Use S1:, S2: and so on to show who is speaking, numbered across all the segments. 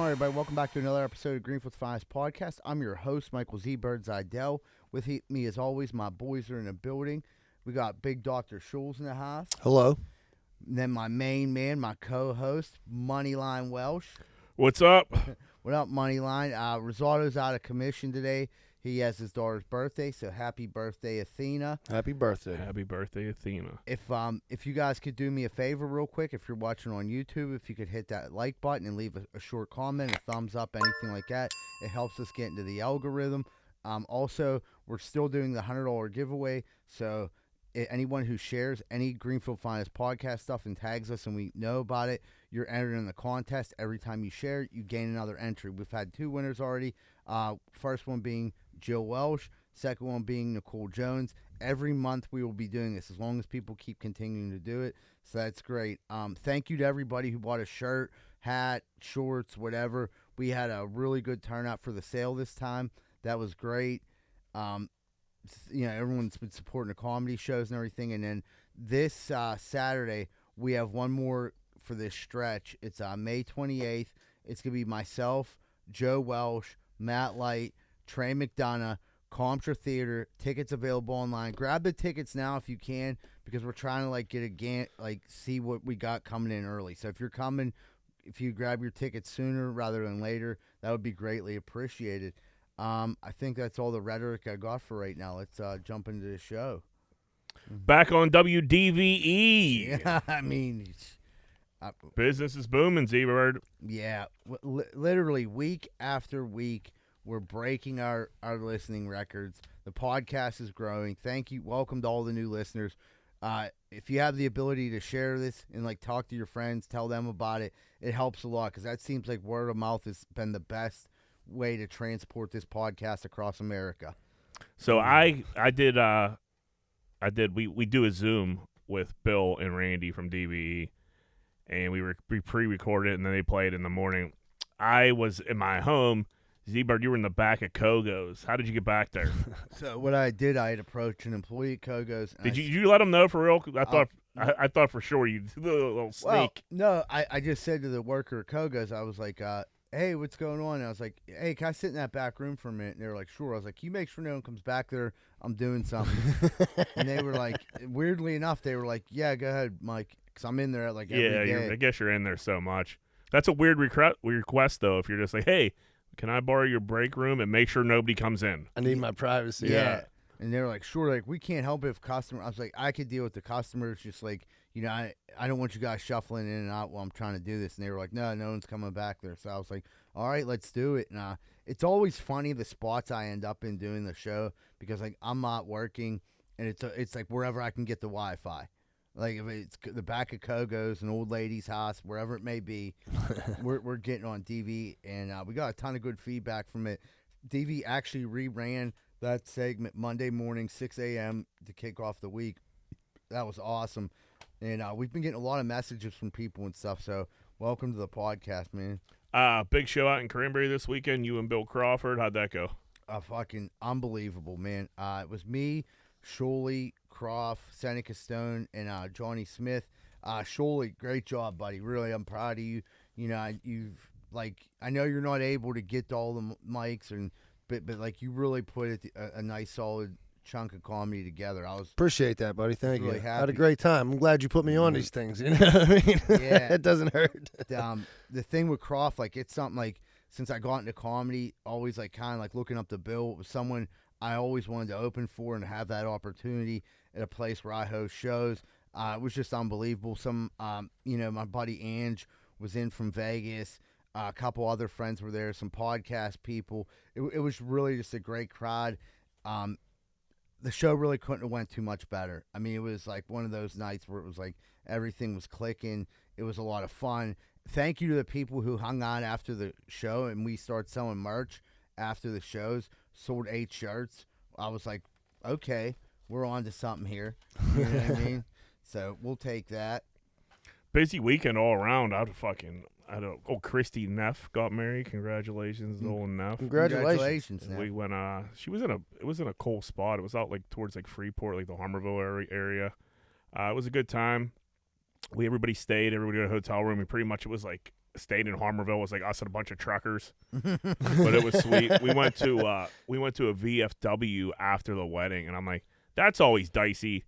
S1: everybody? Welcome back to another episode of Greenfield's Finest Podcast. I'm your host, Michael Z. Bird-Zidell. With me, as always, my boys are in the building. We got Big Dr. Schulz in the house.
S2: Hello.
S1: And then my main man, my co-host, Moneyline Welsh.
S3: What's up?
S1: What up, Moneyline? Rosato's out of commission today. He has his daughter's birthday, so happy birthday, Athena.
S2: Happy birthday.
S3: Happy birthday, Athena.
S1: If you guys could do me a favor real quick, if you're watching on YouTube, if you could hit that like button and leave a short comment, a thumbs up, anything like that, it helps us get into the algorithm. Also, we're still doing the $100 giveaway, so anyone who shares any Greenfield Finest podcast stuff and tags us and we know about it, you're entered in the contest. Every time you share, you gain another entry. We've had 2 winners already. First one being Jill Welsh, second one being Nicole Jones. Every month we will be doing this as long as people keep continuing to do it. So that's great. Thank you to everybody who bought a shirt, hat, shorts, whatever. We had a really good turnout for the sale this time. That was great. Everyone's been supporting the comedy shows and everything. And then this Saturday, we have one more for this stretch. It's May 28th. It's going to be myself, Joe Welsh, Matt Light, Trey McDonough, Comtra Theater. Tickets available online. Grab the tickets now if you can, because we're trying to see what we got coming in early. So if you're coming, if you grab your tickets sooner rather than later, that would be greatly appreciated. I think that's all the rhetoric I got for right now. Let's jump into the show.
S3: Back on WDVE.
S1: Yeah, I mean,
S3: business is booming, Z-Bird.
S1: Yeah, literally week after week, we're breaking our listening records. The podcast is growing. Thank you. Welcome to all the new listeners. If you have the ability to share this and talk to your friends, tell them about it, it helps a lot, because that seems like word of mouth has been the best way to transport this podcast across America.
S3: So we do a Zoom with Bill and Randy from DVE, and we pre-recorded it, and then they played in the morning. I was in my home. Z-Bird, you were in the back of Kogo's. How did you get back there?
S1: So what I did, I had approached an employee at Kogo's.
S3: Did you let them know for real? I thought for sure you did a little sneak.
S1: Well, no, I just said to the worker at Kogo's, I was like, hey, what's going on? And I was like, hey, can I sit in that back room for a minute? And they were like, sure. I was like, you make sure no one comes back there. I'm doing something. And they were like, weirdly enough, they were like, yeah, go ahead, Mike, because I'm in there every day.
S3: I guess you're in there so much. That's a weird request, though, if you're just like, hey, can I borrow your break room and make sure nobody comes in?
S2: I need my privacy.
S1: Yeah. And they were like, sure, we can't help it if customer. I was like, I could deal with the customers, just I don't want you guys shuffling in and out while I'm trying to do this. And they were like, no one's coming back there. So I was like, all right, let's do it. And it's always funny the spots I end up in doing the show, because I'm not working, and it's like wherever I can get the Wi-Fi. Like if it's the back of Kogo's, an old lady's house, wherever it may be, we're getting on DV, and we got a ton of good feedback from it. DV actually reran that segment Monday morning, 6 a.m. to kick off the week. That was awesome. And we've been getting a lot of messages from people and stuff, so welcome to the podcast, man.
S3: Big show out in Cranberry this weekend, you and Bill Crawford. How'd that go?
S1: Fucking unbelievable, man. It was me, Sholey, Croft, Seneca Stone, and Johnny Smith. Sholey, great job, buddy. Really, I'm proud of you. I know you're not able to get to all the mics, but you really put a nice, solid chunk of comedy together.
S2: Appreciate that, buddy. Thank you.
S1: Happy.
S2: I had a great time. I'm glad you put me on these things. You know what I mean?
S1: Yeah.
S2: It doesn't hurt.
S1: The thing with Croft, it's something since I got into comedy, always kind of looking up the bill. It was someone I always wanted to open for and have that opportunity at a place where I host shows. It was just unbelievable. My buddy Ange was in from Vegas. A couple other friends were there, some podcast people. It was really just a great crowd. The show really couldn't have went too much better. I mean, it was one of those nights where it was everything was clicking. It was a lot of fun. Thank you to the people who hung on after the show, and we started selling merch after the shows. Sold 8 shirts. I was like, okay, we're on to something here. You know what I mean? So we'll take that.
S3: Busy weekend all around. Christy Neff got married. Congratulations, old Neff.
S1: Congratulations.
S3: We went. It was in a cool spot. It was out towards Freeport, the Harmarville area. It was a good time. Everybody stayed. Everybody got a hotel room. And pretty much it was stayed in Harmerville. It was like us and a bunch of truckers, but it was sweet. We went to a VFW after the wedding, and I'm like, that's always dicey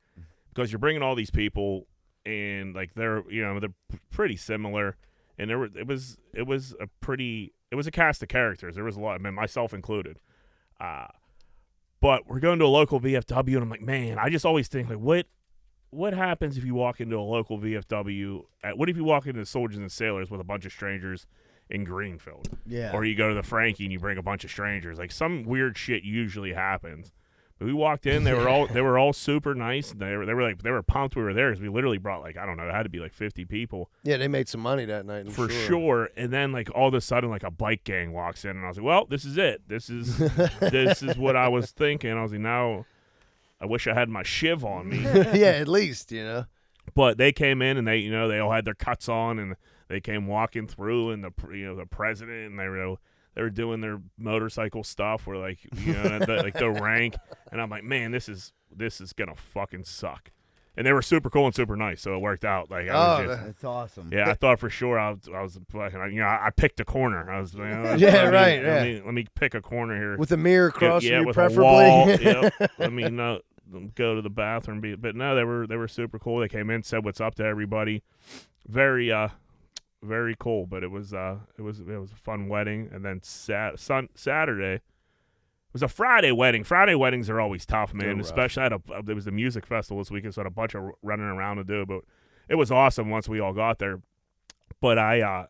S3: because you're bringing all these people, and like they're pretty similar, and it was a cast of characters. There was a lot, I mean, myself included. But we're going to a local VFW, and I'm like, man, I just always think, like, what happens if you walk into a local VFW? What if you walk into Soldiers and Sailors with a bunch of strangers in Greenfield?
S1: Yeah.
S3: Or you go to the Frankie and you bring a bunch of strangers. Like, some weird shit usually happens. But we walked in, they were all super nice. They were pumped we were there because we literally brought, like, I don't know, it had to be like 50 people.
S2: Yeah, they made some money that night.
S3: For sure. And then, like, all of a sudden, like, a bike gang walks in, and I was like, well, this is it. This is what I was thinking. I was like, now I wish I had my shiv on me.
S2: Yeah, at least,
S3: But they came in, and they all had their cuts on, and they came walking through, and the president, and they were doing their motorcycle stuff where, like, the rank, and I'm like, man, this is gonna fucking suck. And they were super cool and super nice, so it worked out. Like,
S1: that's awesome.
S3: Yeah, I thought for sure I was fucking, I picked a corner. I was,
S2: yeah, right.
S3: Let me pick a corner here
S2: with a mirror across you,
S3: with
S2: preferably.
S3: A wall. Yep. Let me go to the bathroom. But no, they were super cool. They came in, said what's up to everybody. Very very cool. But it was a fun wedding. And then Saturday. It was a Friday wedding. Friday weddings are always tough, man. Especially there was a music festival this weekend, so I had a bunch of running around to do. But it was awesome once we all got there. But on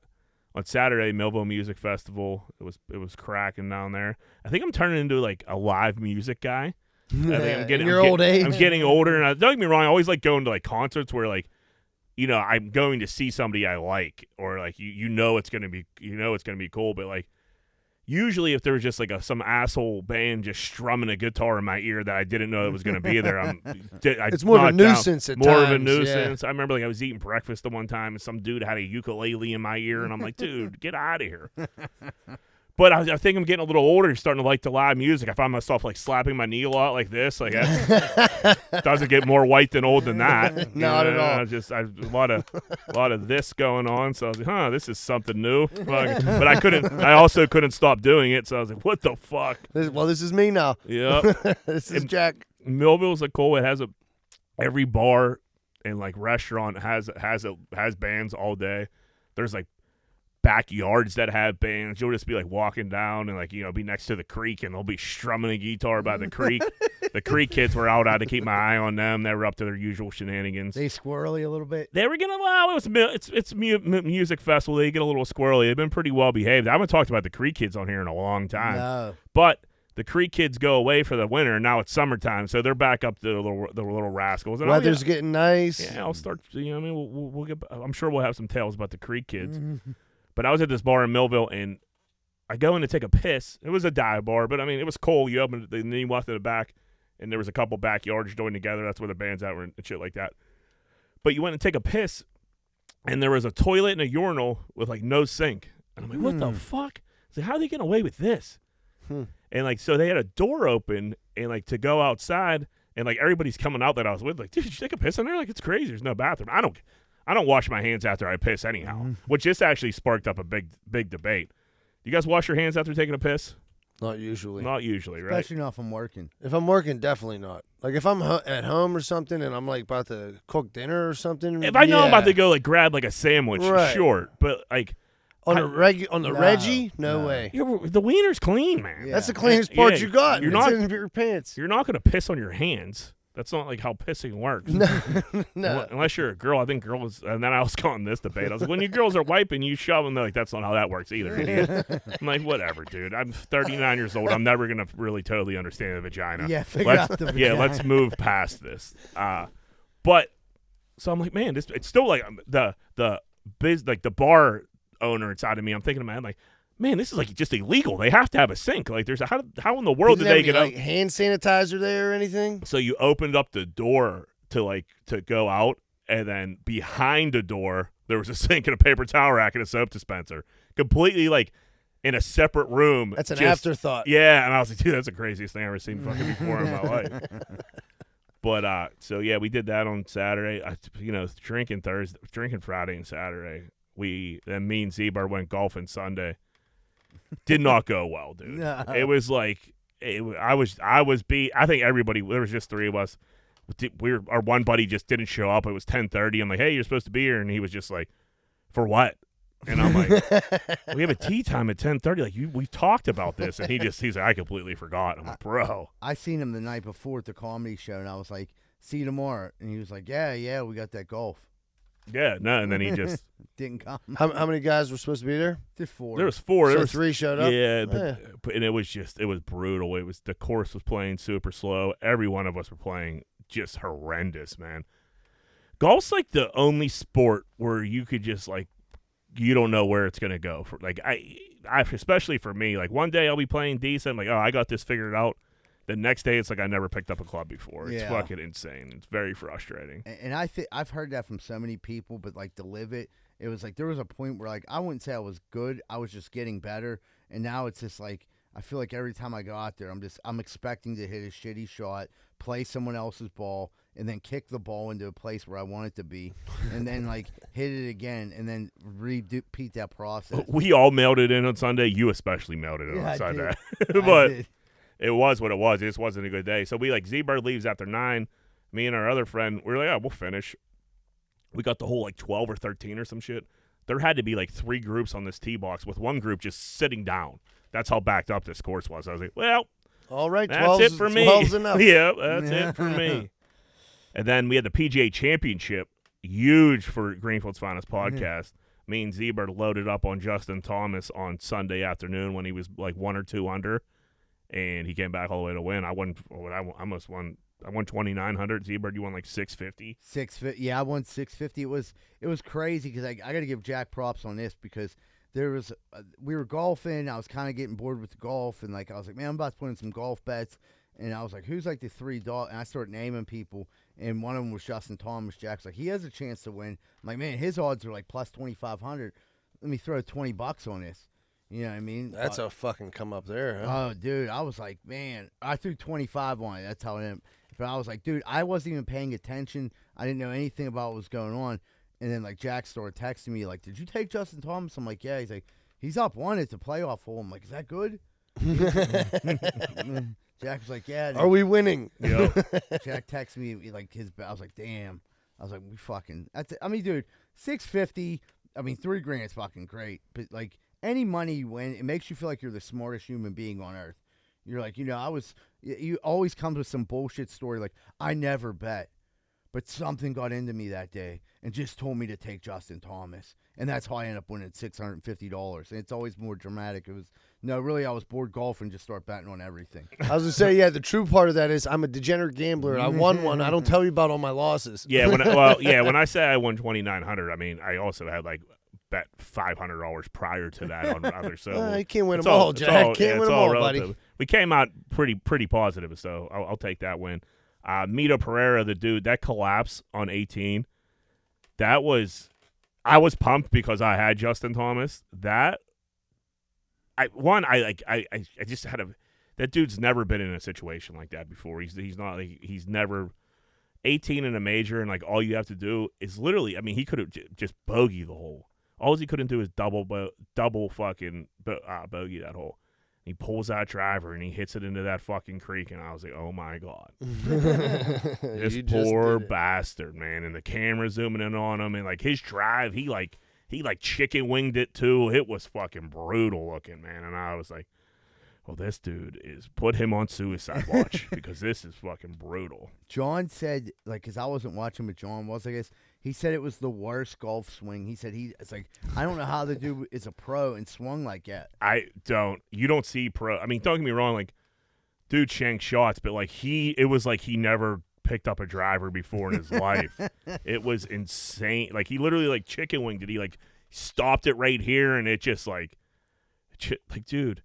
S3: Saturday, Millville Music Festival, it was cracking down there. I think I'm turning into like a live music guy. I think
S2: in your old age.
S3: I'm getting older, and don't get me wrong, I always like going to like concerts where like, I'm going to see somebody I like, or like it's gonna be cool, but like. Usually, if there was just like some asshole band just strumming a guitar in my ear that I didn't know it was going to be there,
S2: it's more of a nuisance at times.
S3: More of a nuisance. Yeah. I remember like I was eating breakfast the one time and some dude had a ukulele in my ear, and I'm like, dude, get out of here. But I think I'm getting a little older, starting to like the live music. I find myself like slapping my knee a lot like this. Like that doesn't get more white than old than that.
S2: Not at all.
S3: A lot of this going on. So I was like, this is something new. But I also couldn't stop doing it. So I was like, what the fuck?
S2: This is me now.
S3: Yeah.
S2: This is Jack.
S3: Millville's like cool. It has every bar and like restaurant has bands all day. There's like backyards that have bands. You'll just be like walking down and like be next to the creek, and they'll be strumming a guitar by the creek. The creek kids were out. I had to keep my eye on them. They were up to their usual shenanigans.
S1: They squirrely a little bit.
S3: They were gonna it's music festival. They get a little squirrely. They've been pretty well behaved. I haven't talked about the creek kids on here in a long time. No. But the creek kids go away for the winter, and now it's summertime, so they're back up to the little rascals. And
S2: weather's getting nice.
S3: Yeah, I'll start. We'll get. I'm sure we'll have some tales about the creek kids. Mm-hmm. But I was at this bar in Millville, and I go in to take a piss. It was a dive bar, but, I mean, it was cold. You opened it, and then you walked to the back, and there was a couple backyards joined together. That's where the band's at and shit like that. But you went and take a piss, and there was a toilet and a urinal with, like, no sink. And I'm like, what the fuck? I was like, how are they getting away with this? And, like, so they had a door open, and, like, to go outside, and, like, everybody's coming out that I was with. Like, dude, did you take a piss in there? Like, it's crazy. There's no bathroom. I don't wash my hands after I piss anyhow, which just actually sparked up a big debate. You guys wash your hands after taking a piss?
S2: Not usually.
S3: Not usually, right?
S1: Especially not if I'm working.
S2: If I'm working, definitely not. Like if I'm at home or something and I'm like about to cook dinner or something.
S3: If I know I'm about to go like grab like a sandwich, sure. But like
S2: on the Reggie, no way.
S3: The wiener's clean, man.
S2: Yeah. That's the cleanest part you got.
S3: It's
S2: not in your pants.
S3: You're not going to piss on your hands. That's not like how pissing works.
S2: No.
S3: Unless you're a girl. I think girls, and then I was calling this debate. I was like, when you girls are wiping, you shove them. They're like, that's not how that works either, idiot. I'm like, whatever, dude. I'm 39 years old. I'm never going to really totally understand the vagina.
S1: Yeah, figure out the vagina.
S3: Yeah, let's move past this. But, so I'm like, man, it's still like the bar owner inside of me. I'm thinking in my head, like, man, this is like just illegal. They have to have a sink. Like, there's how in the world did they get
S2: like hand sanitizer there or anything?
S3: So you opened up the door to go out, and then behind the door there was a sink and a paper towel rack and a soap dispenser, completely like in a separate room.
S2: That's an afterthought.
S3: Yeah, and I was like, dude, that's the craziest thing I've ever seen fucking before in my life. But so yeah, we did that on Saturday. Drinking Friday and Saturday. Then me and Z-Bar went golfing Sunday. Did not go well, dude.
S1: No.
S3: It was like I was beat. I think everybody. There was just three of us. Our one buddy just didn't show up. It was 10:30. I'm like, hey, you're supposed to be here, and he was just like, for what? And I'm like, we have a tea time at 10:30. Like, we talked about this, and he's like, I completely forgot. I'm like, bro.
S1: I seen him the night before at the comedy show, and I was like, see you tomorrow. And he was like, yeah, we got that golf.
S3: Yeah, no, and then he just
S1: didn't come.
S2: How many guys were supposed to be there?
S1: Just 4.
S3: There was 4.
S2: So
S3: There was
S2: 3 showed up?
S3: Yeah, but and it was brutal. The course was playing super slow. Every one of us were playing just horrendous, man. Golf's like the only sport where you could just like, you don't know where it's gonna go. For like I especially for me, like one day I'll be playing decent, like, oh, I got this figured out. The next day, it's like I never picked up a club before. It's fucking insane. It's very frustrating.
S1: And I've heard that from so many people, but like to live it, it was like there was a point where like I wouldn't say I was good. I was just getting better. And now it's just like I feel like every time I go out there, I'm expecting to hit a shitty shot, play someone else's ball, and then kick the ball into a place where I want it to be, and then like hit it again, and then repeat that process.
S3: We all mailed it in on Sunday. You especially mailed it in on Sunday, but. It was what it was. It just wasn't a good day. So we Z-Bird leaves after 9. Me and our other friend, we were like, oh, we'll finish. We got the whole 12 or 13 or some shit. There had to be 3 groups on this tee box with one group just sitting down. That's how backed up this course was. I was like, well,
S2: all right,
S3: that's it for me.
S2: 12's enough.
S3: Yeah, that's it for me. And then we had the PGA Championship, huge for Greenfield's Finest podcast. Me and Z-Bird loaded up on Justin Thomas on Sunday afternoon when he was 1 or 2 under. And he came back all the way to win. I won 2,900. Z-Bird, you won 650.
S1: 650. Yeah, I won 650. It was crazy because I got to give Jack props on this because there was we were golfing. I was kind of getting bored with the golf, and I was like, man, I'm about to put in some golf bets. And I was like, who's the 3 dog? And I started naming people, and one of them was Justin Thomas. Jack's like, he has a chance to win. I'm like, man, his odds are plus 2,500. Let me throw $20 on this. You know what I mean?
S2: That's a fucking come up there, huh?
S1: Oh, dude, I was like, man, I threw 25 on it. That's how it ended. But I was like, dude, I wasn't even paying attention. I didn't know anything about what was going on. And then, Jack started texting me, did you take Justin Thomas? I'm like, yeah. He's like, he's up 1. It's a playoff hole. I'm like, is that good? Jack was like, yeah.
S2: Are we winning?
S3: Yep.
S1: Jack texted me, I was like, damn. I was like, we fucking, that's it. I mean, dude, 650, $3 is fucking great. But, any money you win, it makes you feel like you're the smartest human being on earth. You're like, you always comes with some bullshit story I never bet, but something got into me that day and just told me to take Justin Thomas. And that's how I ended up winning $650. And it's always more dramatic. It was, no, really, I was bored golfing, just start betting on everything.
S2: I was going to say, yeah, the true part of that is I'm a degenerate gambler. I won one. I don't tell you about all my losses.
S3: Yeah, when I say I won 2,900, I also had bet $500 prior to that on others. So
S2: you can't win them all, Jack. Can't win them all, buddy.
S3: We came out pretty positive, so I'll take that win. Mito Pereira, the dude that collapsed on 18, I was pumped because I had Justin Thomas. I just had that dude's never been in a situation like that before. He's never 18 in a major, and all you have to do is literally, he could have just bogey the hole. All he couldn't do is double fucking bogey that hole. He pulls that driver and he hits it into that fucking creek, and I was like, oh my God. This poor bastard, man. And the camera zooming in on him, and his drive, he chicken winged it too. It was fucking brutal looking, man. And I was like, well, this dude put him on suicide watch because this is fucking brutal.
S1: John said, because I wasn't watching, but John was, I guess. He said it was the worst golf swing. He said I don't know how the dude is a pro and swung like that.
S3: You don't see pro. Don't get me wrong, dude shanked shots, but it was he never picked up a driver before in his life. It was insane. He literally chicken winged it. He stopped it right here, and it just dude.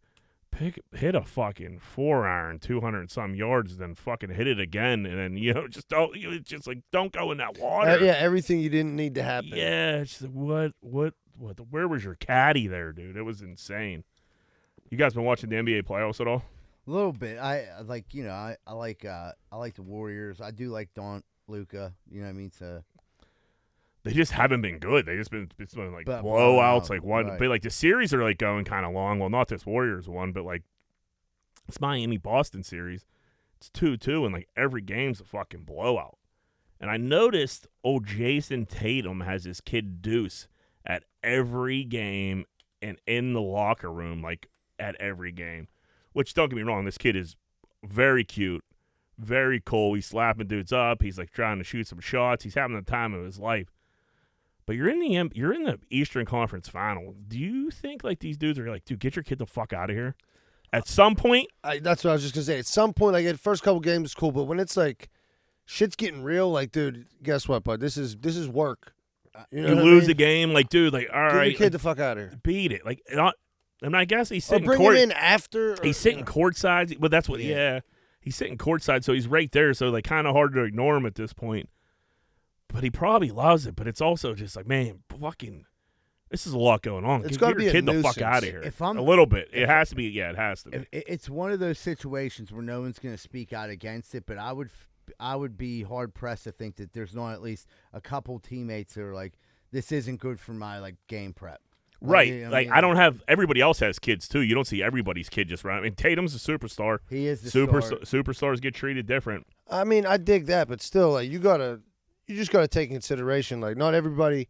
S3: Hit a fucking 4-iron 200 some yards, then fucking hit it again, and then don't go in that water.
S2: Yeah, everything you didn't need to happen.
S3: Yeah, it's just what? Where was your caddy there, dude? It was insane. You guys been watching the NBA playoffs at all?
S1: A little bit. I like the Warriors. I do like Luka. You know what I mean? So
S3: they just haven't been good. They just been like
S1: But
S3: blowouts, like one.
S1: right.
S3: But like the series are like going kind of long. Well, not this Warriors one, but like it's Miami-Boston series. It's 2-2, and like every game's a fucking blowout. And I noticed old Jason Tatum has his kid Deuce at every game and in the locker room, like at every game. Which, don't get me wrong, this kid is very cute, very cool. He's slapping dudes up. He's like trying to shoot some shots. He's having the time of his life. But you're in the Eastern Conference Final. Do you think like these dudes are like, dude, get your kid the fuck out of here? At some point,
S2: That's what I was just gonna say. At some point, like the first couple games is cool, but when it's like shit's getting real, like, dude, guess what, bud? This is work. You know
S3: you
S2: what
S3: lose
S2: I
S3: the
S2: mean?
S3: game, like, dude, like, all
S2: Get
S3: right,
S2: your kid the fuck out of here.
S3: beat it, like, and I guess he's
S2: Or
S3: sitting
S2: bring him in after. Or,
S3: he's sitting courtside, but that's what, he's sitting courtside, so he's right there, so like kind of hard to ignore him at this point. But he probably loves it, but it's also just like, man, fucking. This is a lot going on.
S2: It's
S3: Get
S2: gotta
S3: your
S2: be a
S3: kid the fuck
S2: nuisance.
S3: out of here.
S1: If I'm-
S3: a little bit. It has to be. Yeah, it has to be.
S1: It's one of those situations where no one's going to speak out against it, but I would be hard pressed to think that there's not at least a couple teammates that are like, this isn't good for my like game prep.
S3: Right.
S1: You know what
S3: Like,
S1: mean?
S3: I don't have – everybody else has kids, too. You don't see everybody's kid just run. I mean, Tatum's a superstar.
S1: He is the star.
S3: Superstars get treated different.
S2: I mean, I dig that, but still, like, you just gotta take in consideration, like, not everybody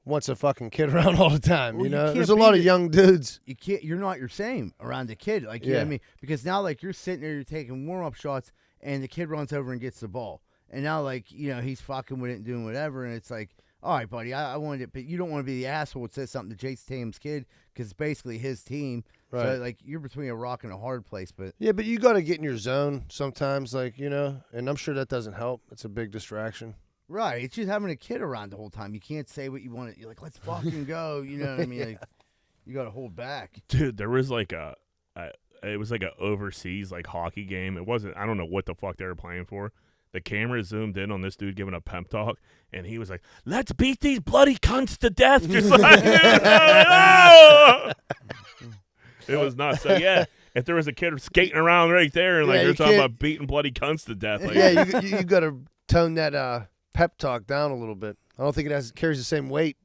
S2: wants a fucking kid around all the time.
S1: Well,
S2: you
S1: you
S2: know,
S1: can't
S2: there's a lot
S1: beat
S2: of
S1: it.
S2: young dudes.
S1: You're not your same around a kid. Like, you know what I
S2: Yeah.
S1: mean? Because now, like, you're sitting there, you're taking warm-up shots, and the kid runs over and gets the ball. And now, like, you know, he's fucking with it and doing whatever, and it's like, all right, buddy, I wanted it, but you don't want to be the asshole that says something to Jason Tatum's kid because it's basically his team.
S2: Right.
S1: So, like, you're between a rock and a hard place. But
S2: Yeah, but you gotta get in your zone sometimes, like, you know, and I'm sure that doesn't help. It's a big distraction.
S1: right, it's just having a kid around the whole time. You can't say what you want. You're like, let's fucking go. You know what I mean? Like, you got to hold back.
S3: Dude, there was like it was like a overseas like hockey game. It wasn't, I don't know what the fuck they were playing for. The camera zoomed in on this dude giving a pep talk, and he was like, let's beat these bloody cunts to death. Just like, it was nuts. So, yeah, if there was a kid skating around right there and like
S2: Yeah,
S3: you're
S2: you
S3: talking
S2: can't-
S3: about beating bloody cunts to death. Like,
S2: Yeah, you gotta tone that pep talk down a little bit. I don't think it carries the same weight.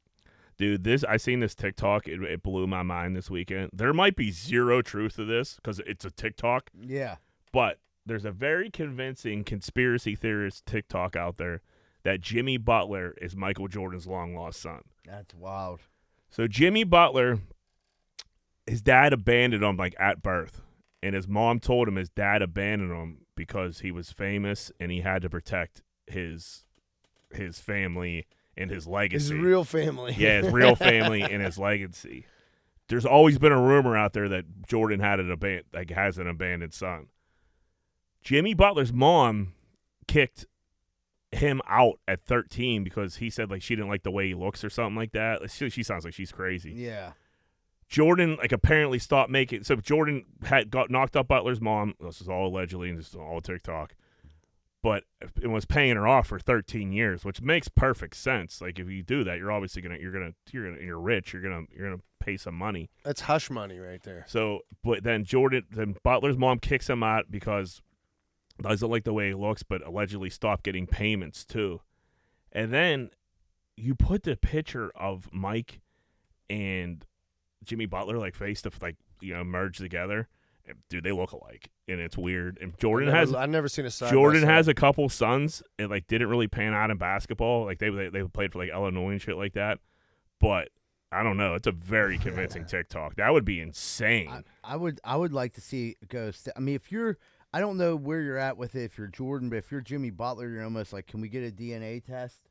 S3: dude, I seen this TikTok. It blew my mind this weekend. There might be zero truth to this because it's a TikTok,
S1: Yeah.
S3: but there's a very convincing conspiracy theorist TikTok out there that Jimmy Butler is Michael Jordan's long-lost son.
S1: That's wild.
S3: So Jimmy Butler, his dad abandoned him like at birth, and his mom told him his dad abandoned him because he was famous and he had to protect his family and his legacy.
S2: His real family.
S3: Yeah, his real family and his legacy. There's always been a rumor out there that Jordan has an abandoned son. Jimmy Butler's mom kicked him out at 13 because he said like she didn't like the way he looks or something like that. She sounds like she's crazy.
S1: Yeah.
S3: Jordan like apparently stopped making. So Jordan got knocked up Butler's mom. This is all allegedly and this is all TikTok. But it was paying her off for 13 years, which makes perfect sense. Like if you do that, you're obviously you're rich. You're gonna pay some money.
S2: That's hush money right there.
S3: So, but then Butler's mom kicks him out because doesn't like the way he looks, but allegedly stopped getting payments too. And then you put the picture of Mike and Jimmy Butler like face to like merged together. And, dude, they look alike, and it's weird. And
S2: I've never seen a side.
S3: Jordan
S2: by side.
S3: has a couple sons. It like didn't really pan out in basketball. Like they played for like Illinois and shit like that. But I don't know. It's a very convincing TikTok. That would be insane.
S1: I would like to see it go. I mean, if you're, I don't know where you're at with it. If you're Jordan, but if you're Jimmy Butler, you're almost like, can we get a DNA test?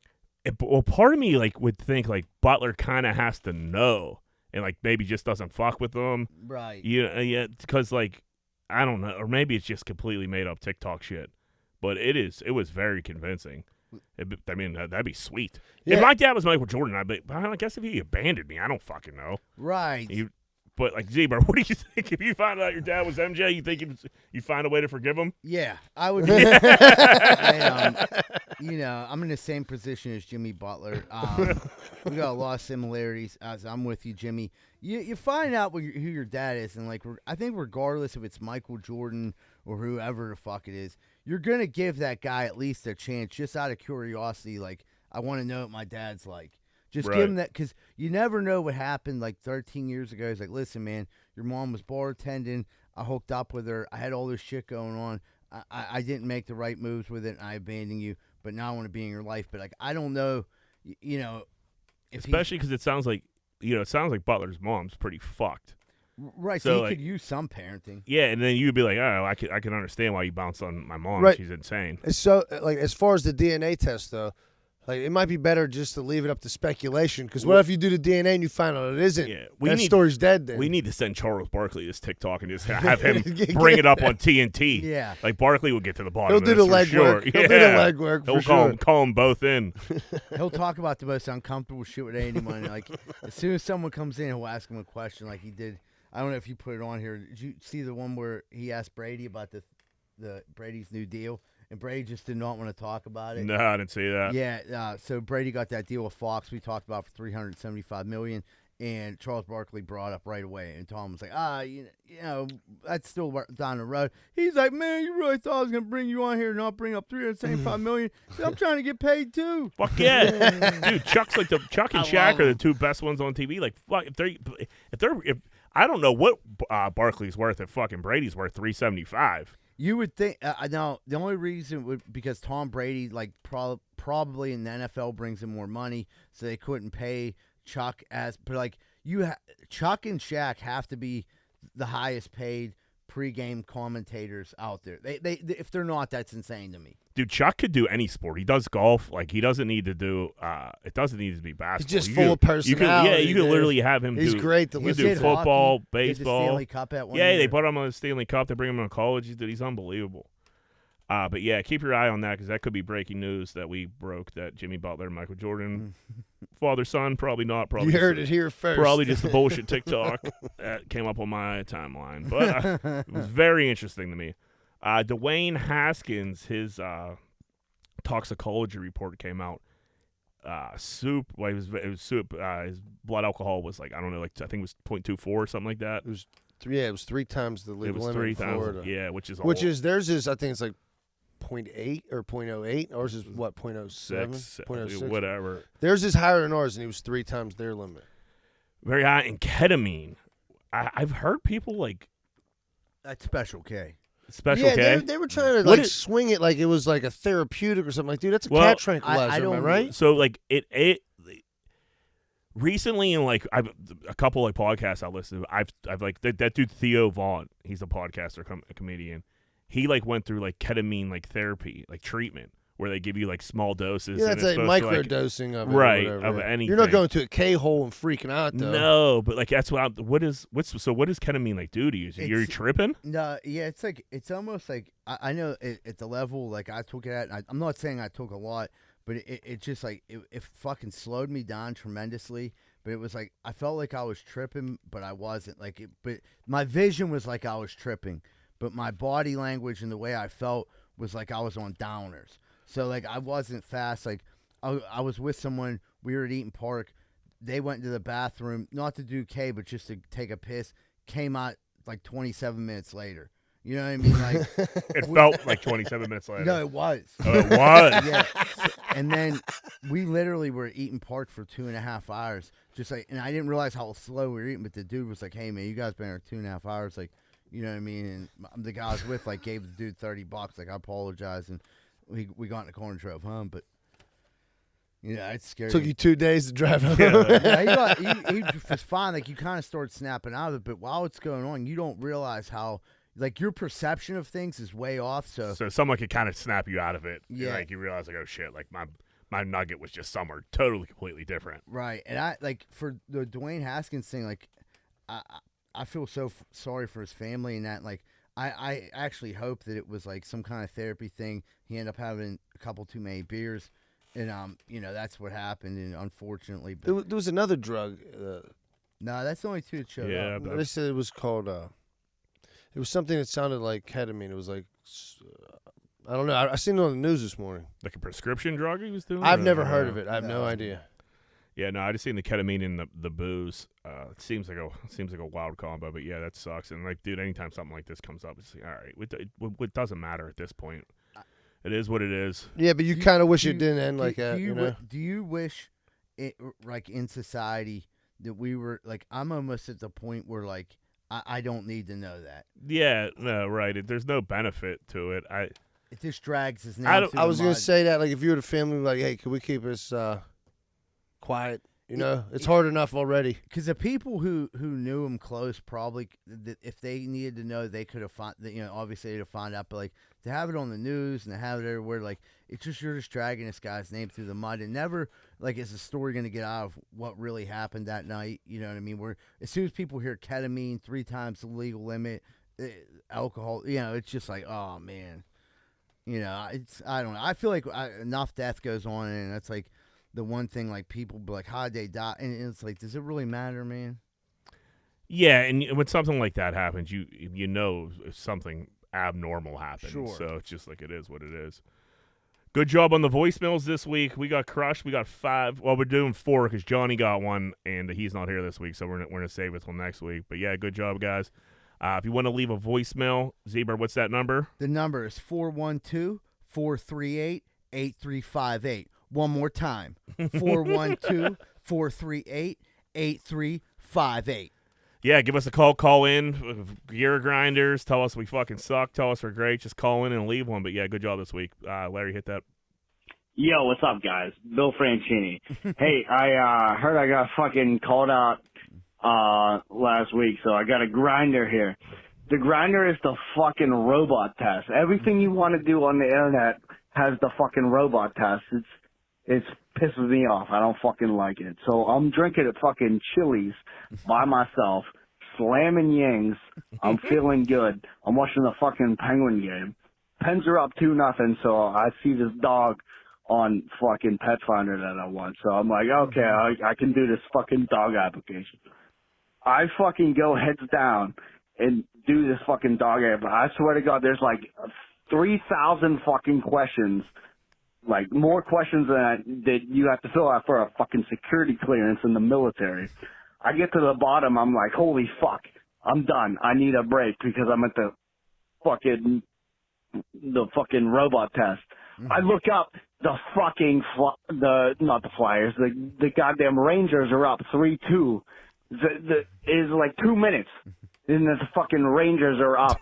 S3: Well, part of me like would think like Butler kind of has to know, and like maybe just doesn't fuck with them.
S1: Right.
S3: Yeah, because like I don't know, or maybe it's just completely made up TikTok shit. But it was very convincing. I mean, that'd be sweet.
S2: Yeah.
S3: If my dad was Michael Jordan, I guess if he abandoned me, I don't fucking know.
S1: Right.
S3: But like Zebra, what do you think? If you found out your dad was MJ, you think you'd find a way to forgive him?
S1: Yeah, I would. I'm in the same position as Jimmy Butler. We got a lot of similarities. As I'm with you, Jimmy. You find out who your dad is, and like I think regardless if it's Michael Jordan or whoever the fuck it is, you're gonna give that guy at least a chance, just out of curiosity. Like I want to know what my dad's like. Just
S3: Right.
S1: give him that, because you never know what happened like 13 years ago. He's like, listen, man, your mom was bartending. I hooked up with her. I had all this shit going on. I didn't make the right moves with it, and I abandoned you. But now I want to be in your life. But like, I don't know, you know,
S3: especially because it sounds like Butler's mom's pretty fucked.
S1: Right,
S3: So,
S1: so he
S3: like,
S1: could use some parenting.
S3: Yeah, and then you'd be like, oh, I can understand why you bounced on my mom.
S2: Right.
S3: She's insane.
S2: So, like, as far as the DNA test, though, like, it might be better just to leave it up to speculation. Because what if you do the DNA and you find out it isn't?
S3: Yeah,
S2: that story's dead then.
S3: We need to send Charles Barkley this TikTok and just have him bring it up on TNT.
S1: Yeah.
S3: Like, Barkley will get to the bottom
S2: He'll
S3: of
S2: do
S3: this
S2: the
S3: for
S2: legwork.
S3: sure.
S2: He'll do the legwork
S3: He'll
S2: for sure.
S3: call them both in.
S1: He'll talk about the most uncomfortable shit with anyone. Like, as soon as someone comes in, he'll ask him a question like he did. I don't know if you put it on here. Did you see the one where he asked Brady about the Brady's new deal? And Brady just did not want to talk about it.
S3: No, I didn't see that.
S1: Yeah, so Brady got that deal with Fox we talked about for $375 million, and Charles Barkley brought up right away. And Tom was like, you know, that's still down the road. He's like, man, you really thought I was gonna bring you on here and not bring up $375 million? So I'm trying to get paid too.
S3: Fuck yeah, dude. Chuck and Shaq are the two best ones on TV. Like, fuck, if I don't know what Barkley's worth if fucking Brady's worth $375.
S1: You would think now the only reason would because Tom Brady like probably in the NFL brings in more money, so they couldn't pay Chuck but like Chuck and Shaq have to be the highest paid pregame commentators out there. They if they're not, that's insane to me.
S3: Dude, Chuck could do any sport. He does golf. Like, he doesn't need to do. It doesn't need to be basketball.
S2: He's just full of personality.
S3: You could literally have him.
S2: He's great to
S3: do
S2: listen to.
S3: football,
S1: Hockey,
S3: baseball.
S1: did the Stanley Cup at one
S3: Yeah,
S1: year.
S3: they put him on the Stanley Cup. They bring him on college. He's unbelievable. But yeah, keep your eye on that because that could be breaking news that we broke that Jimmy Butler and Michael Jordan, father son, probably not. Probably
S2: you heard it here first.
S3: Probably just the bullshit TikTok that came up on my timeline, but it was very interesting to me. Dwayne Haskins, his toxicology report came out. It was soup. His blood alcohol was like, I don't know, like I think it was 0.24 or something like that.
S2: It was 3 times the legal limit in Florida.
S3: Yeah, which is
S2: theirs is, I think it's like 0.8 or 0.08. Ours is what, 0.07? 0.06?
S3: Whatever.
S2: Theirs is higher than ours, and he was 3 times their limit.
S3: Very high. And ketamine. I've heard people like
S1: That's Special K.
S3: Special K.
S2: They were trying to swing it like it was like a therapeutic or something. Like, dude, that's a cat tranquilizer,
S1: I don't,
S2: am I right?
S3: So like it recently in like a couple like podcasts I listened to, I've like that dude Theo Vaughn, he's a podcaster, a comedian. He like went through like ketamine like therapy, like treatment, where they give you like small doses.
S2: Yeah,
S3: and
S2: that's
S3: it's
S2: like
S3: supposed
S2: microdosing
S3: to,
S2: of it,
S3: right?
S2: or whatever.
S3: Of anything.
S2: You're not going to a K-hole and freaking out, though.
S3: No, but like that's what what does ketamine like do to you? You're tripping?
S1: No, yeah, it's almost like I know at the level like I took it at. I'm not saying I took a lot, but it just like it fucking slowed me down tremendously. But it was like I felt like I was tripping, but I wasn't. But my vision was like I was tripping, but my body language and the way I felt was like I was on downers. So like I wasn't fast. Like I was with someone. We were at Eaton Park. They went to the bathroom, not to do K, but just to take a piss. Came out like 27 minutes later. You know what I mean? Like
S3: it felt like 27 minutes later.
S1: No, it was.
S3: Oh, it was.
S1: Yeah. And then we literally were at Eaton Park for 2.5 hours. Just like, and I didn't realize how slow we were eating. But the dude was like, "Hey man, you guys been here 2.5 hours." Like, you know what I mean? And the guy I was with like gave the dude $30. Like, I apologize, and we got in the car and drove home. But yeah, it's scary.
S2: Took you 2 days to drive home.
S1: Yeah, he was fine. Like, you kind of start snapping out of it, but while it's going on, you don't realize how like your perception of things is way off. So
S3: someone could kind of snap you out of it.
S1: Yeah.
S3: Like you realize like, oh shit, like my nugget was just somewhere totally completely different.
S1: Right. And I like for the Dwayne Haskins thing, like I feel so sorry for his family and that. Like I actually hope that it was like some kind of therapy thing. He ended up having a couple too many beers, and you know, that's what happened. And unfortunately, but
S2: There was another drug.
S1: no, that's the only two that showed
S3: Yeah,
S1: up.
S3: but
S2: They said it was called. It was something that sounded like ketamine. It was like I don't know. I seen it on the news this morning.
S3: like a prescription drug he was doing.
S2: I've
S3: Or-
S2: never heard of it. I have no idea.
S3: Yeah, no, I just seen the ketamine and the booze. It seems like a wild combo, but yeah, that sucks. And like, dude, anytime something like this comes up, it's like, all right, it doesn't matter at this point. It is what it is.
S2: Yeah, but you kind of wish it didn't end like that.
S1: Do
S2: You know?
S1: do you wish like in society that we were like, I'm almost at the point where like I don't need to know that.
S3: Yeah, no, right. There's no benefit to it.
S1: It just drags his name.
S2: I was gonna say that, like, if you were the family, like, hey, can we keep this quiet? You know, it's hard enough already.
S1: Because the people who knew him close probably, if they needed to know, they could have found. You know, obviously they'd have found out. But like to have it on the news and to have it everywhere, like it's just you're just dragging this guy's name through the mud, and never like is the story going to get out of what really happened that night. You know what I mean? Where as soon as people hear ketamine 3 times the legal limit, alcohol, you know, it's just like, oh man, you know, I don't know. I feel like enough death goes on, and that's like. The one thing, like, people be like, how'd they die? And it's like, does it really matter, man?
S3: Yeah, and when something like that happens, you know something abnormal happened.
S1: Sure.
S3: So it's just like it is what it is. Good job on the voicemails this week. We got crushed. We got 5. Well, we're doing 4 because Johnny got one, and he's not here this week, so we're going to save it till next week. But, yeah, good job, guys. If you want to leave a voicemail, Zebra, what's that number?
S1: The number is 412-438-8358. One more time, 412-438-8358.
S3: Yeah, give us a call. Call in. Gear grinders. Tell us we fucking suck. Tell us we're great. Just call in and leave one. But, yeah, good job this week. Larry, hit that.
S4: Yo, what's up, guys? Bill Franchini. Hey, I heard I got fucking called out last week, so I got a grinder here. The grinder is the fucking robot test. Everything you want to do on the internet has the fucking robot test. It pisses me off. I don't fucking like it. So I'm drinking at fucking Chili's by myself, slamming yings. I'm feeling good. I'm watching the fucking Penguin game. Pens are up 2-0, so I see this dog on fucking Pet Finder that I want. So I'm like, okay, I can do this fucking dog application. I fucking go heads down and do this fucking dog app. I swear to God, there's like 3,000 fucking questions. Like, more questions that you have to fill out for a fucking security clearance in the military. I get to the bottom, I'm like, holy fuck, I'm done. I need a break because I'm at the fucking robot test. Mm-hmm. I look up, the fucking, not the Flyers, the goddamn Rangers are up 3-2. Is like 2 minutes. And the fucking Rangers are up.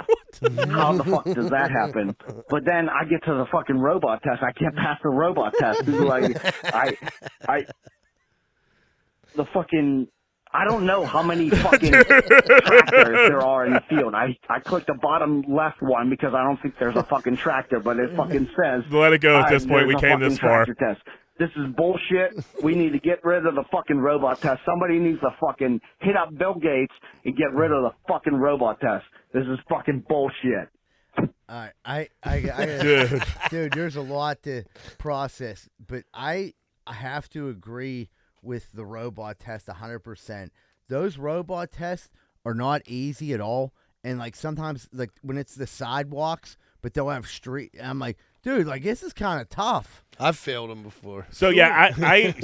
S4: How the fuck does that happen? But then I get to the fucking robot test. I can't pass the robot test. Like, I don't know how many fucking tractors there are in the field. I clicked the bottom left one because I don't think there's a fucking tractor, but it fucking says.
S3: Let it go at this point. We came this far.
S4: Test. This is bullshit. We need to get rid of the fucking robot test. Somebody needs to fucking hit up Bill Gates and get rid of the fucking robot test. This is fucking bullshit.
S1: All right, dude, there's a lot to process, but I have to agree with the robot test 100%. Those robot tests are not easy at all, and like sometimes, like when it's the sidewalks, but they'll have street. I'm like, dude, like this is kind of tough.
S2: I've failed them before.
S3: So yeah, I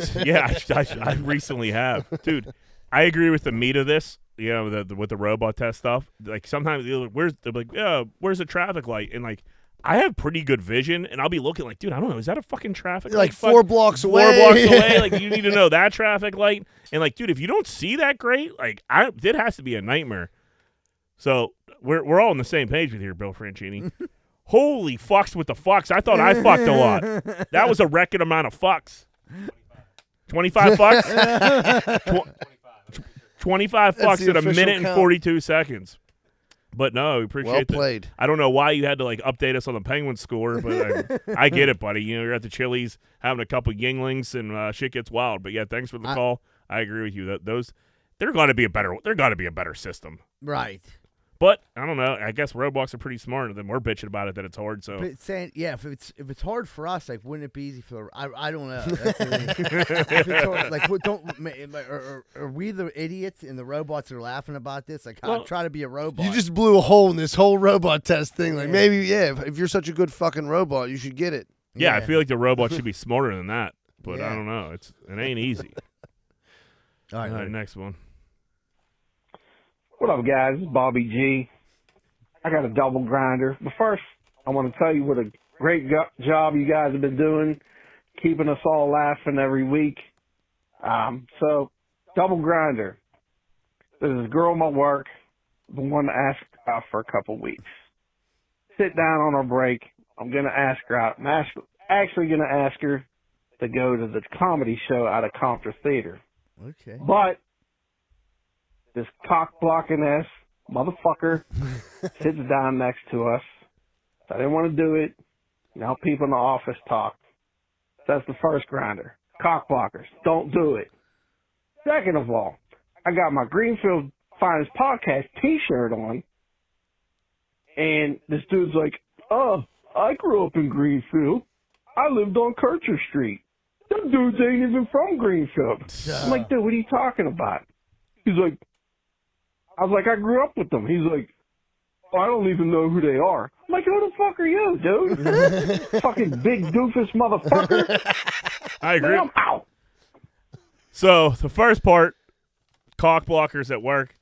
S3: recently have, dude. I agree with the meat of this. You know, with the robot test stuff. Like sometimes they're like, where's the traffic light? And like, I have pretty good vision, and I'll be looking like, dude, I don't know, is that a fucking traffic light?
S2: Like 4 blocks away.
S3: 4 blocks away. Like you need to know that traffic light. And like, dude, if you don't see that great, like, it has to be a nightmare. So we're all on the same page with here, Bill Franchini. Holy fucks with the fucks. I thought I fucked a lot. That was a record amount of fucks. 25 fucks? 25 fucks in a minute and 42 seconds. But no, we appreciate that.
S2: Well played.
S3: I don't know why you had to like update us on the Penguins score, but I get it, buddy. You know, you're at the Chili's having a couple Yinglings and shit gets wild. But yeah, thanks for the call. I agree with you. There got to be a better system.
S1: Right.
S3: But I don't know. I guess roadblocks are pretty smart. Then we're bitching about it that it's hard. So,
S1: but saying, yeah, if it's hard for us, like, wouldn't it be easy for? I don't know. That's the thing. If it's hard, like, are we the idiots and the robots are laughing about this? Like, I'm trying to be a robot.
S2: You just blew a hole in this whole robot test thing. Like, maybe, if you're such a good fucking robot, you should get it.
S3: Yeah, I feel like the robot should be smarter than that. But I don't know. It ain't easy.
S1: All right,
S3: next one.
S5: What up, guys? It's Bobby G. I got a double grinder. But first, I want to tell you what a great job you guys have been doing, keeping us all laughing every week. So, double grinder. There's a girl at my work, the one to ask out for a couple weeks. Sit down on our break. I'm going to ask her out. I'm actually going to ask her to go to the comedy show out of Compton Theater.
S1: Okay.
S5: But this cock-blocking ass motherfucker sits down next to us. I didn't want to do it. Now people in the office talk. That's the first grinder. Cock blockers. Don't do it. Second of all, I got my Greenfield Finest Podcast t-shirt on, and this dude's like, oh, I grew up in Greenfield. I lived on Kircher Street. Them dudes ain't even from Greenfield. I'm like, dude, what are you talking about? He's like, I was like, I grew up with them. He's like, oh, I don't even know who they are. I'm like, who the fuck are you, dude? Fucking big doofus motherfucker.
S3: I agree.
S5: Man, I'm out.
S3: So the first part, cock blockers at work.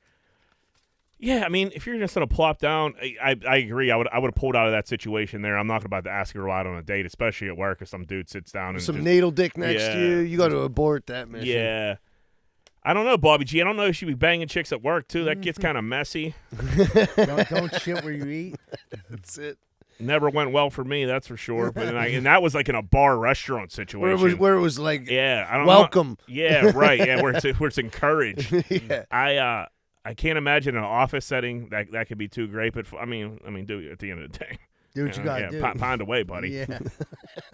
S3: Yeah, I mean, if you're just gonna plop down, I agree. I would have pulled out of that situation there. I'm not about to ask a girl out on a date, especially at work, if some dude sits down and
S2: Some
S3: just,
S2: needle dick next
S3: Yeah.
S2: to you. You got to abort that mission.
S3: Yeah. I don't know, Bobby G. I don't know if she'd be banging chicks at work too. That gets kind of messy.
S1: Don't shit where you eat.
S2: That's it.
S3: Never went well for me, that's for sure. But and that was like in a bar restaurant situation.
S2: Where it was like,
S3: yeah, I don't
S2: welcome.
S3: know. Yeah, right. Yeah, where it's encouraged.
S2: Yeah.
S3: I can't imagine an office setting that could be too great. But I mean, do at the end of the day.
S1: Do what you gotta do.
S3: Pound away, buddy.
S1: Yeah.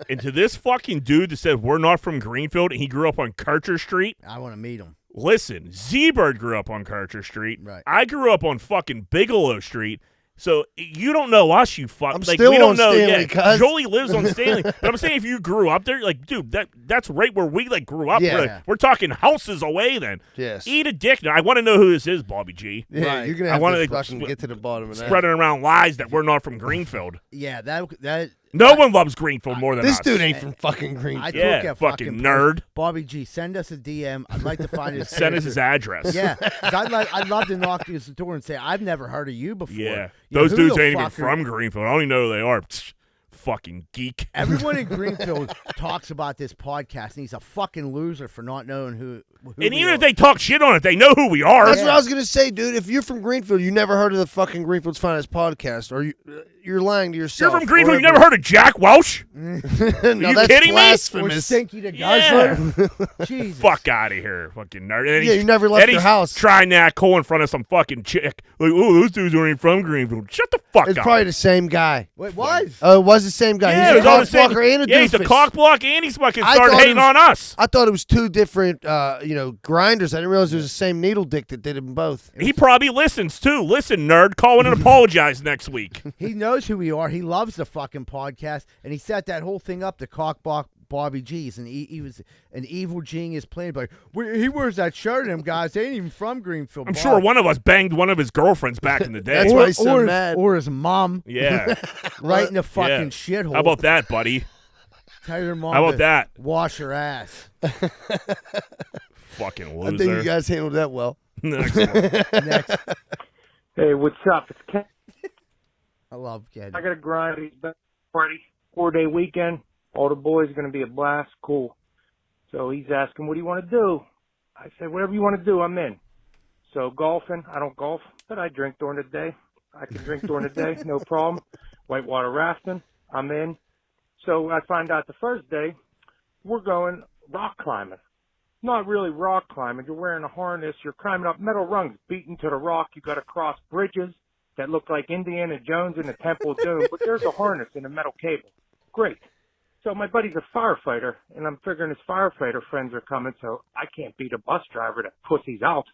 S3: And to this fucking dude that said we're not from Greenfield and he grew up on Kircher Street.
S1: I want to meet him.
S3: Listen, Z-Bird grew up on Kircher Street.
S1: Right.
S3: I grew up on fucking Bigelow Street. So you don't know us, you fuck.
S2: I'm
S3: like
S2: still
S3: we don't
S2: on
S3: know.
S2: Stanley,
S3: Yeah,
S2: cuz.
S3: Jolie lives on Stanley. But I'm saying if you grew up there, like, dude, that's right where we like grew up.
S2: Yeah.
S3: We're talking houses away. Then
S2: Yes.
S3: eat a dick. Now I want to know who this is, Bobby G.
S2: Yeah,
S1: Right.
S2: you're going
S3: I
S2: to have
S3: wanna,
S2: to
S3: like,
S2: fucking get to the bottom of that.
S3: Spreading around lies that we're not from Greenfield.
S1: Yeah, that.
S3: No one loves Greenfield more than
S2: This
S3: us.
S2: dude ain't from fucking Greenfield.
S1: I
S3: Yeah,
S1: took a
S3: fucking
S1: fucking
S3: nerd.
S1: Bobby G, send us a DM. I'd like to find his.
S3: Send us his address.
S1: Yeah, 'cause I'd love to knock his door and say I've never heard of you before.
S3: Yeah.
S1: You know,
S3: Those
S1: who
S3: dudes
S1: the
S3: ain't even
S1: fuck are-
S3: from Greenfield. I don't even know who they are. Fucking geek.
S1: Everyone in Greenfield talks about this podcast, and he's a fucking loser for not knowing who
S3: And
S1: we
S3: even
S1: are.
S3: if they talk shit on it, they know who we are.
S2: That's what I was going to say, dude. If you're from Greenfield, you never heard of the fucking Greenfield's Finest podcast, or you're lying to
S3: You're
S2: yourself.
S3: from Greenfield. You never heard of Jack Welch?
S2: No,
S3: you
S2: that's
S3: kidding me?
S1: Or
S2: blasphemous.
S1: Stinky the
S3: Yeah.
S1: Guzzler. Jesus.
S3: Fuck out of here, fucking nerd. And
S2: Yeah,
S3: he's-
S2: you never left
S3: and
S2: your
S3: he's
S2: house.
S3: Trying that cool in front of some fucking chick. Like, oh, those dudes aren't even from Greenfield. Shut the fuck
S2: It's
S3: up.
S2: probably the same guy.
S1: Wait, was?
S2: Oh, it was the same guy.
S3: Yeah,
S2: he's
S3: it
S2: a
S3: was all the
S2: cock
S3: same.
S2: blocker and a
S3: Yeah, he's a
S2: doofus.
S3: cock block and he's fucking
S2: I
S3: started
S2: thought it
S3: hating
S2: was-
S3: on us.
S2: I thought it was two different, grinders. I didn't realize it was the same needle dick that did them both.
S3: He probably listens too. Listen, nerd, call in and apologize next week.
S1: He knows who we are. He loves the fucking podcast, and he set that whole thing up to cockblock Bobby G's, and he was an evil genius playing. Like, he wears that shirt, and them guys, they ain't even from Greenfield.
S3: I'm sure one of us banged one of his girlfriends back in the day.
S2: That's why he's so
S1: or,
S2: mad.
S1: or his mom,
S3: Yeah.
S1: right in the
S3: Yeah.
S1: fucking shithole.
S3: How about that, buddy?
S1: Tell your mom
S3: How about
S1: to
S3: that?
S1: wash her ass.
S3: Fucking
S2: I think
S3: loser.
S2: you guys handled that well.
S3: Next one.
S1: Next,
S6: Hey, what's up? It's Ken.
S1: I love Kenny.
S6: I got a grind. It's been party. 4-day weekend. All the boys are going to be a blast. Cool. So he's asking, what do you want to do? I said, whatever you want to do, I'm in. So golfing. I don't golf, but I drink during the day. I can drink during the day, no problem. Whitewater rafting. I'm in. So I find out the first day, we're going rock climbing. Not really rock climbing. You're wearing a harness. You're climbing up metal rungs, beaten to the rock. You got to cross bridges that look like Indiana Jones in the Temple of Doom, but there's a harness and a metal cable. Great. So my buddy's a firefighter, and I'm figuring his firefighter friends are coming, so I can't beat a bus driver that pussy's out.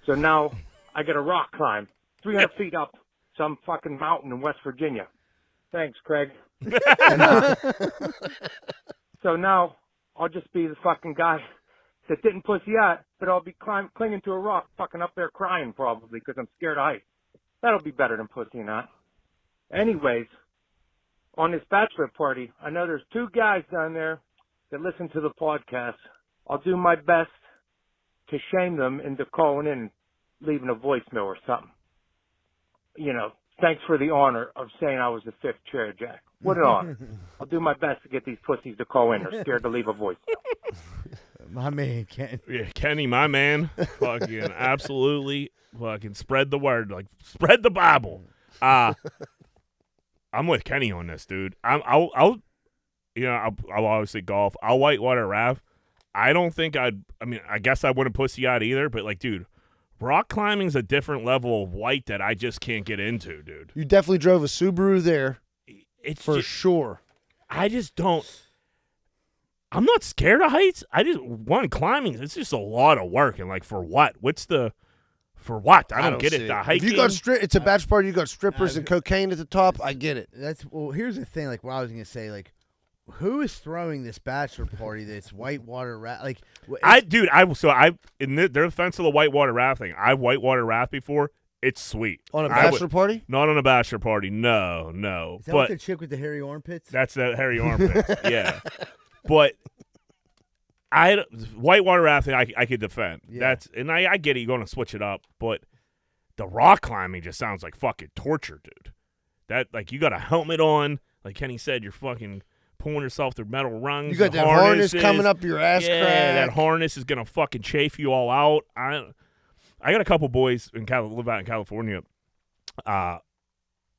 S6: So now I got a rock climb, 300 feet up some fucking mountain in West Virginia. Thanks, Craig. So now I'll just be the fucking guy that didn't pussy out, but I'll be clinging to a rock, fucking up there crying probably because I'm scared of heights. That'll be better than pussying out. Anyways, on this bachelor party, I know there's 2 guys down there that listen to the podcast. I'll do my best to shame them into calling in and leaving a voicemail or something. You know, thanks for the honor of saying I was the 5th chair, Jack. What an honor. I'll do my best to get these pussies to call in. They're scared to leave a voicemail.
S1: My man, Ken.
S3: Yeah, Kenny, my man, fucking absolutely fucking spread the word, like spread the Bible. I'm with Kenny on this, dude. I'll obviously golf. I'll whitewater raft. I don't think I mean, I guess I wouldn't pussy out either, but like, dude, rock climbing's a different level of white that I just can't get into, dude.
S2: You definitely drove a Subaru there.
S3: It's
S2: for
S3: just,
S2: sure.
S3: I just don't. I'm not scared of heights. Climbing, it's just a lot of work. And, like, for what? For what? I don't get it. The hiking.
S2: If you got it's a bachelor party, you got strippers and cocaine at the top. I get it.
S1: Here's the thing. Like, what I was going to say, like, who is throwing this bachelor party that's whitewater raft? Like, in their defense of the whitewater rafting, I've whitewater raft before. It's sweet.
S2: On a bachelor party?
S3: Not on a bachelor party. No.
S1: Is that the chick with the hairy armpits?
S3: That's the hairy armpits. Yeah. But whitewater rafting, I could defend.
S1: Yeah.
S3: I get it. You're going to switch it up, but the rock climbing just sounds like fucking torture, dude. That, like, you got a helmet on, like Kenny said. You're fucking pulling yourself through metal rungs.
S2: You got that harness coming up your ass crack.
S3: That harness is gonna fucking chafe you all out. I got a couple boys live out in California,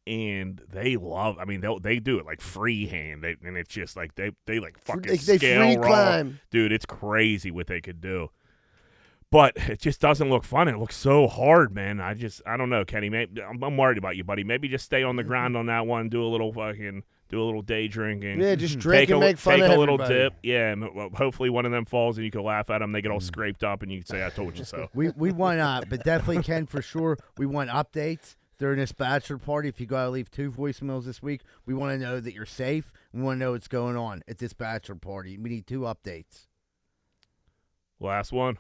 S3: and they love. I mean, they do it like freehand, and it's just like they like fucking
S2: they
S3: scale
S2: free
S3: roll.
S2: climb.
S3: Dude, it's crazy what they could do. But it just doesn't look fun. It looks so hard, man. I don't know, Kenny. I'm worried about you, buddy. Maybe just stay on the ground on that one. Do a little day drinking.
S2: Yeah, just drink and make fun of
S3: everybody. Take a little
S2: everybody.
S3: dip. Yeah, and hopefully one of them falls and you can laugh at them. They get all scraped up and you can say, I told you so.
S1: We want, but definitely, Ken, for sure, we want updates during this bachelor party. If you got to leave 2 voicemails this week, we want to know that you're safe. We want to know what's going on at this bachelor party. We need 2 updates.
S3: Last one.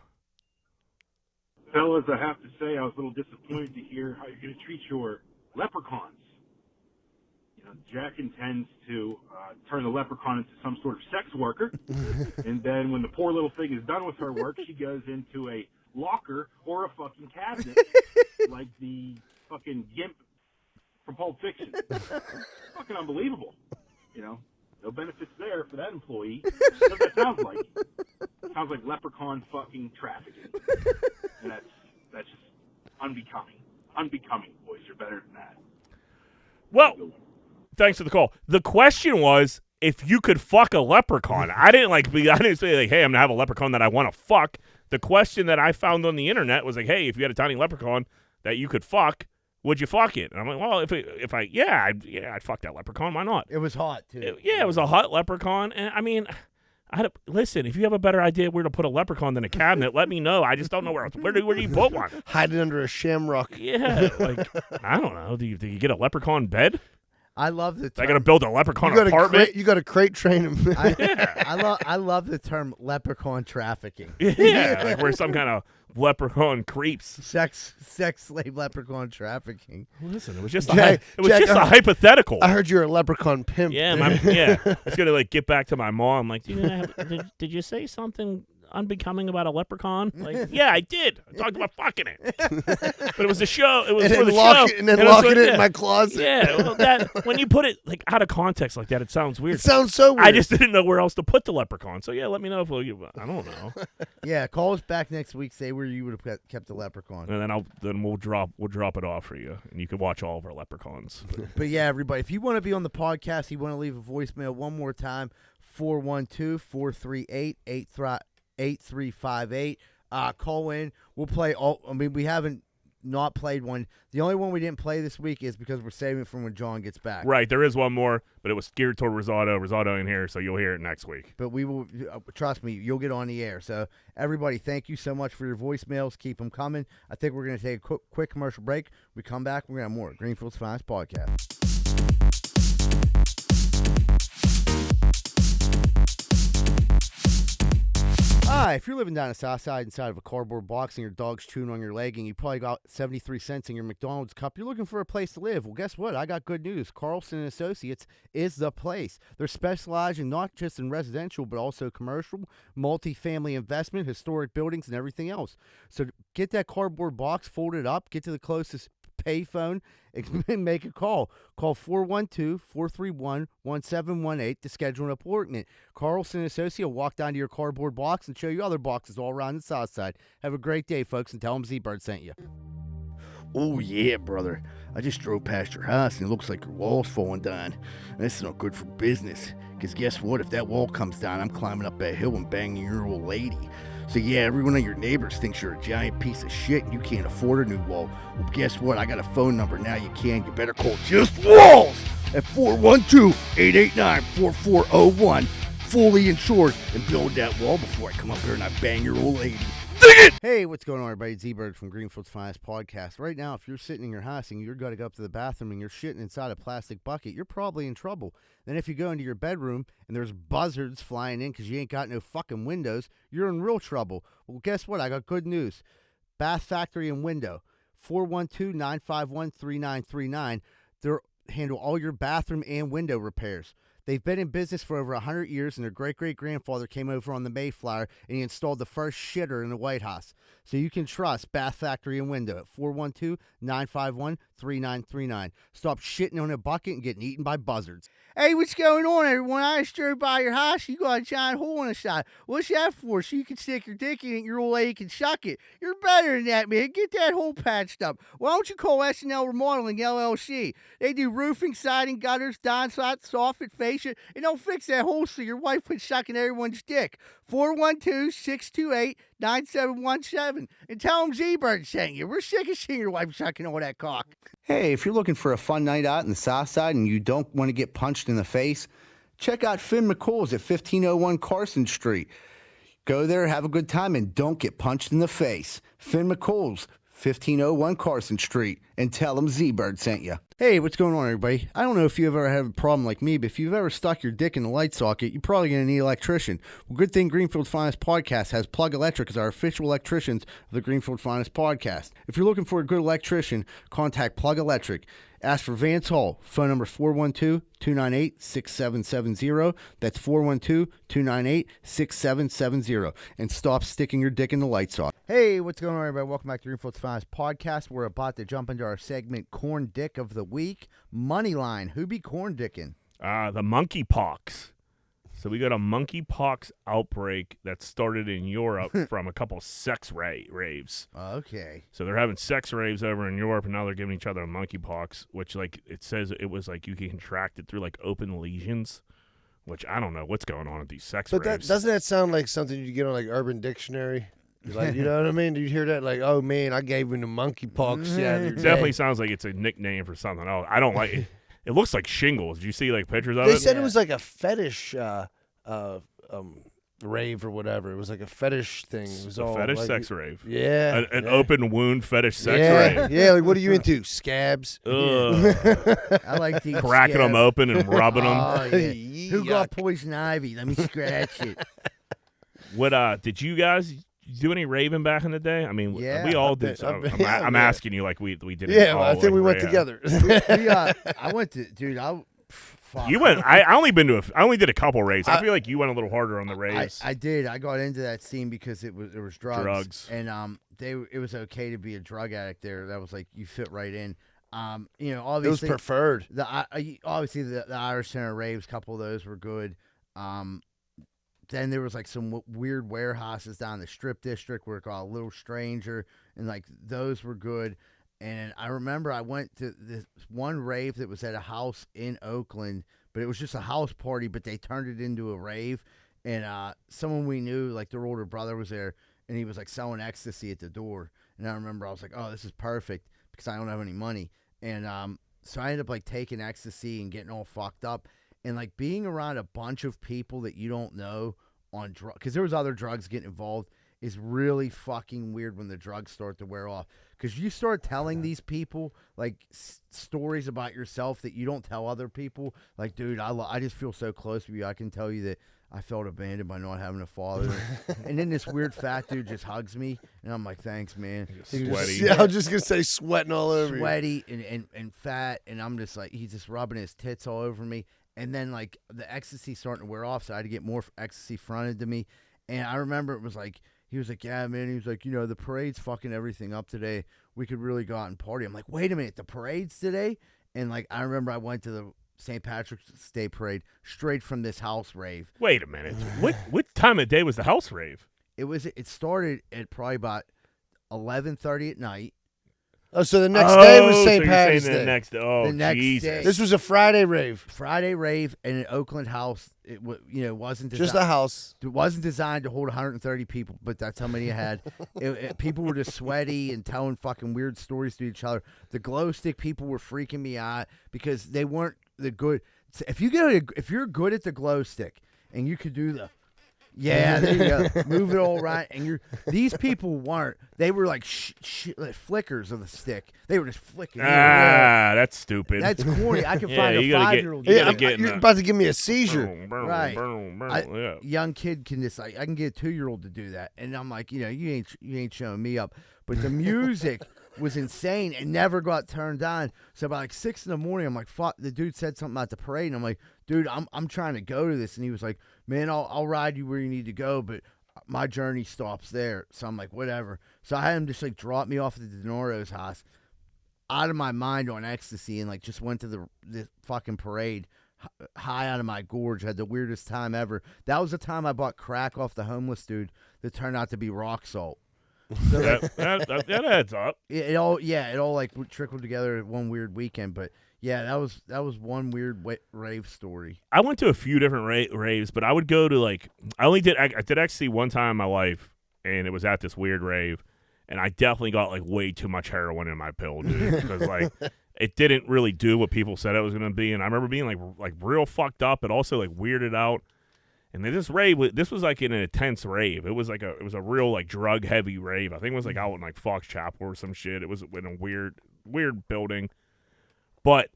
S7: Fellas, I have to say I was a little disappointed to hear how you're going to treat your leprechauns. You know, Jack intends to turn the leprechaun into some sort of sex worker, and then when the poor little thing is done with her work, she goes into a locker or a fucking cabinet like the fucking Gimp from Pulp Fiction. Fucking unbelievable. You know, no benefits there for that employee. That's what that sounds like. Sounds like leprechaun fucking trafficking. And that's just unbecoming. Unbecoming, boys. You're better than that.
S3: Well, thanks for the call. The question was if you could fuck a leprechaun. I didn't say like, hey, I'm gonna have a leprechaun that I want to fuck. The question that I found on the internet was like, hey, if you had a tiny leprechaun that you could fuck, would you fuck it? And I'm like, well, I'd fuck that leprechaun. Why not?
S1: It was hot too.
S3: It was a hot leprechaun, and I mean. Listen, if you have a better idea where to put a leprechaun than a cabinet, let me know. I just don't know where do you put one?
S2: Hide it under a shamrock.
S3: Yeah, like, I don't know. Do you get a leprechaun bed?
S1: I love the term.
S3: I got to build a leprechaun apartment.
S2: You got to crate train him.
S1: I love the term leprechaun trafficking.
S3: Yeah, like we're some kind of leprechaun creeps.
S1: Sex slave leprechaun trafficking.
S3: Listen, it was just
S2: Jack,
S3: a hypothetical.
S2: I heard you're a leprechaun pimp.
S3: Yeah, I was gonna like get back to my mom. Like, did you say something unbecoming about a leprechaun? Like, yeah, I did. I talked about fucking it, but it was a show. It was for the show,
S2: and then locking it in my closet.
S3: Yeah, well, when you put it like out of context like that, it sounds weird.
S2: It sounds so weird.
S3: I just didn't know where else to put the leprechaun. So yeah, let me know if I don't know.
S1: Yeah, call us back next week. Say where you would have kept the leprechaun,
S3: and then we'll drop it off for you, and you can watch all of our leprechauns.
S1: But yeah, everybody, if you want to be on the podcast, you want to leave a voicemail one more time, 412-438-8358. Call in. We'll play all. I mean, we haven't not played one. The only one we didn't play this week is because we're saving it from when John gets back.
S3: Right. There is one more, but it was geared toward Rosado. Rosado in here, so you'll hear it next week.
S1: But we will, trust me, you'll get on the air. So everybody, thank you so much for your voicemails. Keep them coming. I think we're going to take a quick commercial break. We come back, we're going to have more Greenfield's Finest Podcast. If you're living down the south side inside of a cardboard box and your dog's chewing on your leg and you probably got 73 cents in your McDonald's cup, you're looking for a place to live. Well, guess what? I got good news. Carlson & Associates is the place. They're specializing not just in residential, but also commercial, multifamily investment, historic buildings, and everything else. So get that cardboard box, fold it up, get to the closest payphone and make a call. Call 412-431-1718 to schedule an appointment. Carlson Associate will walk down to your cardboard box and show you other boxes all around the south side. Have a great day, folks, and tell them Z-Bird sent you. Oh, yeah, brother. I just drove past your house, and it looks like your wall's falling down. That's not good for business, because guess what? If that wall comes down, I'm climbing up that hill and banging your old lady. So, yeah, every one of your neighbors thinks you're a giant piece of shit and you can't afford a new wall. Well, guess what? I got a phone number now you can. You better call Just Walls at 412-889-4401. Fully insured, and build that wall before I come up here and I bang your old lady. Hey, what's going on, everybody? Z-Bird from Greenfield's Finest Podcast. Right now, if you're sitting in your house and you're going to go up to the bathroom and you're shitting inside a plastic bucket, you're probably in trouble. Then if you go into your bedroom and there's buzzards flying in because you ain't got no fucking windows, you're in real trouble. Well, guess what? I got good news. Bath Factory and Window, 412-951-3939. They'll handle all your bathroom and window repairs. They've been in business for over 100 years, and their great-great-grandfather came over on the Mayflower, and he installed the first shitter in the White House. So you can trust Bath Factory and Window at 412-951-3939. Stop shitting on a bucket and getting eaten by buzzards. Hey, what's going on, everyone? I just drove by your house. You got a giant hole in the side. What's that for? So you can stick your dick in it and your old lady can suck it. You're better than that, man. Get that hole patched up. Why don't you call SNL Remodeling LLC? They do roofing, siding, gutters, downsides, soffit, fascia, and they'll fix that hole so your wife quits sucking everyone's dick. 412-628-9717. And tell them Z-Bird sent you. We're sick of seeing your wife sucking all that cock. Hey, if you're looking for a fun night out in the South Side and you don't want to get punched in the face, check out Finn McCool's at 1501 Carson Street. Go there, have a good time, and don't get punched in the face. Finn McCool's, 1501 Carson Street, and tell them Z-Bird sent you. Hey, what's going on, everybody? I don't know if you've ever had a problem like me, but if you've ever stuck your dick in the light socket, you're probably going to need an electrician. Well, good thing Greenfield's Finest Podcast has Plug Electric as our official electricians of the Greenfield Finest Podcast. If you're looking for a good electrician, contact Plug Electric. Ask for Vance Hall. Phone number 412-298-6770. That's 412-298-6770. And stop sticking your dick in the light socket. Hey, what's going on, everybody? Welcome back to Greenfield's Finest Podcast. We're about to jump into our segment, Corn Dick of the Week. Moneyline. Who be corn dicking?
S3: The Monkey Pox. So we got a Monkey Pox outbreak that started in Europe from a couple sex raves.
S1: Okay.
S3: So they're having sex raves over in Europe, and now they're giving each other a Monkey Pox, which, like, it says it was like you can contract it through, like, open lesions, which I don't know what's going on at these sex raves.
S2: Doesn't that sound like something you get on, like, Urban Dictionary? Like, you know what I mean? Do you hear that? Like, oh, man, I gave him the Monkey Pox the other day.
S3: It definitely sounds like it's a nickname for something else. I don't like it. It looks like shingles. Did you see, like, pictures of it?
S2: They said it was like a fetish rave or whatever. It was like a fetish thing. It was all
S3: fetish
S2: like,
S3: sex rave.
S2: Yeah.
S3: An open wound fetish sex rave.
S2: Yeah, like what are you into? Scabs?
S1: I like these
S3: cracking them open and rubbing them.
S1: Oh, yeah. Who got poison ivy? Let me scratch it.
S3: What did you guys do any raving back in the day? I mean,
S1: yeah,
S3: we all did. So I'm asking you like we did.
S2: Yeah, well, I think we went together.
S1: I went to, dude. Fuck.
S3: You went. I only did a couple raves. I feel like you went a little harder on the raves.
S1: I did. I got into that scene because there was drugs. And it was okay to be a drug addict there. That was like you fit right in. You know, obviously
S2: it was preferred.
S1: Obviously the Irish Center raves, a couple of those were good. Then there was like some weird warehouses down in the Strip District where it got a little stranger, and like those were good. And I remember I went to this one rave that was at a house in Oakland, but it was just a house party, but they turned it into a rave. And someone we knew, like their older brother was there, and he was like selling ecstasy at the door. And I remember I was like, oh, this is perfect because I don't have any money. And so I ended up like taking ecstasy and getting all fucked up. And like being around a bunch of people that you don't know on drugs, because there was other drugs getting involved, is really fucking weird when the drugs start to wear off. Because you start telling these people like stories about yourself that you don't tell other people. Like, dude, I just feel so close to you. I can tell you that I felt abandoned by not having a father. And then this weird fat dude just hugs me, and I'm like, thanks, man.
S3: Sweaty.
S2: Yeah, I was just gonna say sweating all over
S1: Sweaty and fat, and I'm just like, he's just rubbing his tits all over me. And then like the ecstasy starting to wear off, so I had to get more ecstasy fronted to me. And I remember it was like, he was like, yeah, man. He was like, the parade's fucking everything up today. We could really go out and party. I'm like, wait a minute, the parade's today? And like, I remember I went to the St. Patrick's Day parade straight from this house rave.
S3: Wait a minute. What time of day was the house rave?
S1: It started at probably about 11:30 at night.
S2: Oh, so the next day was
S3: so
S2: St.
S3: you're
S2: Patty's
S3: saying
S2: Day.
S3: the next
S1: Jesus.
S3: day.
S2: This was a Friday rave.
S1: Friday rave in an Oakland house. It wasn't
S2: Just a house.
S1: It wasn't designed to hold 130 people, but that's how many it had. People were just sweaty and telling fucking weird stories to each other. The glow stick people were freaking me out because they weren't the good. If you're good at the glow stick and you could do the there you go, move it all right, and these people weren't. They were like like flickers of the stick. They were just flicking.
S3: That's stupid.
S1: That's corny. I can find a 5-year-old.
S2: You're about to give me a seizure.
S1: Right.
S3: Yeah.
S1: Young kid can just I can get a 2-year-old to do that, and I'm like, you ain't showing me up. But the music was insane and never got turned on. So by like 6 a.m, I'm like, fuck. The dude said something about the parade, and I'm like, dude, I'm trying to go to this, and he was like, man, I'll ride you where you need to go, but my journey stops there. So I'm like, whatever. So I had him just like drop me off at the DeNoro's house, out of my mind on ecstasy, and like just went to the fucking parade, high out of my gorge. Had the weirdest time ever. That was the time I bought crack off the homeless dude that turned out to be rock salt. So
S3: that adds up.
S1: It all like trickled together at one weird weekend, but yeah, that was one weird rave story.
S3: I went to a few different raves, but I would go to I did ecstasy one time in my life, and it was at this weird rave, and I definitely got like way too much heroin in my pill, dude, because like it didn't really do what people said it was gonna be, and I remember being like real fucked up, but also like weirded out. And then this rave, this was like in an intense rave. It was a real like drug heavy rave. I think it was like out in like Fox Chapel or some shit. It was in a weird building. But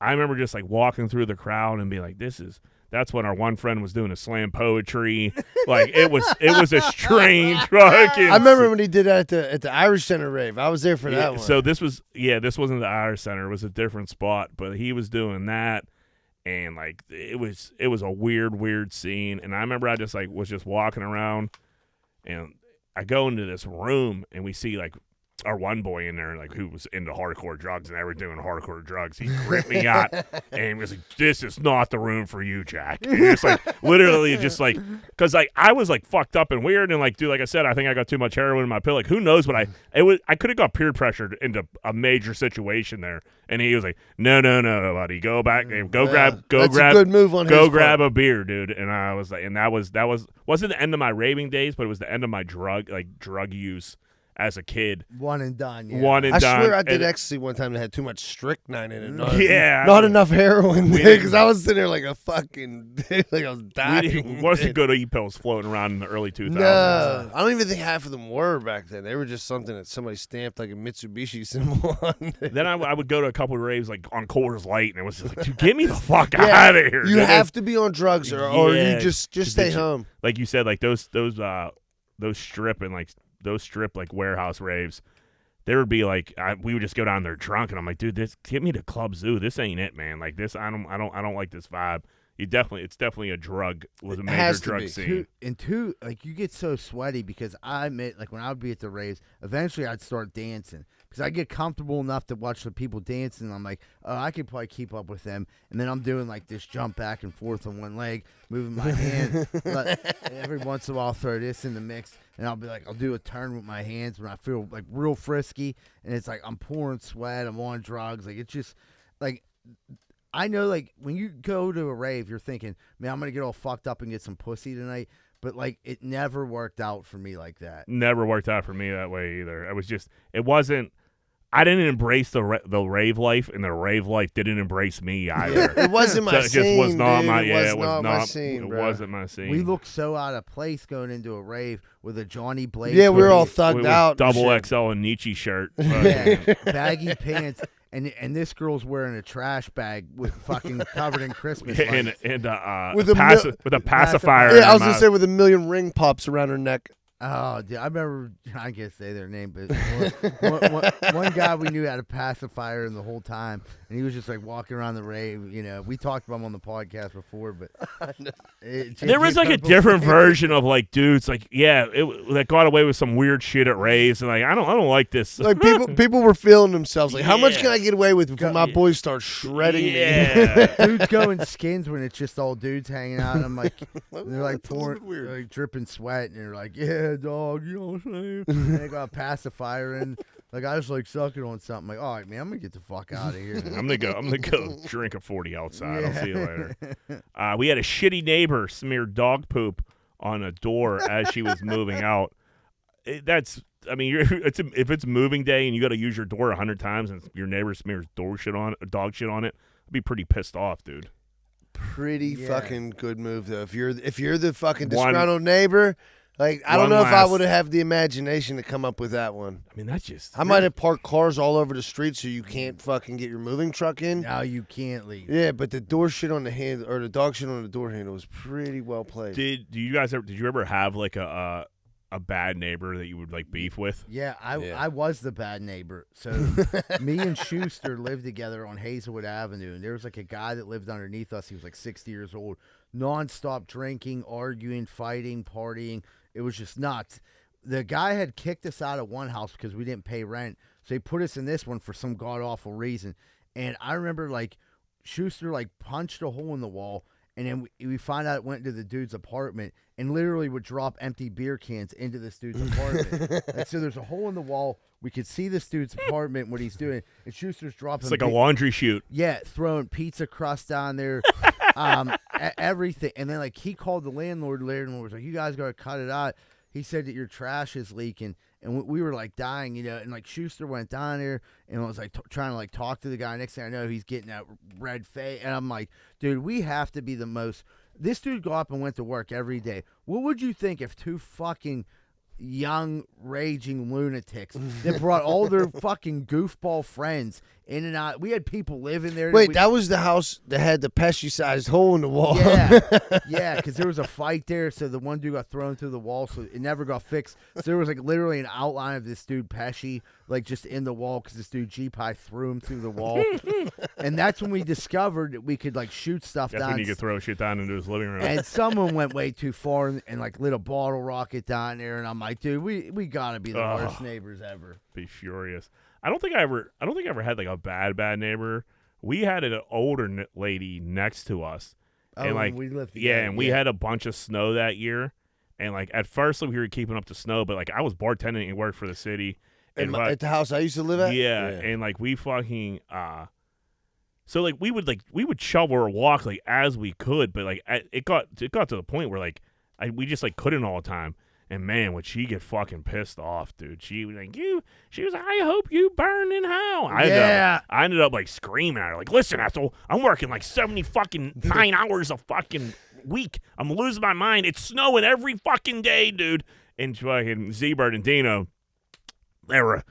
S3: I remember just like walking through the crowd and being like, that's when our one friend was doing a slam poetry. Like it was a strange fucking.
S2: I remember when he did that at the Irish Center rave. I was there for that one.
S3: So this wasn't the Irish Center. It was a different spot, but he was doing that. And like it was a weird scene, and I remember I just like was just walking around, and I go into this room, and we see like our one boy in there, like who was into hardcore drugs and ever doing hardcore drugs. He gripped me out and was like, "This is not the room for you, Jack." And it's like literally just like because like I was like fucked up and weird, and like dude, like I said, I think I got too much heroin in my pill. Like who knows what I could have got peer pressured into a major situation there. And he was like, no, buddy, go back and grab
S2: a good move on
S3: go
S2: his
S3: grab
S2: part.
S3: a beer, dude. And I was like, and that wasn't the end of my raving days, but it was the end of my drug use as a kid.
S1: One and done. Yeah.
S2: I swear I did ecstasy one time that had too much strychnine in it.
S3: Not
S2: enough heroin because I was sitting there like a fucking like I was dying.
S3: Wasn't good e-pills floating around in the early 2000s.
S2: No, I don't even think half of them were back then. They were just something that somebody stamped like a Mitsubishi symbol on.
S3: Then I would go to a couple of raves like on Coors Light, and it was just like, dude, get me the fuck out of here.
S2: You have to be on drugs or you just stay home.
S3: Like you said, like those strip like warehouse raves, there would be like we would just go down there drunk, and I'm like, dude, get me to Club Zoo. This ain't it, man. Like this, I don't like this vibe. It's definitely a drug with a major drug scene.
S1: Two, like you get so sweaty because I admit, like when I would be at the raves, eventually I'd start dancing because I get comfortable enough to watch the people dancing. And I'm like, oh, I could probably keep up with them. And then I'm doing like this jump back and forth on one leg, moving my hand. But every once in a while, I'll throw this in the mix, and I'll be like, I'll do a turn with my hands when I feel like real frisky, and it's like I'm pouring sweat, I'm on drugs, like it's just like. I know, like, when you go to a rave, you're thinking, man, I'm going to get all fucked up and get some pussy tonight. But, like, it never worked out for me like that.
S3: Never worked out for me that way either. I didn't embrace the rave life, and the rave life didn't embrace me either.
S2: It wasn't my scene,
S3: It just was not
S2: dude.
S3: my,
S2: It was not my scene,
S3: it
S2: bro.
S3: wasn't my scene.
S1: We looked so out of place going into a rave with a Johnny Blaze.
S2: Yeah, we were all
S3: with
S2: thugged out.
S3: Double XL and Nietzsche shirt.
S1: Yeah, baggy pants. And this girl's wearing a trash bag with fucking covered in Christmas lights.
S3: and
S2: with
S3: a pacifier.
S2: Yeah, I was going to say with a million ring pops around her neck.
S1: Oh, dude, I remember. I can't say their name, but one guy we knew had a pacifier in the whole time, and he was just like walking around the rave. You know, we talked about him on the podcast before, but
S3: there was like a different version of like dudes, like that got away with some weird shit at raves, and like I don't like this.
S2: Like people were feeling themselves. Like, how much can I get away with before my boys start shredding me?
S1: Dudes go in skins when it's just all dudes hanging out, and I'm like, they're like pouring, like dripping sweat, and they're like, yeah. Dog, you know what I'm saying? And they got a pacifier, and like I was like sucking on something. Like, all right, man, I'm gonna get the fuck out of here.
S3: I'm gonna go drink a 40 outside. Yeah. I'll see you later. We had a shitty neighbor smear dog poop on a door as she was moving out. If it's moving day and you got to use your door 100 times and your neighbor smears dog shit on it, I'd be pretty pissed off, dude.
S2: Pretty fucking good move though. If you're the fucking disgruntled neighbor. Like, I don't know if I would have the imagination to come up with that one.
S3: I mean, that's just...
S2: I might have parked cars all over the street so you can't fucking get your moving truck in.
S1: No, you can't leave.
S2: Yeah, but the door shit on the handle, or the dog shit on the door handle was pretty well played.
S3: Did you ever have, like, a bad neighbor that you would, like, beef with?
S1: Yeah, I was the bad neighbor. So me and Schuster lived together on Hazelwood Avenue, and there was, like, a guy that lived underneath us. He was, like, 60 years old. Non-stop drinking, arguing, fighting, partying. It was just nuts. The guy had kicked us out of one house because we didn't pay rent. So he put us in this one for some god-awful reason. And I remember, like, Schuster, like, punched a hole in the wall. And then we find out it went into the dude's apartment and literally would drop empty beer cans into this dude's apartment. And so there's a hole in the wall. We could see this dude's apartment, what he's doing. And Schuster's dropping...
S3: It's like a laundry chute.
S1: Yeah, throwing pizza crust down there. Everything. And then, like, he called the landlord was like, you guys got to cut it out. He said that your trash is leaking. And we were, like, dying, you know. And, like, Schuster went down there and was, like, trying to, like, talk to the guy. Next thing I know, he's getting that red face. And I'm like, dude, we have to be the most... This dude got up and went to work every day. What would you think if two fucking young, raging lunatics that brought all their fucking goofball friends in and out? We had people living there.
S2: Wait, that was the house that had the Pesci-sized hole in the wall.
S1: Yeah, because there was a fight there, so the one dude got thrown through the wall, so it never got fixed. So there was, like, literally an outline of this dude Pesci, like, just in the wall, because this dude G-Pie threw him through the wall. And that's when we discovered that we could, like, shoot stuff down.
S3: That's when you could throw shit down into his living room.
S1: And someone went way too far and like, lit a bottle rocket down there, and I'm like, dude, we got to be the worst neighbors ever.
S3: Be furious. I don't think I ever had, like, a bad neighbor. We had an older lady next to us.
S1: Oh,
S3: and, like,
S1: we lived together.
S3: and we had a bunch of snow that year. And, like, at first, like, we were keeping up the snow, but, like, I was bartending and worked for the city. And
S2: at the house I used to live at?
S3: Yeah, and, like, we fucking so, like, we would shovel or walk, like, as we could, but, like, it got to the point where, like, we just, like, couldn't all the time. And, man, would she get fucking pissed off, dude. She was like, I hope you burn in hell. I ended up, like, screaming at her, like, listen, asshole, I'm working, like, 70 fucking 9 hours a fucking week. I'm losing my mind. It's snowing every fucking day, dude. And fucking Z-Bird and Dino, they were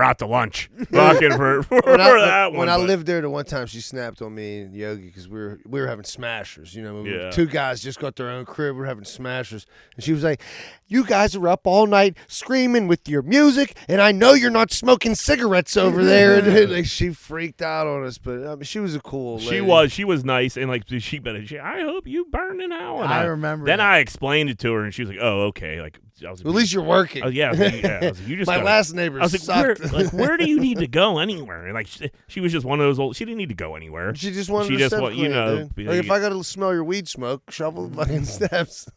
S3: out to lunch talking for that one.
S2: When I lived there the one time, she snapped on me and Yogi because we were having smashers. You know, two guys just got their own crib. We're having smashers. And she was like, you guys are up all night screaming with your music, and I know you're not smoking cigarettes over there. And like, she freaked out on us, but I mean, she was a cool lady.
S3: She was nice, and like she I hope you burn in hell. And
S1: I remember.
S3: Then I explained it to her, and she was like, oh, okay. Like, I was like,
S2: at least you're working.
S3: I was like, you just
S2: my last neighbor.
S3: I was like, where do you need to go anywhere? And like, she was just one of those old. She didn't need to go anywhere.
S2: She just wanted to step clean, you know. Like, if I got to smell your weed smoke, shovel the fucking steps.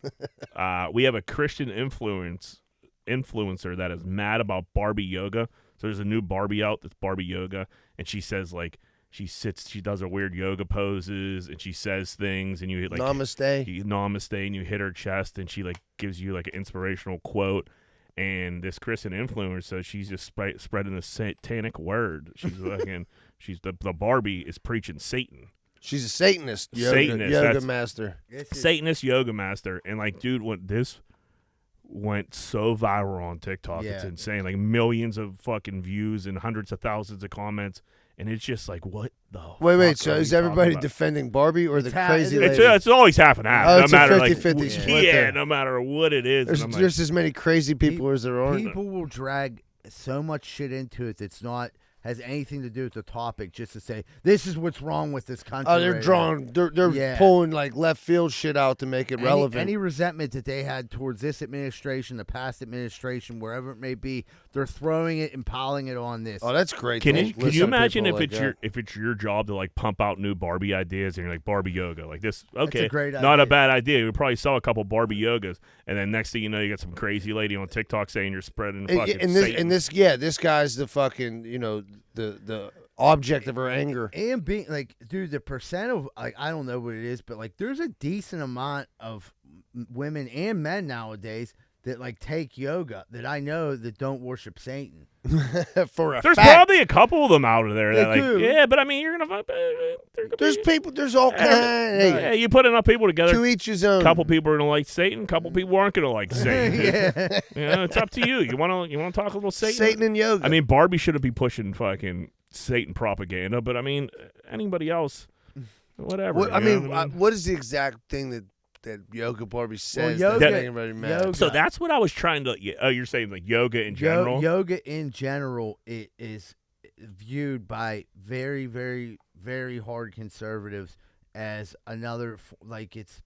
S3: We have a Christian influencer that is mad about Barbie Yoga. So there's a new Barbie out that's Barbie Yoga, and she says like she does her weird yoga poses, and she says things, and you hit like namaste, and you hit her chest, and she like gives you like an inspirational quote. And this Christian influencer says she's just spreading the satanic word. She's fucking, the Barbie is preaching Satan.
S2: She's a Satanist. Yoga master.
S3: Satanist yoga master. And like, dude, this went so viral on TikTok. Yeah. It's insane. Like millions of fucking views and hundreds of thousands of comments. And it's just like, what the
S2: Wait.
S3: fuck
S2: So
S3: are
S2: is
S3: we
S2: everybody
S3: talking about?
S2: defending Barbie or the
S1: It's
S2: crazy
S1: it's-
S2: lady?
S3: It's always half and half.
S2: Oh,
S3: no
S2: it's a
S3: matter
S2: 50-50
S3: like,
S2: split
S3: yeah,
S2: there.
S3: no matter what it is.
S2: There's
S3: And I'm like,
S2: just as many crazy people as there are.
S1: People will drag so much shit into it that's not has anything to do with the topic, just to say this is what's wrong with this country.
S2: Oh, they're
S1: right
S2: drawing. They're
S1: Yeah.
S2: pulling like left field shit out to make it
S1: now.
S2: relevant.
S1: Any resentment that they had towards this administration, the past administration, wherever it may be, they're throwing it and piling it on this.
S2: Oh, that's great.
S3: Can
S2: to
S3: you
S2: listen to
S3: imagine
S2: people
S3: if
S2: like
S3: it's
S2: that.
S3: your job to like pump out new Barbie ideas and you're like Barbie Yoga like this? Okay,
S1: a great
S3: not
S1: idea.
S3: a bad idea. You would probably sell a couple Barbie Yogas, and then next thing you know, you got some crazy lady on TikTok saying you're spreading fucking Satan.
S2: This guy's the fucking the object of her anger.
S1: And being like, dude, the percent of like, I don't know what it is, but like, there's a decent amount of women and men nowadays that like take yoga that I know that don't worship Satan.
S2: For a
S3: There's
S2: fact.
S3: probably a couple of them out of there
S1: They
S3: that like,
S1: do.
S3: yeah, but I mean, you're gonna.
S2: There's people. There's all kinds.
S3: Yeah, you put enough people together.
S2: To each his own.
S3: A couple people are gonna like Satan. A couple people aren't gonna like Satan.
S1: Yeah.
S3: You know, it's up to you. You want to talk a little Satan?
S2: Satan and yoga.
S3: I mean, Barbie shouldn't be pushing fucking Satan propaganda, but I mean, anybody else, whatever.
S2: What,
S3: you know what I mean?
S2: what is the exact thing that Yoga Barbie says
S1: yoga-
S2: that's making everybody mad?
S1: yoga-
S3: So that's what I was trying to. Oh, you're saying like yoga in general?
S1: Yoga in general, it is viewed by very, very, very hard conservatives as another like it's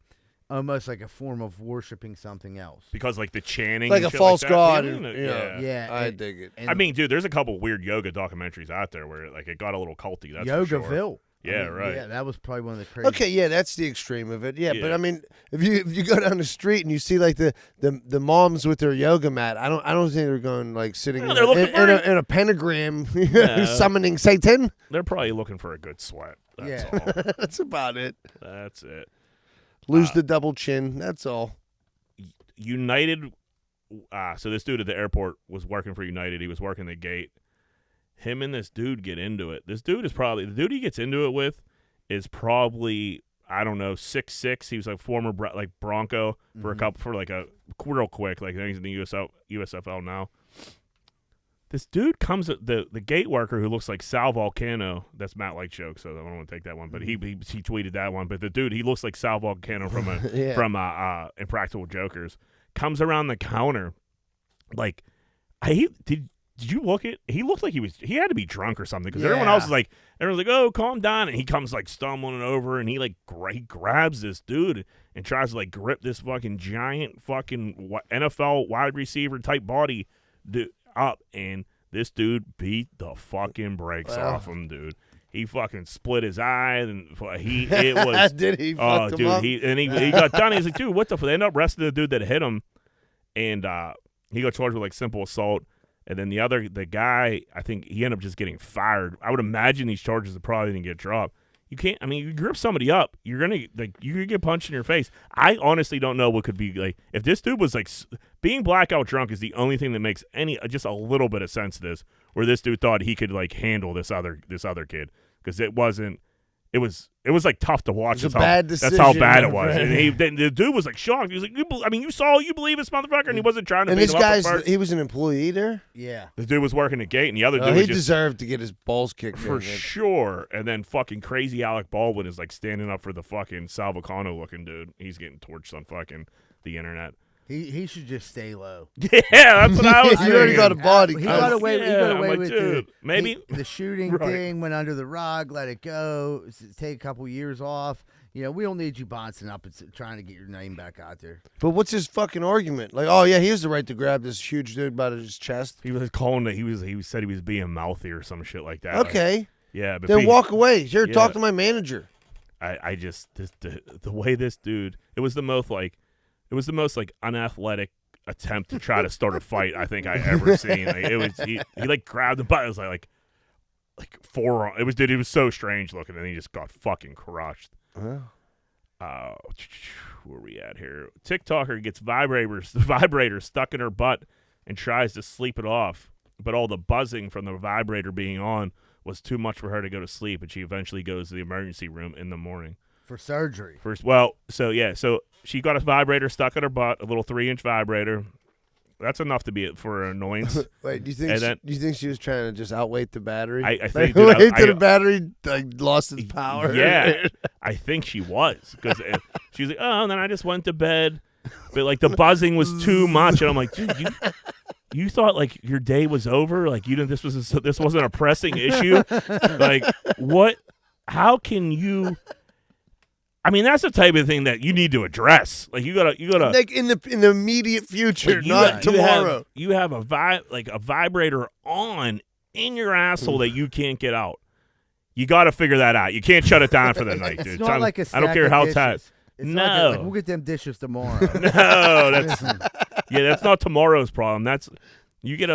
S1: almost like a form of worshiping something else.
S3: Because like the chanting,
S2: Like
S3: and
S2: a
S3: shit
S2: false
S3: like that.
S2: god.
S3: Yeah,
S2: Yeah.
S1: Yeah,
S2: I
S1: and-
S2: dig it.
S1: and
S3: I mean, dude, there's a couple weird yoga documentaries out there where like it got a little culty. That's for sure.
S1: Yogaville.
S3: Yeah, right.
S1: Yeah, that was probably one of the crazy.
S2: Okay, yeah, that's the extreme of it. Yeah, but
S3: Yeah.
S2: I mean, if you go down the street and you see like the moms with their yoga mat, I don't think they're going like sitting
S3: No,
S2: in,
S3: they're looking for
S2: in a pentagram,
S3: Yeah.
S2: summoning Satan.
S3: They're probably looking for a good sweat. That's
S1: Yeah.
S3: all.
S2: That's about it.
S3: That's it.
S2: Lose the double chin. That's all.
S3: United. So this dude at the airport was working for United. He was working the gate. Him and this dude get into it. This dude is probably the dude he gets into it with is probably I don't know 6'6". He was like former like Bronco for a couple for like a real quick like he's in the USFL now. This dude comes at the gate worker who looks like Sal Volcano. That's Matt Light joke, so I don't want to take that one. But he tweeted that one. But the dude he looks like Sal Volcano from
S2: Yeah.
S3: from Impractical Jokers. Comes around the counter, like did you look at? He looked like he had to be drunk or something because everyone
S1: Yeah.
S3: else is like everyone's like, oh, calm down, and he comes like stumbling over and he like he grabs this dude and tries to like grip this fucking giant fucking NFL wide receiver type body up, and this dude beat the fucking brakes off him, dude. He fucking split his eye, and it was.
S2: Did he?
S3: Oh,
S2: Fucked him
S3: dude,
S2: up?
S3: he got done. He's like, dude, what the? They ended up arresting the dude that hit him, and he got charged with like simple assault. And then the guy, I think he ended up just getting fired. I would imagine these charges probably didn't get dropped. You can't. I mean, you grip somebody up, you're gonna like you could get punched in your face. I honestly don't know what could be like if this dude was like being blackout drunk is the only thing that makes just a little bit of sense to this. Where this dude thought he could like handle this other kid because it wasn't. It was like tough to watch.
S2: It was a bad
S3: That's how
S2: decision,
S3: bad it was.
S2: right.
S3: And the dude was like shocked. He was like, you believe this motherfucker, and he wasn't trying to.
S2: And
S3: beat
S2: this
S3: him up at
S2: guy's
S3: first.
S2: he was an employee there.
S1: Yeah.
S3: The dude was working the gate, and the other
S2: Oh,
S3: dude
S2: he
S3: was just
S2: deserved to get his balls kicked
S3: for
S2: in.
S3: sure. And then fucking crazy Alec Baldwin is like standing up for the fucking Sal Volcano looking dude. He's getting torched on fucking the internet.
S1: He should just stay low.
S3: Yeah, that's what I was
S2: He
S3: saying.
S2: already got a body.
S1: He got away. He got
S3: Yeah,
S1: away
S3: I'm like,
S1: with
S3: dude, maybe
S1: the shooting
S3: Right.
S1: thing. Went under the rug. Let it go. Take a couple years off. You know, we don't need you bouncing up and trying to get your name back out there.
S2: But what's his fucking argument? Like, oh yeah, he has the right to grab this huge dude by his chest.
S3: he was calling that he said he was being mouthy or some shit like that.
S2: Okay,
S3: Like, yeah, but
S2: then walk away. Here,
S3: Yeah.
S2: talk to my manager.
S3: I just the way this dude it was the most unathletic attempt to try to start a fight I think I ever seen. Like, it was he like grabbed the butt. It was like forearm. It was so strange looking, and he just got fucking crushed. Where we at here? TikToker gets vibrator stuck in her butt and tries to sleep it off, but all the buzzing from the vibrator being on was too much for her to go to sleep, and she eventually goes to the emergency room in the morning.
S1: For surgery.
S3: So she got a vibrator stuck in her butt, a little 3-inch vibrator. That's enough to be for an annoyance.
S2: Wait, do you think she was trying to just outweight the battery?
S3: I think
S2: the battery lost its power.
S3: Yeah, I think she was because she was like, oh, and then I just went to bed, but like the buzzing was too much, and I'm like, dude, you thought like your day was over, like you didn't. This wasn't a pressing issue, like what? How can you? I mean, that's the type of thing that you need to address. Like you gotta
S2: like in the immediate future, not tomorrow.
S3: You have a vibrator on in your asshole that you can't get out. You got to figure that out. You can't shut it down for the night, dude.
S1: It's not like a stack
S3: I don't care how tight.
S1: No, like we'll get them dishes tomorrow.
S3: No, that's not tomorrow's problem. That's when you get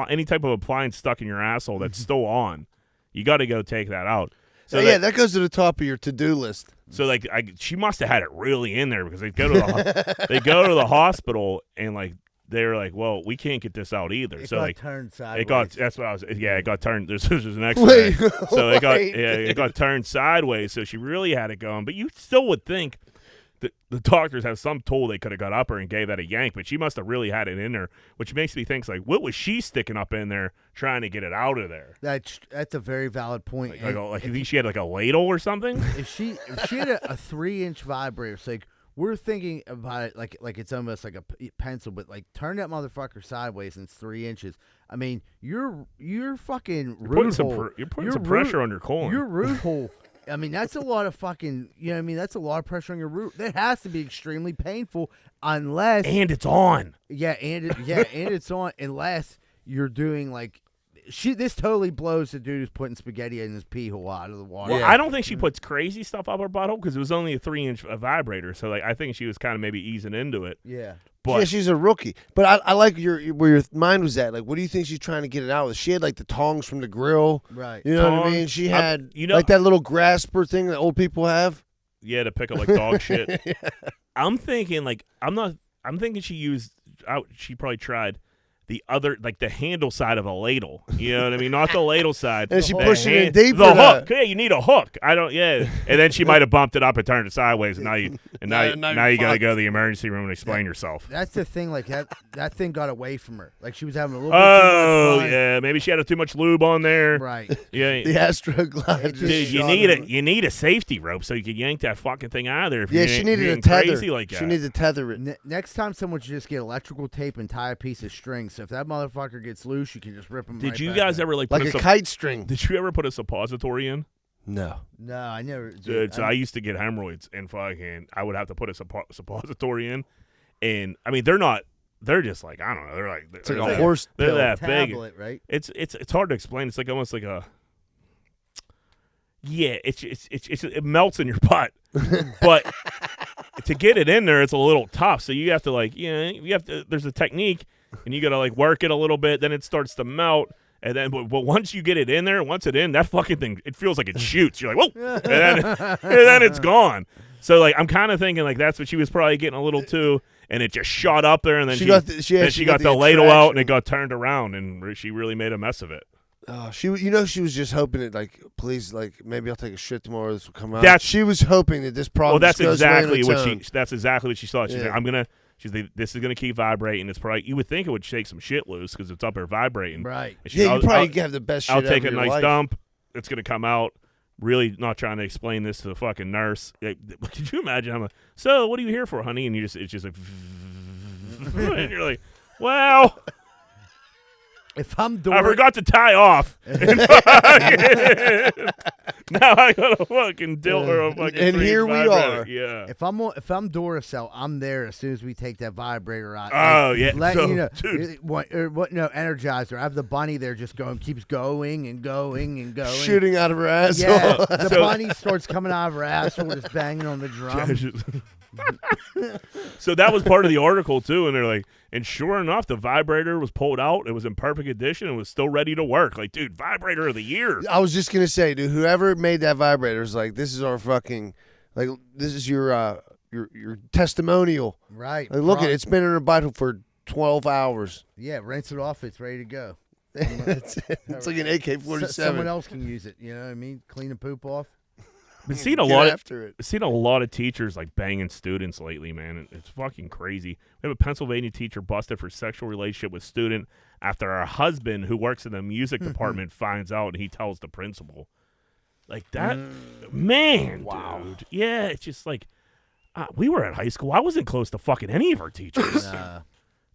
S3: any type of appliance stuck in your asshole that's still on. You got to go take that out. So
S2: that goes to the top of your to-do list.
S3: So like she must have had it really in there because they go to the hospital and like they were like, well, we can't get this out either.
S1: It
S3: so
S1: got
S3: like
S1: turned sideways.
S3: It got turned. There's an X-ray. So it got turned sideways. So she really had it going. But you still would think that the doctors have some tool they could have got up her and gave that a yank, but she must have really had it in there, which makes me think like, what was she sticking up in there trying to get it out of there?
S1: That's a very valid point.
S3: Like you think she had like a ladle or something?
S1: If she had a 3-inch vibrator, it's like we're thinking about it like it's almost like a pencil, but like turn that motherfucker sideways and it's 3 inches. I mean, your fucking root hole.
S3: You're putting some pressure on your colon.
S1: Your root hole. I mean, that's a lot of fucking, you know what I mean? That's a lot of pressure on your root. That has to be extremely painful unless.
S3: And it's on.
S1: Yeah, and it's on unless you're doing like. This totally blows the dude who's putting spaghetti in his pee hole out of the water.
S3: Well, I don't think she puts crazy stuff up her butthole because it was only a 3-inch vibrator. So like, I think she was kind of maybe easing into it.
S1: Yeah.
S3: But,
S2: yeah, she's a rookie. But I like where your mind was at. Like, what do you think she's trying to get it out with? She had like the tongs from the grill.
S1: Right.
S2: You know what I mean? She had like that little grasper thing that old people have.
S3: Yeah, to pick up like dog shit.
S2: Yeah.
S3: I'm thinking she probably tried the other, like the handle side of a ladle. You know what I mean? Not the ladle side.
S2: And she pushing it deeper.
S3: The hook. Yeah, you need a hook. And then she might have bumped it up and turned it sideways, and now you got to go to the emergency room and explain yourself.
S1: That's the thing. Like that thing got away from her. Like she was having a little bit too much fun.
S3: Yeah, maybe she had too much lube on there.
S1: Right.
S3: Yeah.
S2: The Astroglide.
S3: Dude, you need a safety rope so you can yank that fucking thing out of there. If
S2: she needed a tether.
S3: Crazy like that.
S2: She needed to tether it.
S1: Next time, someone should just get electrical tape and tie a piece of string. So if that motherfucker gets loose, you can just rip him.
S3: Did you guys ever
S2: like a kite string?
S3: Did you ever put a suppository in?
S2: No,
S1: I never.
S3: Dude, so I used to get hemorrhoids and fucking I would have to put a suppository in, and I mean they're just like, I don't know, they're like
S2: it's like a horse.
S3: They're that
S1: tablet,
S3: big,
S1: right?
S3: It's hard to explain. It's like almost like a. Yeah, it melts in your butt, but to get it in there, it's a little tough. So you have to there's a technique, and you got to like work it a little bit. Then it starts to melt, and then but once you get it in there, that fucking thing, it feels like it shoots. You're like, whoa, and then it's gone. So like I'm kind of thinking like that's what she was probably getting a little too, and it just shot up there, and then she got the ladle out, and it got turned around, and she really made a mess of it.
S2: Oh, she was just hoping it like, please, like maybe I'll take a shit tomorrow. This will come out. She was hoping that this problem.
S3: Well, that's
S2: goes
S3: exactly
S2: away
S3: that's exactly what she thought. She's
S2: Yeah.
S3: like, this is gonna keep vibrating. It's probably, you would think it would shake some shit loose because it's up there vibrating.
S1: Right.
S2: Yeah, you probably have the best shit
S3: I'll take
S2: ever
S3: a
S2: in your
S3: nice
S2: life.
S3: dump. It's gonna come out. Really not trying to explain this to the fucking nurse. Could you imagine? So what are you here for, honey? And it's just like, and you're like, well.
S1: If I'm
S3: I forgot to tie off. Now I got a fucking dilt or a fucking.
S2: And here we are.
S3: Yeah.
S1: If I'm Duracell, I'm there as soon as we take that vibrator out.
S3: Oh yeah.
S1: Letting you know,
S3: dude.
S1: what? No, Energizer. I have the bunny there, just keeps going and going and going,
S2: shooting out of her asshole.
S1: Yeah, the bunny starts coming out of her asshole, just banging on the drum.
S3: So that was part of the article too, and they're like, and sure enough, the vibrator was pulled out. It was in perfect condition and was still ready to work. Like, dude, vibrator of the year.
S2: I was just gonna say, dude, whoever made that vibrator is like, this is our fucking, like, this is your testimonial.
S1: Right.
S2: Like, look at it. It's been in her bottle for 12 hours.
S1: Yeah, rinse it off. It's ready to go.
S2: It's like an AK-47.
S1: Someone else can use it. You know what I mean? Clean the poop off.
S3: Been seeing a lot of teachers like banging students lately, man. It's fucking crazy. We have a Pennsylvania teacher busted for sexual relationship with student after her husband, who works in the music department, finds out and he tells the principal. Like that, man,
S2: wow.
S3: Dude. Yeah, it's just like we were at high school. I wasn't close to fucking any of our teachers,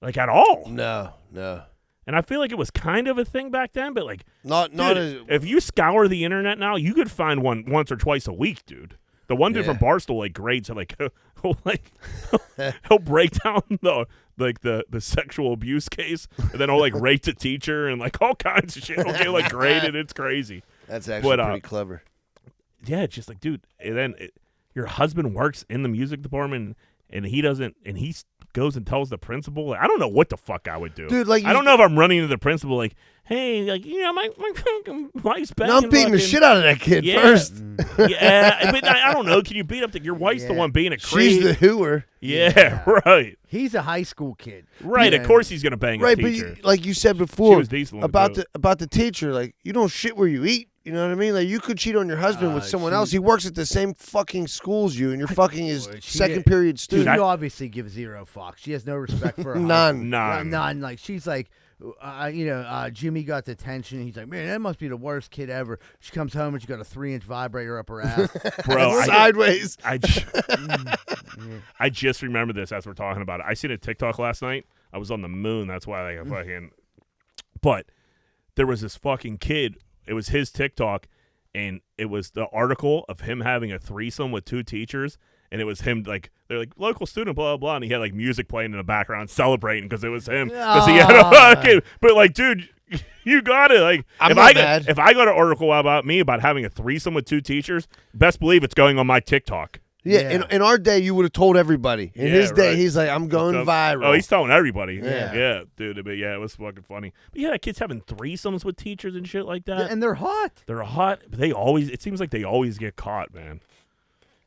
S3: like at all.
S2: No.
S3: And I feel like it was kind of a thing back then, but like,
S2: not as.
S3: If you scour the internet now, you could find one once or twice a week, dude. The one dude from Barstool like grades it, like he'll break down the sexual abuse case, and then he'll like rate the teacher and like all kinds of shit. He'll get like graded. It's crazy.
S2: That's actually pretty clever.
S3: Yeah, it's just like, dude. And then your husband works in the music department, and he doesn't, and he goes and tells the principal. Like, I don't know what the fuck I would do,
S2: dude. Like,
S3: I don't know if I'm running to the principal like, hey, like, you know, my wife's banging.
S2: No, I'm beating the shit out of that kid first.
S3: Yeah, but I don't know. Can you beat up your wife's the one being a creep?
S2: She's the hooer.
S3: Yeah, right.
S1: He's a high school kid.
S3: Right, of course he's gonna bang his teacher.
S2: But like you said before,
S3: she was decent
S2: about the teacher, like, you don't shit where you eat. You know what I mean? Like, you could cheat on your husband with someone else. He works at the same fucking school as you, and you're fucking his second period student.
S1: She obviously gives zero fucks. She has no respect for her.
S2: None.
S1: Like, she's like, Jimmy got the attention. He's like, man, that must be the worst kid ever. She comes home and she got a 3-inch vibrator up her ass.
S3: Bro,
S2: sideways.
S3: I just remember this as we're talking about it. I seen a TikTok last night. I was on the moon. That's why I fucking. But there was this fucking kid. It was his TikTok, and it was the article of him having a threesome with 2 teachers, and it was him, like, they're like, local student, blah, blah, blah, and he had, like, music playing in the background, celebrating because it was him. Because he had a fucking, but, like, dude, you got it. Like, if I got an article about me about having a threesome with 2 teachers, best believe it's going on my TikTok.
S2: Yeah. In our day, you would have told everybody. In his day, he's like, I'm going viral.
S3: Oh, he's telling everybody. Yeah, dude. But yeah, it was fucking funny. But yeah, kids having threesomes with teachers and shit like that.
S1: Yeah, and they're hot.
S3: They're hot. But it seems like they always get caught, man.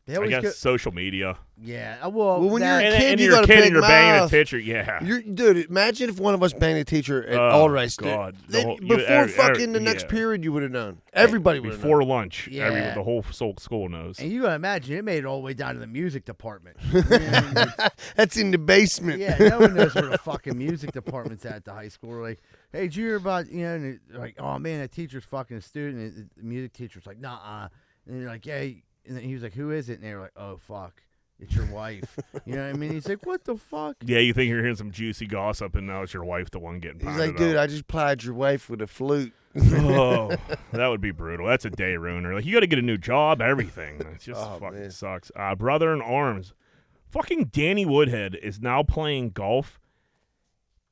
S3: I guess social media.
S1: Yeah, well,
S2: when you're a kid,
S3: and
S2: you
S3: you're
S2: got
S3: a kid
S2: big
S3: and you're banging a
S2: mouth.
S3: teacher. Yeah,
S2: dude. Imagine if one of us banged a teacher at all right.
S3: God,
S2: before fucking the next period, you would have known. Everybody would have known.
S3: Before lunch. Yeah. The whole school knows.
S1: And you gotta imagine it made it all the way down to the music department.
S2: That's in the basement.
S1: Yeah, no one knows where the fucking music department's at the high school. We're like, hey, did you hear about, and like, oh man, that teacher's fucking a student. And the music teacher's like, nah. And they're like, yeah. And then he was like, who is it? And they were like, oh, fuck. It's your wife. You know what I mean? He's like, what the fuck?
S3: Yeah, you think you're hearing some juicy gossip, and now it's your wife the one getting pounded.
S2: He's like, dude, I just plied your wife with a flute.
S3: Oh, that would be brutal. That's a day ruiner. Like, you got to get a new job, everything. It just fucking sucks. Brother in arms. Fucking Danny Woodhead is now playing golf,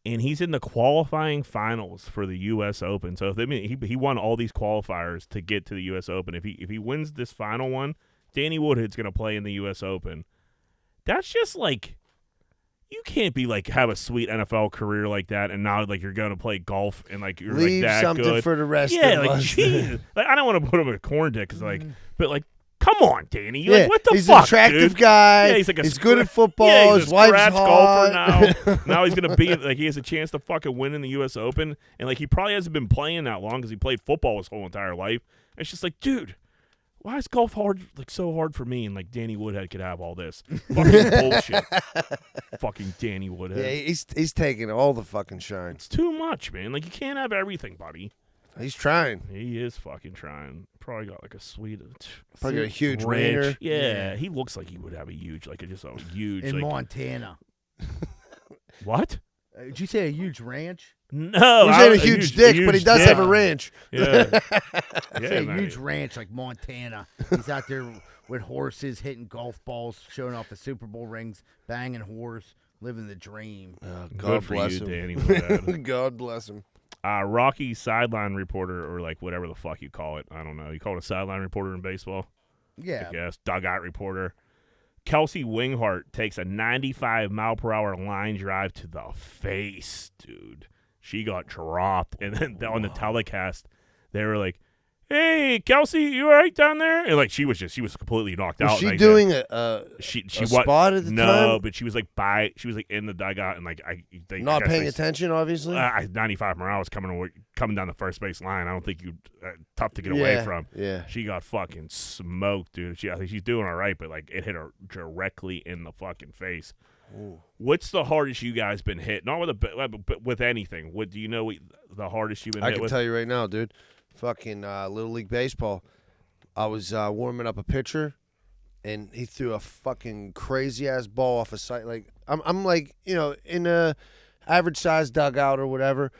S3: and he's in the qualifying finals for the U.S. Open. So he won all these qualifiers to get to the U.S. Open. If he wins this final one, Danny Woodhead's going to play in the U.S. Open. That's just like, you can't be like, have a sweet NFL career like that, and now like you're going to play golf and like you're
S2: leave
S3: like that
S2: something
S3: good
S2: for the rest
S3: of
S2: us.
S3: Like, geez. Like, I don't want to put him in a corn dick, but like, come on, Danny. Like, what the
S2: he's
S3: fuck,
S2: an attractive
S3: dude?
S2: guy.
S3: Yeah,
S2: he's good at football.
S3: Yeah, he's
S2: his
S3: a
S2: wife's
S3: scratch
S2: hot.
S3: golfer now. Now he's gonna be like, he has a chance to fucking win in the U.S. Open, and like he probably hasn't been playing that long because he played football his whole entire life. And it's just like, dude, why is golf so hard for me? And like Danny Woodhead could have all this fucking bullshit. Fucking Danny Woodhead.
S2: Yeah, he's taking all the fucking shine.
S3: It's too much, man. Like, you can't have everything, buddy.
S2: He's trying.
S3: He is fucking trying. Probably got like a
S2: probably got a huge
S3: ranch.
S2: wiener.
S3: Yeah, he looks like he would have a huge,
S1: in Montana.
S3: What?
S1: Did you say a huge ranch?
S3: No,
S2: he's had a huge dick, but he does have a ranch.
S3: Yeah,
S1: a huge ranch like Montana. He's out there with horses, hitting golf balls, showing off the Super Bowl rings, banging whores, living the dream.
S2: God bless him,
S3: Danny.
S2: God bless him.
S3: Rocky sideline reporter, or like whatever the fuck you call it. I don't know. You call it a sideline reporter in baseball?
S1: Yeah.
S3: I guess. Dugout reporter. Kelsey Wingert takes a 95-mile-per-hour line drive to the face, dude. She got dropped. And then on the telecast, they were like, hey, Kelsey, you all right down there? And like she was completely knocked out.
S2: Was she doing a spot at the time?
S3: No, but she was like in the dugout and like
S2: not paying attention, obviously.
S3: 95 Morales coming down the first base line. I don't think you tough to get away from.
S2: Yeah,
S3: she got fucking smoked, dude. I think she's doing all right, but like it hit her directly in the fucking face.
S2: Ooh.
S3: What's the hardest you guys been hit? Not with but with anything. What do you know? The hardest you've been hit with?
S2: I can tell you right now, dude. Fucking Little League Baseball. I was warming up a pitcher, and he threw a fucking crazy ass ball off a site. Like I'm like, you know, in a average size dugout or whatever.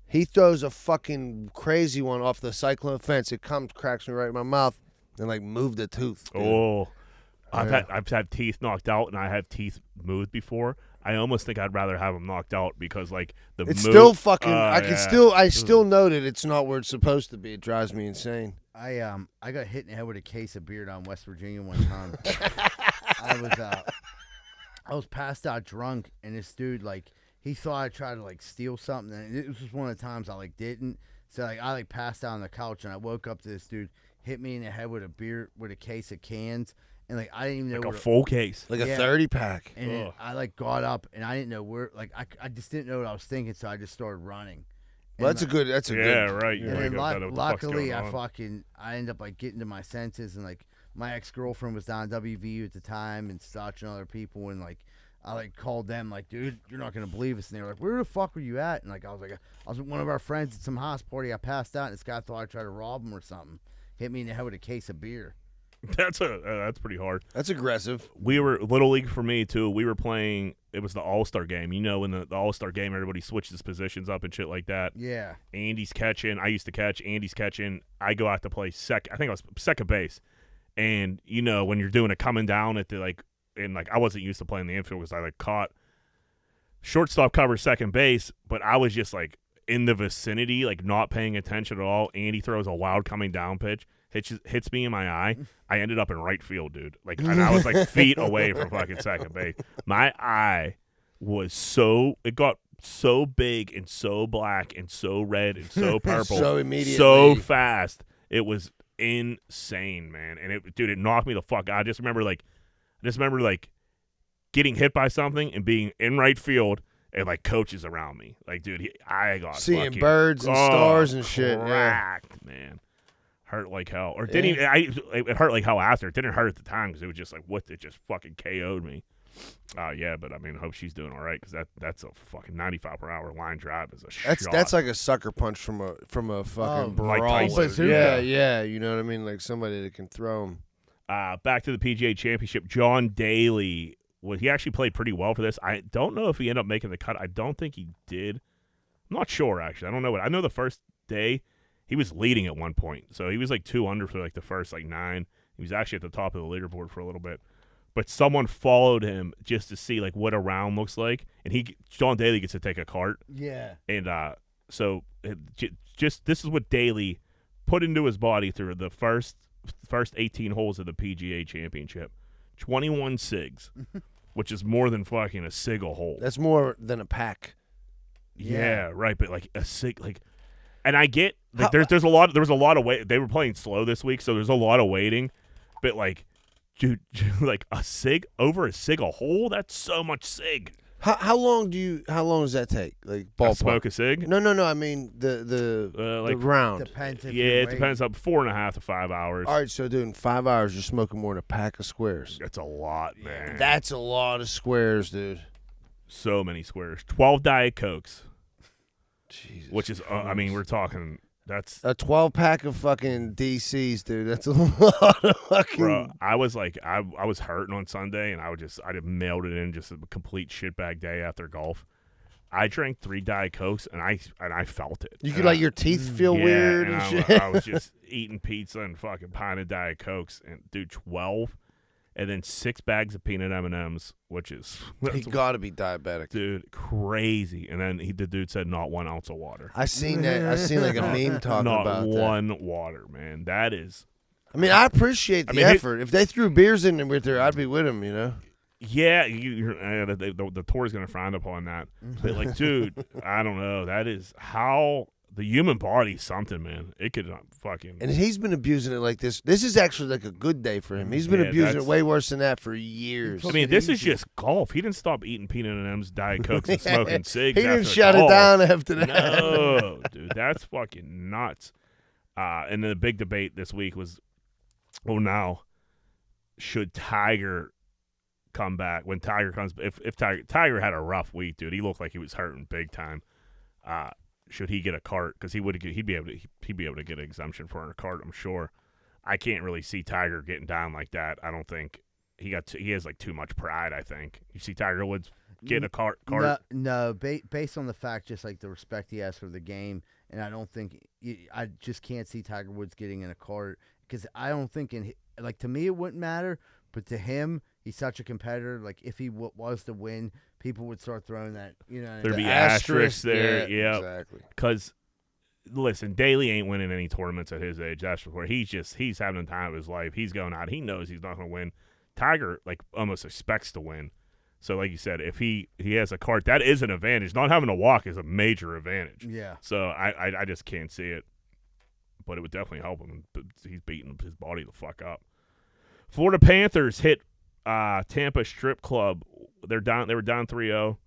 S2: He throws a fucking crazy one off the cyclone fence. It cracks me right in my mouth, and like moved the tooth. Dude.
S3: Oh. I've had teeth knocked out, and I have teeth moved before. I almost think I'd rather have them knocked out because, like,
S2: it's still fucking. I still know that it's not where it's supposed to be. It drives me insane.
S1: I got hit in the head with a case of beer down West Virginia one time. I was passed out drunk, and this dude he thought I tried to steal something, and it was just one of the times I didn't. So I passed out on the couch, and I woke up to this dude hit me in the head with a case of cans. And I didn't even know
S3: a full case,
S2: a 30-pack.
S1: And I got up and I didn't know where. I just didn't know what I was thinking, so I just started running.
S2: Well, that's a good.
S3: Right.
S1: And then luckily, I ended up getting to my senses, and my ex-girlfriend was down at WVU at the time and such, and other people, and I called them dude, you're not gonna believe us, and they were like, where the fuck were you at? And I was with one of our friends at some house party. I passed out, and this guy thought I tried to rob him or something. Hit me in the head with a case of beer.
S3: That's pretty hard.
S2: That's aggressive.
S3: We were Little League for me too. We were playing. It was the All-Star game. You know, when the All-Star game, everybody switches positions up and shit like that.
S1: Yeah.
S3: Andy's catching. I used to catch. Andy's catching. I go out to play second. I think I was second base. And you know, when you're doing a coming down at the I wasn't used to playing the infield because I caught shortstop cover second base, but I was just in the vicinity, not paying attention at all. Andy throws a wild coming down pitch. Hits me in my eye. I ended up in right field, dude. And I was feet away from fucking second base. My eye was it got so big and so black and so red and so purple,
S2: so immediately,
S3: so fast. It was insane, man. And it knocked me the fuck out. I just remember getting hit by something and being in right field and coaches around me. Dude, I got
S2: seeing birds and stars and shit.
S3: Cracked, man. Hurt like hell, or didn't it hurt like hell after? It didn't hurt at the time because it was just it just fucking KO'd me. Yeah, but I mean, I hope she's doing all right because that's a fucking 95-per-hour line drive is a shot.
S2: That's like a sucker punch from a fucking brawl. Yeah, you know what I mean? Somebody that can throw him.
S3: Back to the PGA Championship. John Daly he actually played pretty well for this. I don't know if he ended up making the cut. I don't think he did. I'm not sure actually. I don't know I know the first day. He was leading at one point, so he was 2 under for the first 9. He was actually at the top of the leaderboard for a little bit, but someone followed him just to see what a round looks like, and John Daly gets to take a cart.
S1: Yeah,
S3: and so this is what Daly put into his body through the first 18 holes of the PGA Championship: 21 cigs, which is more than fucking a cig a hole.
S2: That's more than a pack.
S3: Yeah, right, but a cig And I get there's a lot. There was a lot of wait. They were playing slow this week, so there's a lot of waiting. But dude, a cig over a cig a hole. That's so much cig.
S2: How long does that take? Ballpark.
S3: Smoke a cig?
S2: No. I mean the round.
S1: Depends.
S3: It depends. Up 4.5 to 5 hours.
S2: All right, so dude, in 5 hours, you're smoking more than a pack of squares.
S3: That's a lot, man.
S2: That's a lot of squares, dude.
S3: So many squares. 12 Diet Cokes.
S2: Jesus,
S3: which is, I mean, we're talking. That's
S2: a 12-pack of fucking DCs, dude. That's a lot of fucking.
S3: Bro, I was I was hurting on Sunday, and I just mailed it in, just a complete shitbag day after golf. I drank 3 Diet Cokes, and I felt it.
S2: You could your teeth feel weird and shit.
S3: I was just eating pizza and fucking pint of Diet Cokes, and dude, 12, and then 6 bags of peanut M&Ms, which is
S2: he got to be diabetic,
S3: dude, crazy. And then the dude said not 1 ounce of water.
S2: I seen that. I seen a meme talking about that.
S3: Not 1 water, man. That is.
S2: I mean, I appreciate the effort. If they threw beers in with there, I'd be with them. You know.
S3: Yeah, the tour is gonna frown upon that. But dude, I don't know. That is how the human body's something, man. It could fucking.
S2: And he's been abusing it like this. This is actually like a good day for him. He's been abusing it way worse than that for years.
S3: I mean, this is just golf. He didn't stop eating peanut M&Ms, Diet Cokes, and smoking cigs.
S2: He didn't
S3: after
S2: shut
S3: golf.
S2: it down after that.
S3: No, dude, that's fucking nuts. And then the big debate this week was, now should Tiger come back when Tiger comes? If Tiger had a rough week, dude, he looked like he was hurting big time. Should he get a cart? Because he'd be able to get an exemption for a cart. I'm sure. I can't really see Tiger getting down like that. I don't think he has like too much pride. I think you see Tiger Woods getting a cart.
S1: No, based on the fact, just like the respect he has for the game, and I don't think I just can't see Tiger Woods getting in a cart because I don't think to me it wouldn't matter, but to him, he's such a competitor. Like if he was to win, people would start throwing that.
S3: There'd be asterisks there. Yeah,
S2: exactly.
S3: Because listen, Daly ain't winning any tournaments at his age. That's for sure. He's having the time of his life. He's going out. He knows he's not going to win. Tiger almost expects to win. So like you said, if he has a cart, that is an advantage. Not having to walk is a major advantage.
S1: Yeah.
S3: So I just can't see it. But it would definitely help him. He's beating his body the fuck up. Florida Panthers hit Tampa Strip Club. They were down 3-0.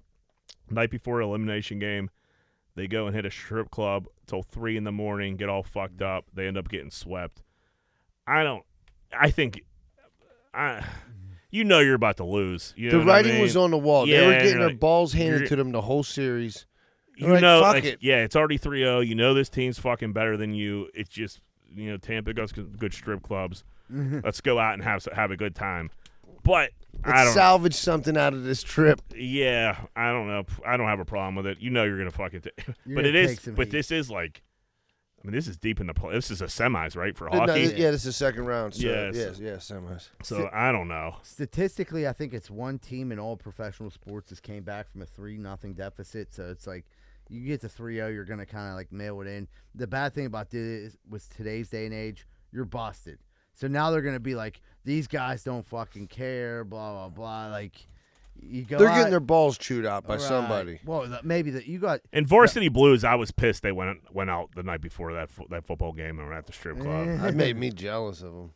S3: Night before elimination game, they go and hit a strip club till 3 a.m, get all fucked up. They end up getting swept. You're about to lose.
S2: The writing was on the wall.
S3: Yeah,
S2: they were getting their balls handed to them the whole series.
S3: Fuck it. Yeah, it's already 3-0. You know this team's fucking better than you. It's just, Tampa goes good strip clubs. Let's go out and have a good time. But
S2: let's salvage something out of this trip.
S3: Yeah, I don't know. I don't have a problem with it. You're gonna fucking. But it is. But this is like. I mean, this is deep in the play. This is a semis, right, for hockey?
S2: This is the second round. So semis.
S3: So I don't know.
S1: Statistically, I think it's one team in all professional sports has came back from a 3-0 deficit. So it's like you get to 3-0, you're going to kind of like mail it in. The bad thing about this is with today's day and age, you're busted. So now they're going to be like, these guys don't fucking care, blah, blah, blah. Like,
S2: they're getting their balls chewed out by somebody.
S1: Well, maybe that you got
S3: in Varsity Blues. I was pissed they went out the night before that football game and were at the strip club.
S2: That made me jealous of them.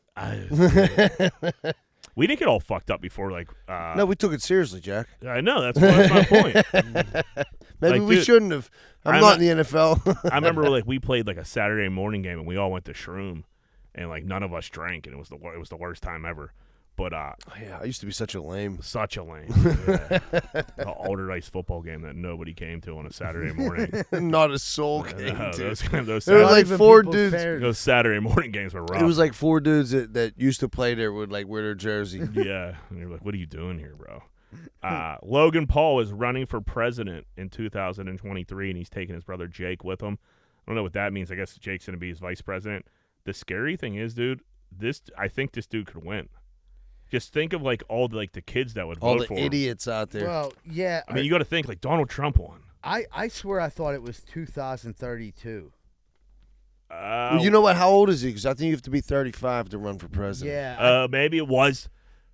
S3: We didn't get all fucked up before,
S2: no, we took it seriously, Jack.
S3: I know that's my point.
S2: Maybe we shouldn't have. I'm not in the NFL.
S3: I remember we played a Saturday morning game and we all went to Shroom, and none of us drank, and it was the worst time ever. But
S2: I used to be such a lame.
S3: Yeah. An Alderdice football game that nobody came to on a Saturday morning.
S2: Not a soul came to.
S3: Those
S2: there were four dudes.
S3: Those Saturday morning games were rough.
S2: It was four dudes that used to play there would wear their jersey.
S3: Yeah, and you're like, what are you doing here, bro? Logan Paul is running for president in 2023, and he's taking his brother Jake with him. I don't know what that means. I guess Jake's going to be his vice president. The scary thing is, dude, I think this dude could win. Just think of all the kids that would vote for him.
S2: All the idiots out there.
S1: Well, yeah.
S3: I mean, you got to think Donald Trump won.
S1: I swear I thought it was 2032.
S2: Well, you know what? How old is he? Because I think you have to be 35 to run for president.
S1: Yeah.
S3: Maybe it was.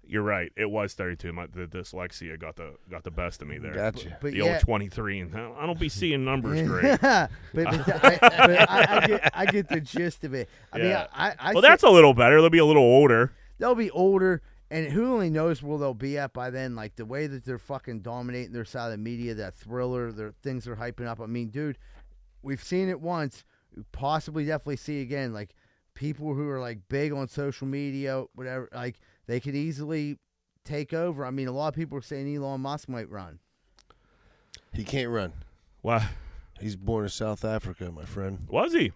S3: You're right. It was 32. The dyslexia got the best of me there.
S2: Gotcha.
S3: But old 23, and I don't be seeing numbers great.
S1: but I get the gist of it. I mean,
S3: well, that's a little better. They'll be a little older.
S1: They'll be older, and who only knows where they'll be at by then. The way that they're fucking dominating their side of the media, that thriller, their things they're hyping up. I mean, dude, we've seen it once. We possibly definitely see again. People who are big on social media, whatever, they could easily take over. I mean, a lot of people are saying Elon Musk might run.
S2: He can't run.
S3: Why?
S2: He's born in South Africa, my friend.
S3: Was he?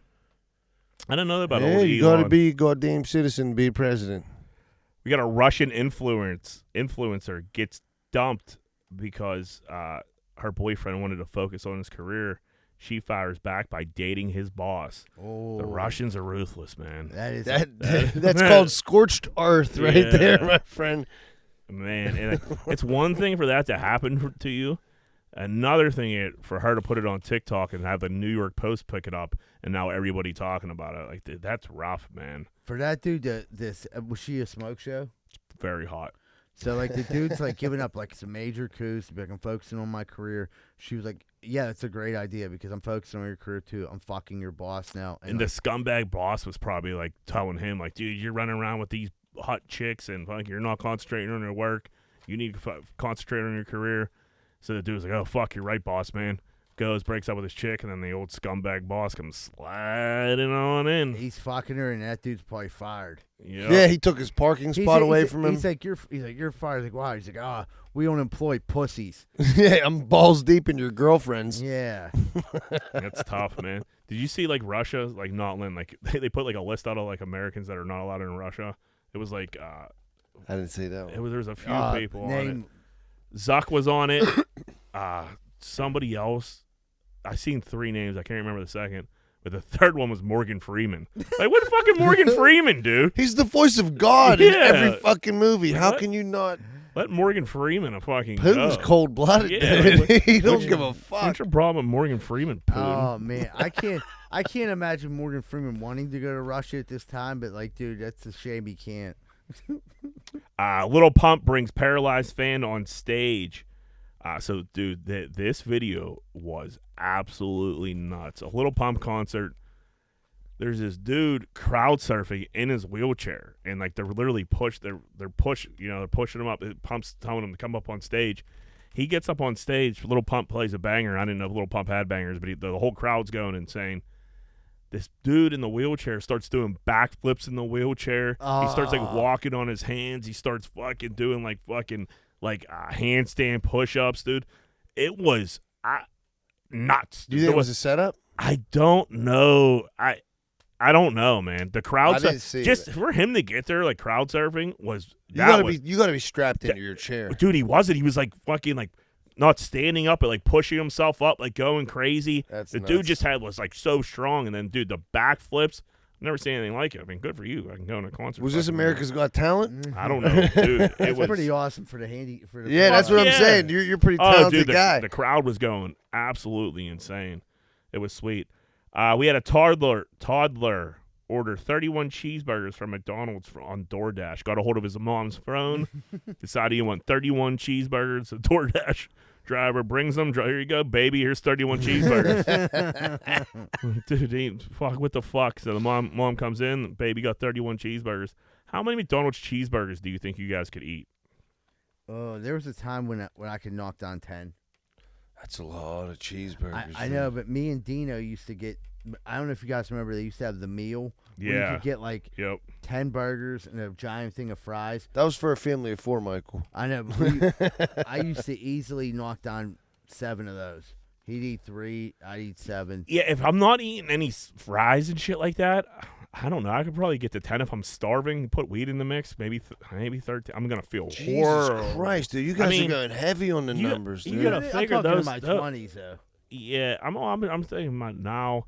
S3: I didn't know that about old Elon.
S2: You got to be a goddamn citizen to be president.
S3: We got a Russian influencer gets dumped because her boyfriend wanted to focus on his career. She fires back by dating his boss.
S1: Oh.
S3: The Russians are ruthless, man.
S2: That's called scorched earth right there, my friend.
S3: Man, and it's one thing for that to happen to you. Another thing for her to put it on TikTok and have the New York Post pick it up, and now everybody talking about it. That's rough, man.
S1: For that dude, was she a smoke show?
S3: It's very hot.
S1: So the dude's giving up some major coups. I'm focusing on my career. She was Yeah, it's a great idea because I'm focusing on your career too. I'm fucking your boss now.
S3: And the scumbag boss was probably like telling him, like, dude, you're running around with these hot chicks and like you're not concentrating on your work. You need to concentrate on your career. So the dude's like, oh, fuck, you're right, boss, man. Goes, breaks up with his chick, and then the old scumbag boss comes sliding on in.
S1: He's fucking her, and that dude's probably fired.
S3: Yep.
S2: Yeah, he took his parking spot away from him.
S1: He's like, you're fired. He's like, wow. He's like, we don't employ pussies.
S2: Yeah, I'm balls deep in your girlfriends.
S1: Yeah.
S3: That's tough, man. Did you see, like, Russia, like, not letting, like, they put, like, a list out of, like, Americans that are not allowed in Russia? It was, like,
S2: I didn't see that one.
S3: there was a few people on
S1: name.
S3: it. Zuck was on it. Somebody else. I seen 3 names. I can't remember the second. But the third one was Morgan Freeman. Like, what fucking Morgan Freeman, dude?
S2: He's the voice of God in every fucking movie. How
S3: What?
S2: can you not?
S3: Let Morgan Freeman a fucking
S2: Putin's
S3: go.
S2: cold-blooded,
S3: Yeah.
S2: dude. He don't give a fuck.
S3: What's your problem with Morgan Freeman, Putin?
S1: Oh man, I can't imagine Morgan Freeman wanting to go to Russia at this time. But like, dude, that's a shame he can't.
S3: Little Pump brings paralyzed fan on stage. So, dude, this video was absolutely nuts. A Little Pump concert. There's this dude crowd surfing in his wheelchair, and like they're literally they're pushing him up. Pump's telling him to come up on stage. He gets up on stage. Little Pump plays a banger. I didn't know Little Pump had bangers, but the whole crowd's going insane. This dude in the wheelchair starts doing backflips in the wheelchair. He starts like walking on his hands. He starts fucking doing like handstand push-ups, dude. It was nuts.
S2: Do you think it was a setup?
S3: I don't know. I don't know, man. The crowd
S2: I didn't see
S3: just
S2: it.
S3: for him to get there, like crowd surfing was.
S2: You gotta be strapped into your chair,
S3: dude. He wasn't. He was like fucking like not standing up, but like pushing himself up, like going crazy.
S2: That's
S3: the
S2: nuts.
S3: dude just was like so strong, and then dude, the backflips. I've never seen anything like it. I mean, good for you. I can go to a concert.
S2: Was this America's Got Talent?
S3: I don't know, dude. It
S1: That's
S3: was
S1: pretty awesome for the handy. For the
S2: Yeah, that's what I'm saying. You're a pretty talented guy.
S3: The crowd was going absolutely insane. It was sweet. We had a toddler order 31 cheeseburgers from McDonald's on DoorDash. Got a hold of his mom's phone. Decided he want 31 cheeseburgers. The DoorDash driver brings them. Here you go, baby. Here's 31 cheeseburgers. Dude, what the fuck? So the mom comes in. Baby got 31 cheeseburgers. How many McDonald's cheeseburgers do you think you guys could eat?
S1: Oh, there was a time when I could knock down 10.
S2: That's a lot of cheeseburgers.
S1: I know, but me and Dino used to get. I don't know if you guys remember. They used to have the meal. Where you could get like 10 burgers and a giant thing of fries.
S2: That was for a family of 4, Michael.
S1: I know. But I used to easily knock down 7 of those. He'd eat 3. I'd eat 7.
S3: Yeah, if I'm not eating any fries and shit like that, I don't know. I could probably get to 10 if I'm starving. Put weed in the mix, maybe 13. I'm gonna feel
S2: Jesus
S3: horrible.
S2: Christ, dude! You guys are going heavy on the numbers.
S3: You
S2: dude.
S3: gotta figure
S1: I'm talking
S3: those.
S1: in my 20s though.
S3: Yeah, I'm thinking about now.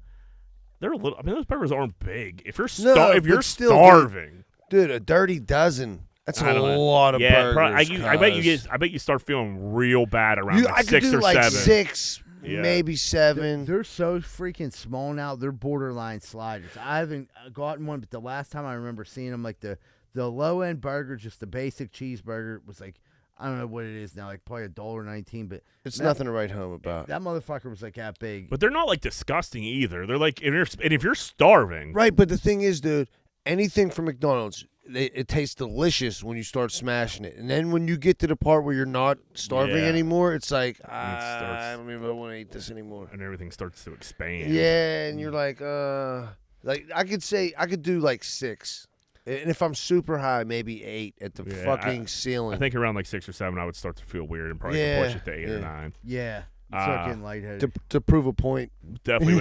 S3: They're a little. I mean, those burgers aren't big. If you're
S2: No,
S3: if you're
S2: but still,
S3: starving,
S2: dude, a dirty dozen. That's
S3: I
S2: a
S3: don't know.
S2: lot of burgers.
S3: I bet you start feeling real bad around
S2: I
S3: like
S2: could
S3: 6
S2: do
S3: or
S2: like
S3: 7.
S2: 6,
S3: Yeah.
S2: maybe 7.
S1: They're so freaking small now. They're borderline sliders. I haven't gotten one, but the last time I remember seeing them, like the low end burger, just the basic cheeseburger, was like, I don't know what it is now, like probably $1.19, but
S2: It's nothing to write home about.
S1: that motherfucker was like that big.
S3: But they're not like disgusting either. They're like if you're starving,
S2: Right, but the thing is, dude, anything from McDonald's, it tastes delicious when you start smashing it, and then when you get to the part where you're not starving
S3: Yeah.
S2: anymore, it's like
S3: starts-
S2: I don't even want to eat this anymore.
S3: and everything starts to expand.
S2: Yeah, and you're like I could do like 6, and if I'm super high, maybe 8 at the
S3: Yeah,
S2: fucking ceiling.
S3: I think around like 6 or 7, I would start to feel weird and probably push it to 8 or 9.
S1: Yeah, you start getting lightheaded.
S2: to prove a point.
S3: Definitely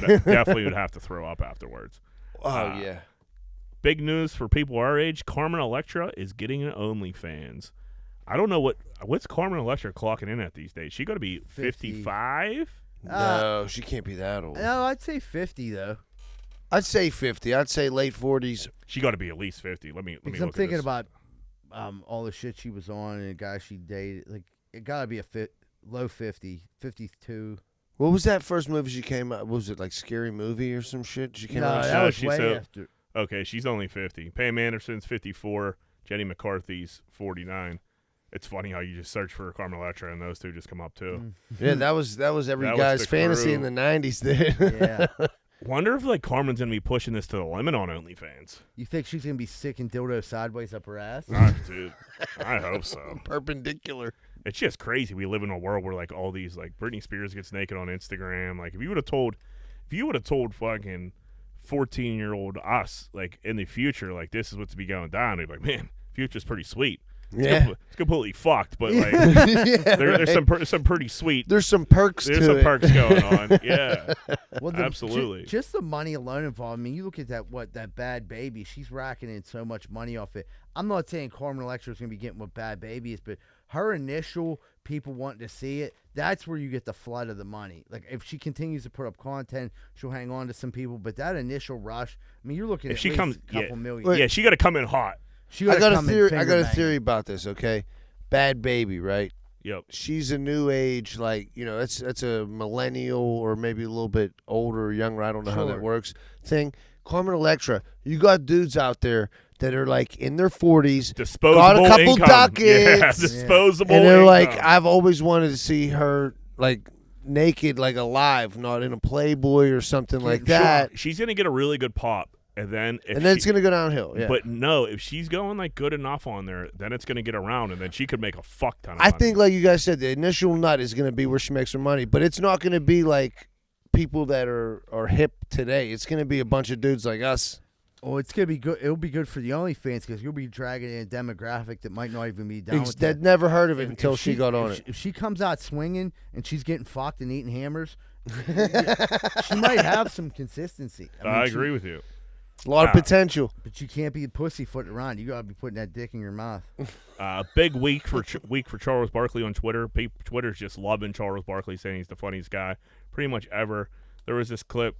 S3: would have to throw up afterwards.
S2: Oh yeah.
S3: Big news for people our age: Carmen Electra is getting an OnlyFans. I don't know what's Carmen Electra clocking in at these days. She got to be 55.
S2: No, she can't be that old.
S1: No, I'd say 50 though.
S2: I'd say 50. I'd say late 40s.
S3: She got to be at least 50. Let me.
S1: Because
S3: look
S1: I'm thinking
S3: at this.
S1: about all the shit she was on and the guy she dated. Like it gotta be low 50, 52.
S2: What was that first movie she came out? Was it like Scary Movie or some shit? She came out.
S1: That was
S3: she's
S1: way
S3: so-
S1: after.
S3: Okay, she's only 50. Pam Anderson's 54. Jenny McCarthy's 49. It's funny how you just search for Carmen Electra and those two just come up too.
S2: Yeah, that was every
S3: That was
S2: guy's
S3: the
S2: fantasy
S3: crew.
S2: in the 90s, dude.
S1: Yeah.
S3: Wonder if like Carmen's gonna be pushing this to the limit on OnlyFans.
S1: You think she's gonna be sticking dildo sideways up her ass?
S3: Dude, I hope so.
S2: Perpendicular.
S3: It's just crazy. We live in a world where like all these like Britney Spears gets naked on Instagram. Like if you would have told fucking 14-year-old us like in the future like this is what's to be going down, they'd be like, man, future's pretty sweet.
S2: Yeah.
S3: It's completely fucked, but like
S2: Yeah,
S3: there's some pretty sweet.
S2: There's some perks
S3: There's
S2: to
S3: some
S2: it.
S3: perks going on. Yeah.
S1: Well,
S3: Absolutely.
S1: Just the money alone involved. I mean, you look at that Bad Baby. She's racking in so much money off it. I'm not saying Carmen Electra is going to be getting what Bad Baby is, but her initial people wanting to see it, that's where you get the flood of the money. Like, if she continues to put up content, she'll hang on to some people. But that initial rush, I mean, you're looking
S3: If
S1: at
S3: she
S1: least
S3: comes,
S1: a couple million.
S3: yeah, she got to come in hot.
S1: She
S2: I got a
S1: come in
S2: theory. I
S1: finger
S2: got a
S1: banging.
S2: theory about this. Okay, Bad Baby, right?
S3: Yep.
S2: She's a new age, like that's a millennial or maybe a little bit older or younger. I don't know how that
S1: Sure.
S2: works. Thing. Carmen Electra, you got dudes out there that are like in their 40s,
S3: Disposable
S2: got a couple
S3: income.
S2: ducats,
S3: Yeah, disposable
S2: and they're like,
S3: income.
S2: I've always wanted to see her like naked, like alive, not in a Playboy or something like that.
S3: She's gonna get a really good pop, and then
S2: It's gonna go downhill. Yeah.
S3: But no, if she's going like good enough on there, then it's gonna get around, and then she could make a fuck ton of
S2: I
S3: money.
S2: think, like you guys said, the initial nut is gonna be where she makes her money, but it's not gonna be like people that are hip today. It's gonna be a bunch of dudes like us.
S1: Oh, it's gonna be good. It'll be good for the OnlyFans because you'll be dragging in a demoraphic that might not even be down with
S2: They'd
S1: that.
S2: never heard of it
S1: If-
S2: until
S1: if
S2: she got on
S1: if
S2: it.
S1: If she comes out swinging and she's getting fucked and eating hammers, she might have some consistency.
S3: I
S1: mean,
S3: agree with you.
S2: A lot of potential.
S1: But you can't be pussyfooting around. You gotta be putting that dick in your mouth.
S3: Big week for Charles Barkley on Twitter. Twitter's just loving Charles Barkley, saying he's the funniest guy pretty much ever. There was this clip,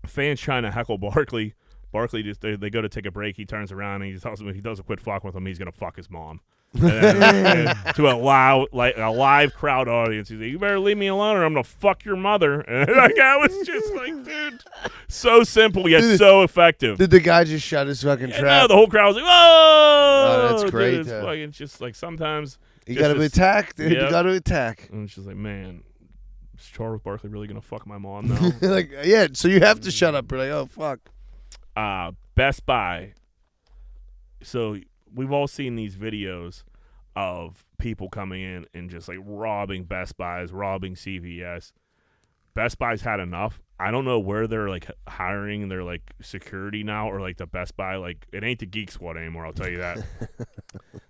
S3: fans trying to heckle Barkley. Barkley just they go to take a break. He turns around and he tells them if he doesn't quit fucking with him, he's gonna fuck his mom. And to a live crowd audience, he's like, "You better leave me alone, or I'm gonna fuck your mother." And like, I was just like, dude, so simple yet so effective.
S2: Did the guy just shut his fucking
S3: Yeah,
S2: trap?
S3: no, the whole crowd was like, "Whoa!"
S2: Oh, that's
S3: Dude,
S2: great,
S3: it's
S2: though.
S3: fucking just like sometimes
S2: You
S3: just
S2: got to
S3: this-
S2: attack, dude.
S3: Yep.
S2: You got to attack.
S3: And it's just like, man, is Charles Barkley really gonna fuck my mom now?
S2: Like, yeah. So you have to shut up. You're like, oh fuck.
S3: Best Buy. So we've all seen these videos of people coming in and just like robbing Best Buys, robbing CVS. Best Buy's had enough. I don't know where they're like hiring their like security now, or like the Best Buy, like it ain't the Geek Squad anymore. I'll tell you that.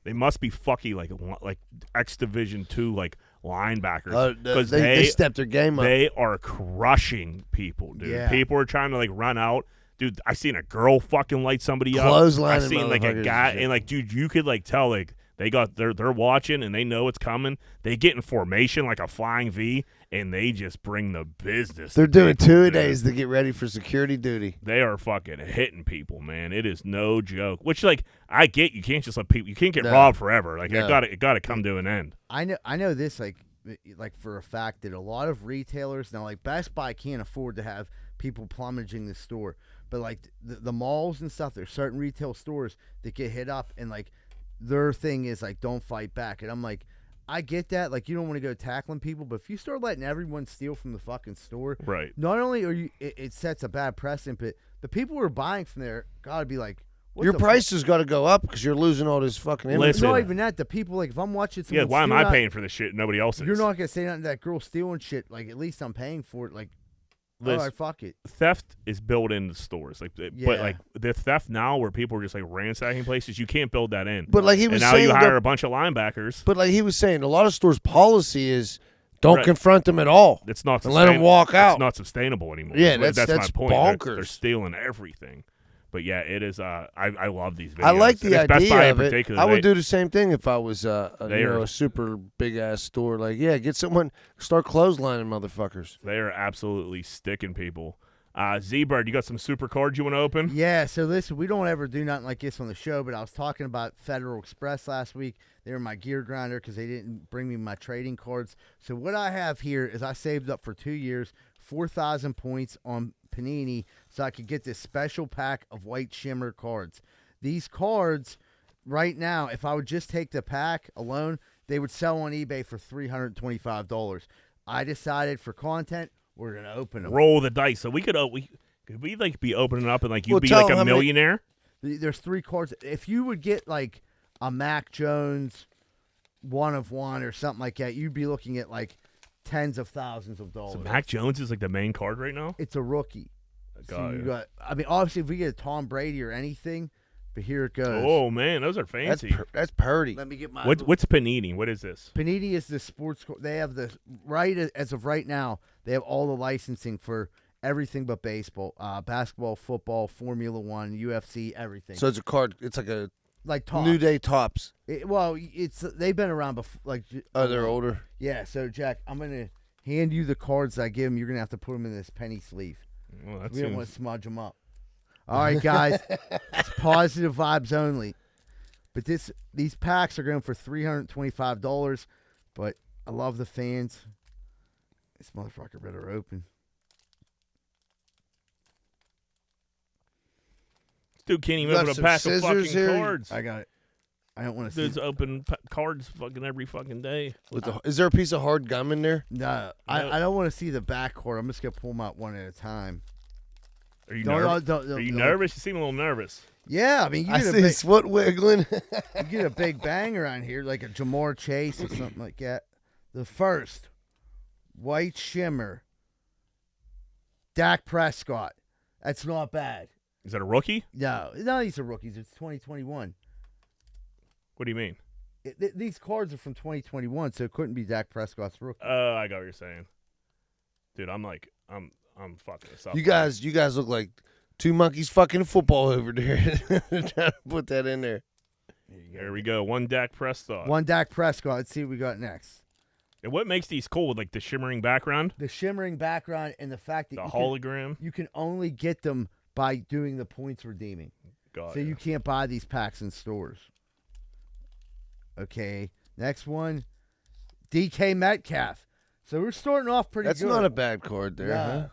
S3: They must be fucky like X Division 2 like linebackers, because
S2: they stepped their game up.
S3: They are crushing people, dude.
S1: Yeah.
S3: People are trying to like run out. Dude, I seen a girl fucking light somebody up.
S2: Clotheslining
S3: I seen like a
S2: motherfuckers
S3: guy,
S2: and shit.
S3: and like, dude, you could like tell like they're watching and they know it's coming. They get in formation like a flying V, and they just bring the business.
S2: They're
S3: to
S2: doing
S3: people,
S2: 2
S3: dude.
S2: days to get ready for security duty.
S3: They are fucking hitting people, man. It is no joke. Which like I get, you can't just let people. You can't get
S2: No.
S3: robbed forever. Like
S2: No.
S3: it got to come to an end.
S1: I know this like for a fact that a lot of retailers now, like Best Buy, can't afford to have people plummeting the store, but like the malls and stuff, there's certain retail stores that get hit up, and like their thing is like, don't fight back. And I'm like, I get that, like you don't want to go tackling people, but if you start letting everyone steal from the fucking store,
S3: Right.
S1: not only are you it sets a bad precedent, but the people who are buying from there gotta be like, what
S2: Your
S1: the
S2: price has got to go up because you're losing all this fucking
S3: Listen.
S2: inventory.
S1: Not even that. The people, like, if I'm watching
S3: Yeah.
S1: someone
S3: Why am
S1: steal
S3: I
S1: out-
S3: paying for this shit? Nobody else is.
S1: You're not gonna say nothing to that girl stealing shit. Like, at least I'm paying for it. Like, all
S3: Listen.
S1: right, fuck it.
S3: Theft is built into stores, like,
S1: Yeah.
S3: but like the theft now, where people are just like ransacking places, you can't build that in.
S2: But like he
S3: And
S2: was
S3: now
S2: saying,
S3: you hire
S2: though-
S3: a bunch of linebackers.
S2: but like he was saying, a lot of stores' policy is don't
S3: Right.
S2: confront them at all.
S3: It's not
S2: And let 'em
S3: sustain-
S2: walk out.
S3: It's not sustainable anymore.
S2: Yeah,
S3: that's
S2: that's
S3: my point. They're
S2: bonkers.
S3: stealing everything. But yeah, it is. I love these videos.
S2: I like the
S3: And if Best Buy
S2: idea
S3: in
S2: of it.
S3: particular,
S2: I would
S3: they-
S2: do the same thing if I was
S3: They are-
S2: a super big ass store. Like, yeah, get someone, start clotheslining motherfuckers.
S3: They are absolutely sticking people. Z-Bird, you got some super cards you want to open?
S1: Yeah, so listen, we don't ever do nothing like this on the show, but I was talking about Federal Express last week. They were my gear grinder because they didn't bring me my trading cards. So what I have here is I saved up for 2 years, 4,000 points on Panini, so I could get this special pack of white shimmer cards. These cards, right now, if I would just take the pack alone, they would sell on eBay for $325. I decided for content, we're gonna open them.
S3: Roll the dice. So we could we like be opening up and like you'd
S2: Well,
S3: be
S2: tell
S3: like a
S2: them how many-
S3: millionaire?
S1: There's 3 cards. If you would get like a Mac Jones 1 of 1 or something like that, you'd be looking at like tens of thousands of dollars.
S3: So Mac Jones is like the main card right now?
S1: It's a rookie.
S3: Got
S1: So
S3: it.
S1: you got. I mean, obviously, if we get a Tom Brady or anything, but here it goes.
S3: Oh man, those are fancy.
S2: That's purdy.
S1: Let me get my.
S3: What's Panini? What is this?
S1: Panini is the sports. They have the right as of right now. They have all the licensing for everything but baseball, basketball, football, Formula One, UFC, everything.
S2: So it's a card. It's like a
S1: like Topps.
S2: New Day Tops.
S1: They've been around before. Like
S2: Oh, they're older.
S1: Yeah. So Jack, I'm gonna hand you the cards I give him. You're gonna have to put them in this penny sleeve.
S3: Well,
S1: We don't want to smudge them up. All right, guys. It's positive vibes only. But these packs are going for $325. But I love the fans. This motherfucker better open.
S3: Dude can't even
S2: You
S3: open
S2: got
S3: a
S2: some
S3: pack of
S2: scissors
S3: fucking
S2: here?
S3: cards.
S1: I got it. I don't want to see.
S3: Dude's open cards fucking every fucking day.
S2: Is there a piece of hard gum in there?
S1: No, I don't want to see the back card. I'm just going to pull them out one at a time.
S3: Are you
S1: Don't-
S3: nervous?
S1: don't-
S3: Are you
S1: don't-
S3: nervous? You seem a little nervous.
S1: Yeah, I mean, you
S2: I
S1: get,
S2: see his foot wiggling.
S1: you get a big bang around here, like a Jamar Chase or something like that. The first, White Shimmer, Dak Prescott. That's not bad.
S3: Is that a rookie?
S1: No, these are rookies. It's 2021.
S3: What do you mean?
S1: These cards are from 2021, so it couldn't be Dak Prescott's rookie.
S3: Oh, I got what you're saying. Dude, I'm fucking this up.
S2: You guys look like two monkeys fucking football over there. Trying to put that in there.
S3: There we go. One Dak Prescott.
S1: One Dak Prescott. Let's see what we got next.
S3: And what makes these cool with like the shimmering background?
S1: The shimmering background and the fact that
S3: The hologram?
S1: you can only get them by doing the points redeeming.
S3: God,
S1: So you can't buy these packs in stores. Okay, next one, DK Metcalf. So we're starting off pretty
S2: That's
S1: good.
S2: not a bad card there,
S1: Nah.
S2: huh?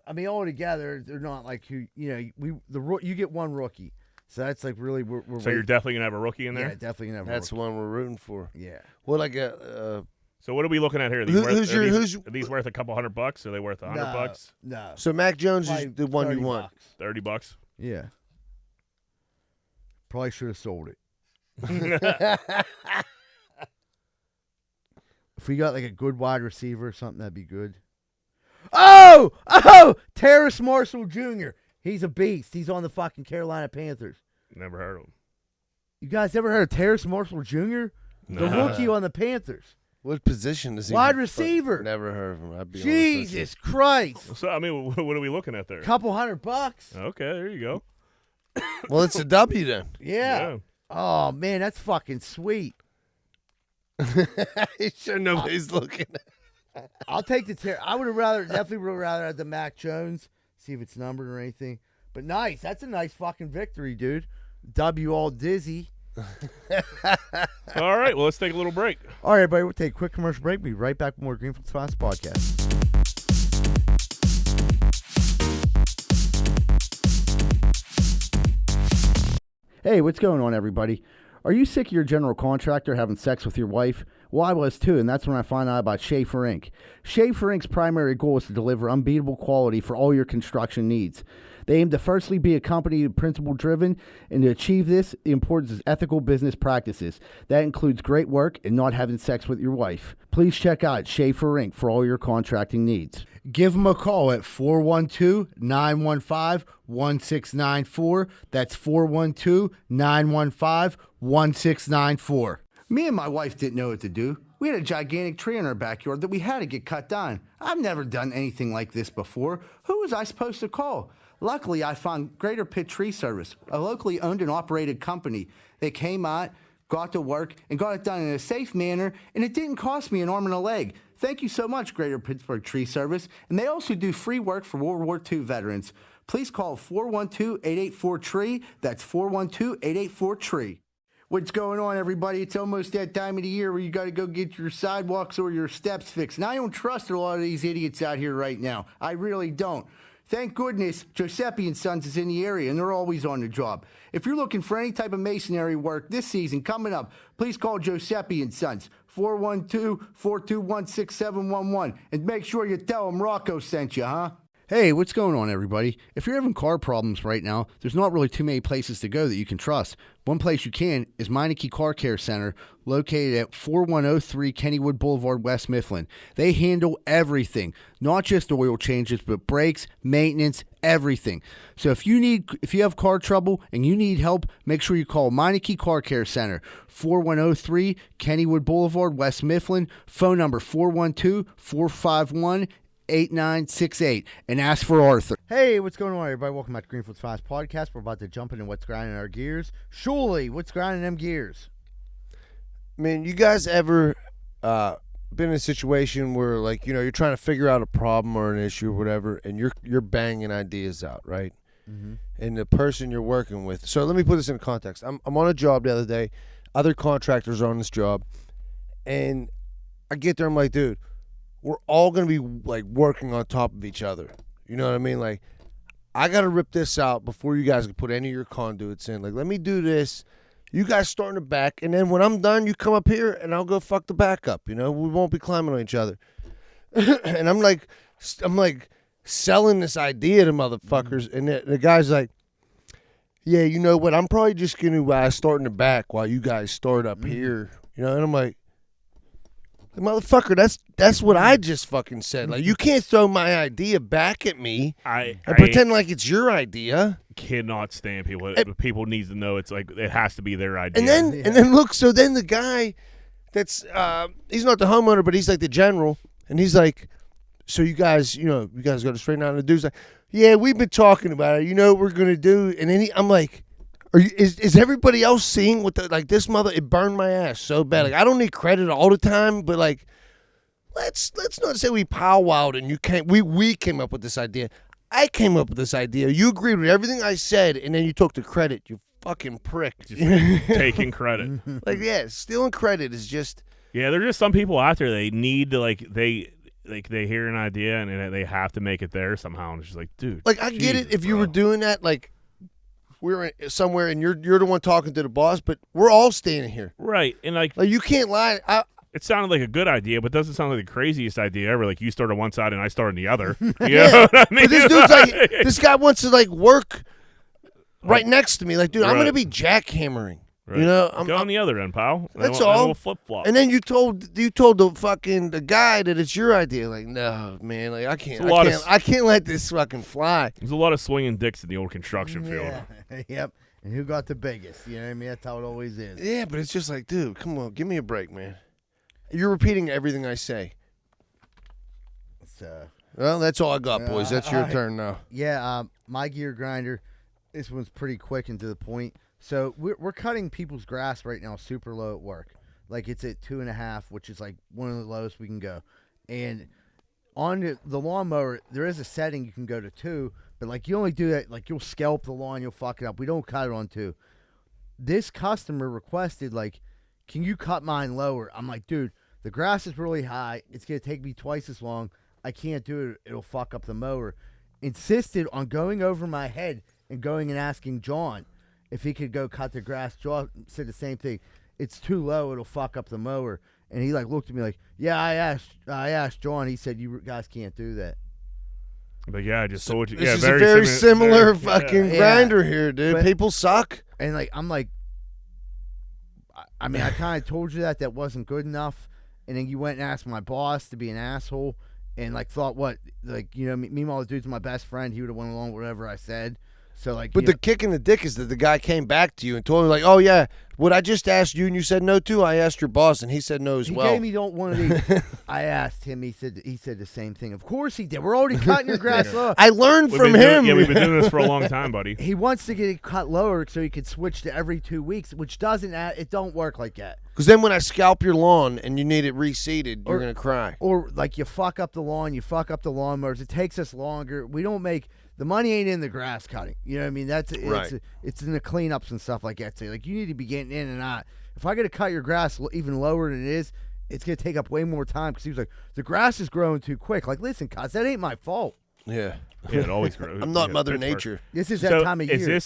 S1: I mean, altogether, they're not like who you get one rookie. So that's like really we're
S3: So you're definitely gonna have a rookie in there?
S1: Yeah, definitely gonna have
S2: That's
S1: a
S2: the
S1: rookie.
S2: one we're rooting for.
S1: Yeah.
S2: Well, like a.
S3: So what are we looking at here? Are these worth a couple $100? Are they worth $100?
S1: No.
S2: So Mac Jones
S1: Probably
S2: is the one you
S1: 30
S2: want.
S1: bucks.
S3: $30?
S1: Yeah. Probably should have sold it. If we got like a good wide receiver or something, that'd be good. Oh! Terrace Marshall Jr. He's a beast. He's on the fucking Carolina Panthers.
S3: Never heard of him.
S1: You guys ever heard of Terrace Marshall Jr.? The
S3: No.
S1: rookie on the Panthers.
S2: What position is he?
S1: Wide receiver.
S2: Never heard of him. I'd be honest with you.
S1: Jesus Christ.
S3: So I mean, what are we looking at there?
S1: Couple $100.
S3: Okay, there you go.
S2: Well, it's a W then.
S1: Yeah. Oh, man, that's fucking sweet.
S2: Sure nobody's looking.
S1: I'll take the I would have definitely would have rather had the Mac Jones. See if it's numbered or anything. But nice. That's a nice fucking victory, dude. W all dizzy.
S3: All right, well, let's take a little break.
S1: All right, everybody, we'll take a quick commercial break. We'll be right back with more Greenfield's Finest Podcast. Hey, what's going on, everybody? Are you sick of your general contractor having sex with your wife? Well, I was too, and that's when I found out about Schaefer Inc. Schaefer Inc.'s primary goal is to deliver unbeatable quality for all your construction needs. They aim to firstly be a company principle-driven, and to achieve this, the importance is ethical business practices. That includes great work and not having sex with your wife. Please check out Schaefer Inc. for all your contracting needs. Give them a call at 412-915-1694. That's 412-915-1694. Me and my wife didn't know what to do. We had a gigantic tree in our backyard that we had to get cut down. I've never done anything like this before. Who was I supposed to call? Luckily, I found Greater Pitt Tree Service, a locally owned and operated company. They came out, got to work, and got it done in a safe manner, and it didn't cost me an arm and a leg. Thank you so much, Greater Pittsburgh Tree Service. And they also do free work for World War II veterans. Please call 412-884-TREE. That's 412-884-TREE. What's going on, everybody? It's almost that time of the year where you got to go get your sidewalks or your steps fixed. And I don't trust a lot of these idiots out here right now. I really don't. Thank goodness Giuseppe & Sons is in the area, and they're always on the job. If you're looking for any type of masonry work this season coming up, please call Giuseppe & Sons, 412-421-6711, and make sure you tell them Rocco sent you, huh? Hey, what's going on, everybody? If you're having car problems right now, there's not really too many places to go that you can trust. One place you can is Meineke Car Care Center, located at 4103 Kennywood Boulevard, West Mifflin. They handle everything, not just oil changes, but brakes, maintenance, everything. So if you have car trouble and you need help, make sure you call Meineke Car Care Center, 4103 Kennywood Boulevard, West Mifflin. Phone number 412-451-8968, and ask for Arthur. Hey, what's going on, everybody? Welcome back to Greenfield's Fast Podcast. We're about to jump into what's grinding our gears. Surely, what's grinding them gears?
S2: I mean, you guys ever been in a situation where, like, you're trying to figure out a problem or an issue or whatever, and you're banging ideas out, right? Mm-hmm. And the person you're working with. So let me put this in context. I'm on a job the other day. Other contractors are on this job, and I get there. I'm like, dude, we're all going to be, like, working on top of each other. You know what I mean? Like, I got to rip this out before you guys can put any of your conduits in. Like, let me do this. You guys start in the back, and then when I'm done, you come up here, and I'll go fuck the back up. We won't be climbing on each other. And I'm like selling this idea to motherfuckers, and the guy's like, yeah, you know what? I'm probably just going to start in the back while you guys start up here. And I'm like, motherfucker, that's what I just fucking said. Like, you can't throw my idea back at me and pretend like it's your idea.
S3: Cannot stand people. People need to know it's like it has to be their idea.
S2: And then look, so then the guy that's he's not the homeowner, but he's like the general, and he's like, so you guys got to straighten out. And the dude's like, yeah, we've been talking about it. You know what we're gonna do? And then I'm like, is everybody else seeing what this mother? It burned my ass so bad. Like, I don't need credit all the time, but like, let's not say we powwowed and you can't. We came up with this idea. I came up with this idea. You agreed with everything I said, and then you took the credit. You fucking prick.
S3: Just taking credit.
S2: Like, yeah, stealing credit is just.
S3: Yeah, there's just some people out there. They need to they hear an idea and they have to make it theirs somehow. And it's just like, dude.
S2: Like, I get it if you were doing that, like. We're somewhere and you're the one talking to the boss, but we're all standing here.
S3: Right. And like
S2: you can't lie.
S3: It sounded like a good idea, but doesn't sound like the craziest idea ever. Like, you start on one side and I start on the other. You know what I mean?
S2: But this dude's like, this guy wants to like work right next to me. Like, dude, I'm going to be jackhammering. Right.
S3: Go on the other end, pal.
S2: That's all.
S3: We'll flip flop.
S2: And then you told the guy that it's your idea. Like, no, man, like I can't let this fucking fly.
S3: There's a lot of swinging dicks in the old construction field.
S1: Yep. And who got the biggest? You know what I mean? That's how it always is.
S2: Yeah, but it's just like, dude, come on, give me a break, man. You're repeating everything I say. Well, that's all I got, boys. That's your turn now.
S1: Yeah, my gear grinder. This one's pretty quick and to the point. So we're cutting people's grass right now super low at work. Like, it's at 2.5, which is like one of the lowest we can go. And on the lawnmower, there is a setting you can go to 2, but like, you only do that, like, you'll scalp the lawn, you'll fuck it up. We don't cut it on 2. This customer requested, like, can you cut mine lower? I'm like, dude, the grass is really high. It's going to take me twice as long. I can't do it. It'll fuck up the mower. Insisted on going over my head and going and asking John if he could go cut the grass. John said the same thing. It's too low. It'll fuck up the mower. And he like looked at me like, yeah, I asked John. He said, you guys can't do that.
S3: But yeah, I just told you.
S2: This
S3: yeah,
S2: is a very similar fucking grinder here, dude. But people suck.
S1: And like, I'm like, I mean, I kind of told you that wasn't good enough. And then you went and asked my boss to be an asshole and like thought what, like, meanwhile the dude's my best friend. He would have went along with whatever I said. So like,
S2: but the kick in the dick is that the guy came back to you and told me like, oh yeah, what I just asked you and you said no to, I asked your boss and he said no as well.
S1: He gave me one of these. I asked him. He said the same thing. Of course he did. We're already cutting your grass low.
S2: I learned from him.
S3: We've been doing this for a long time, buddy.
S1: He wants to get it cut lower so he could switch to every 2 weeks, which it don't work like that.
S2: Because then when I scalp your lawn and you need it reseeded, you're gonna cry.
S1: Or like you fuck up the lawn, you fuck up the lawnmowers. It takes us longer. We don't make. The money ain't in the grass cutting. You know what I mean? It's in the cleanups and stuff like that. So like, you need to be getting in and out. If I got to cut your grass even lower than it is, it's going to take up way more time. Because he was like, the grass is growing too quick. Like, listen, cuz, that ain't my fault.
S2: Yeah.
S3: Yeah, it always grows.
S2: I'm not
S3: Yeah,
S2: Mother
S3: Pittsburgh.
S2: Nature.
S1: This is that time of year.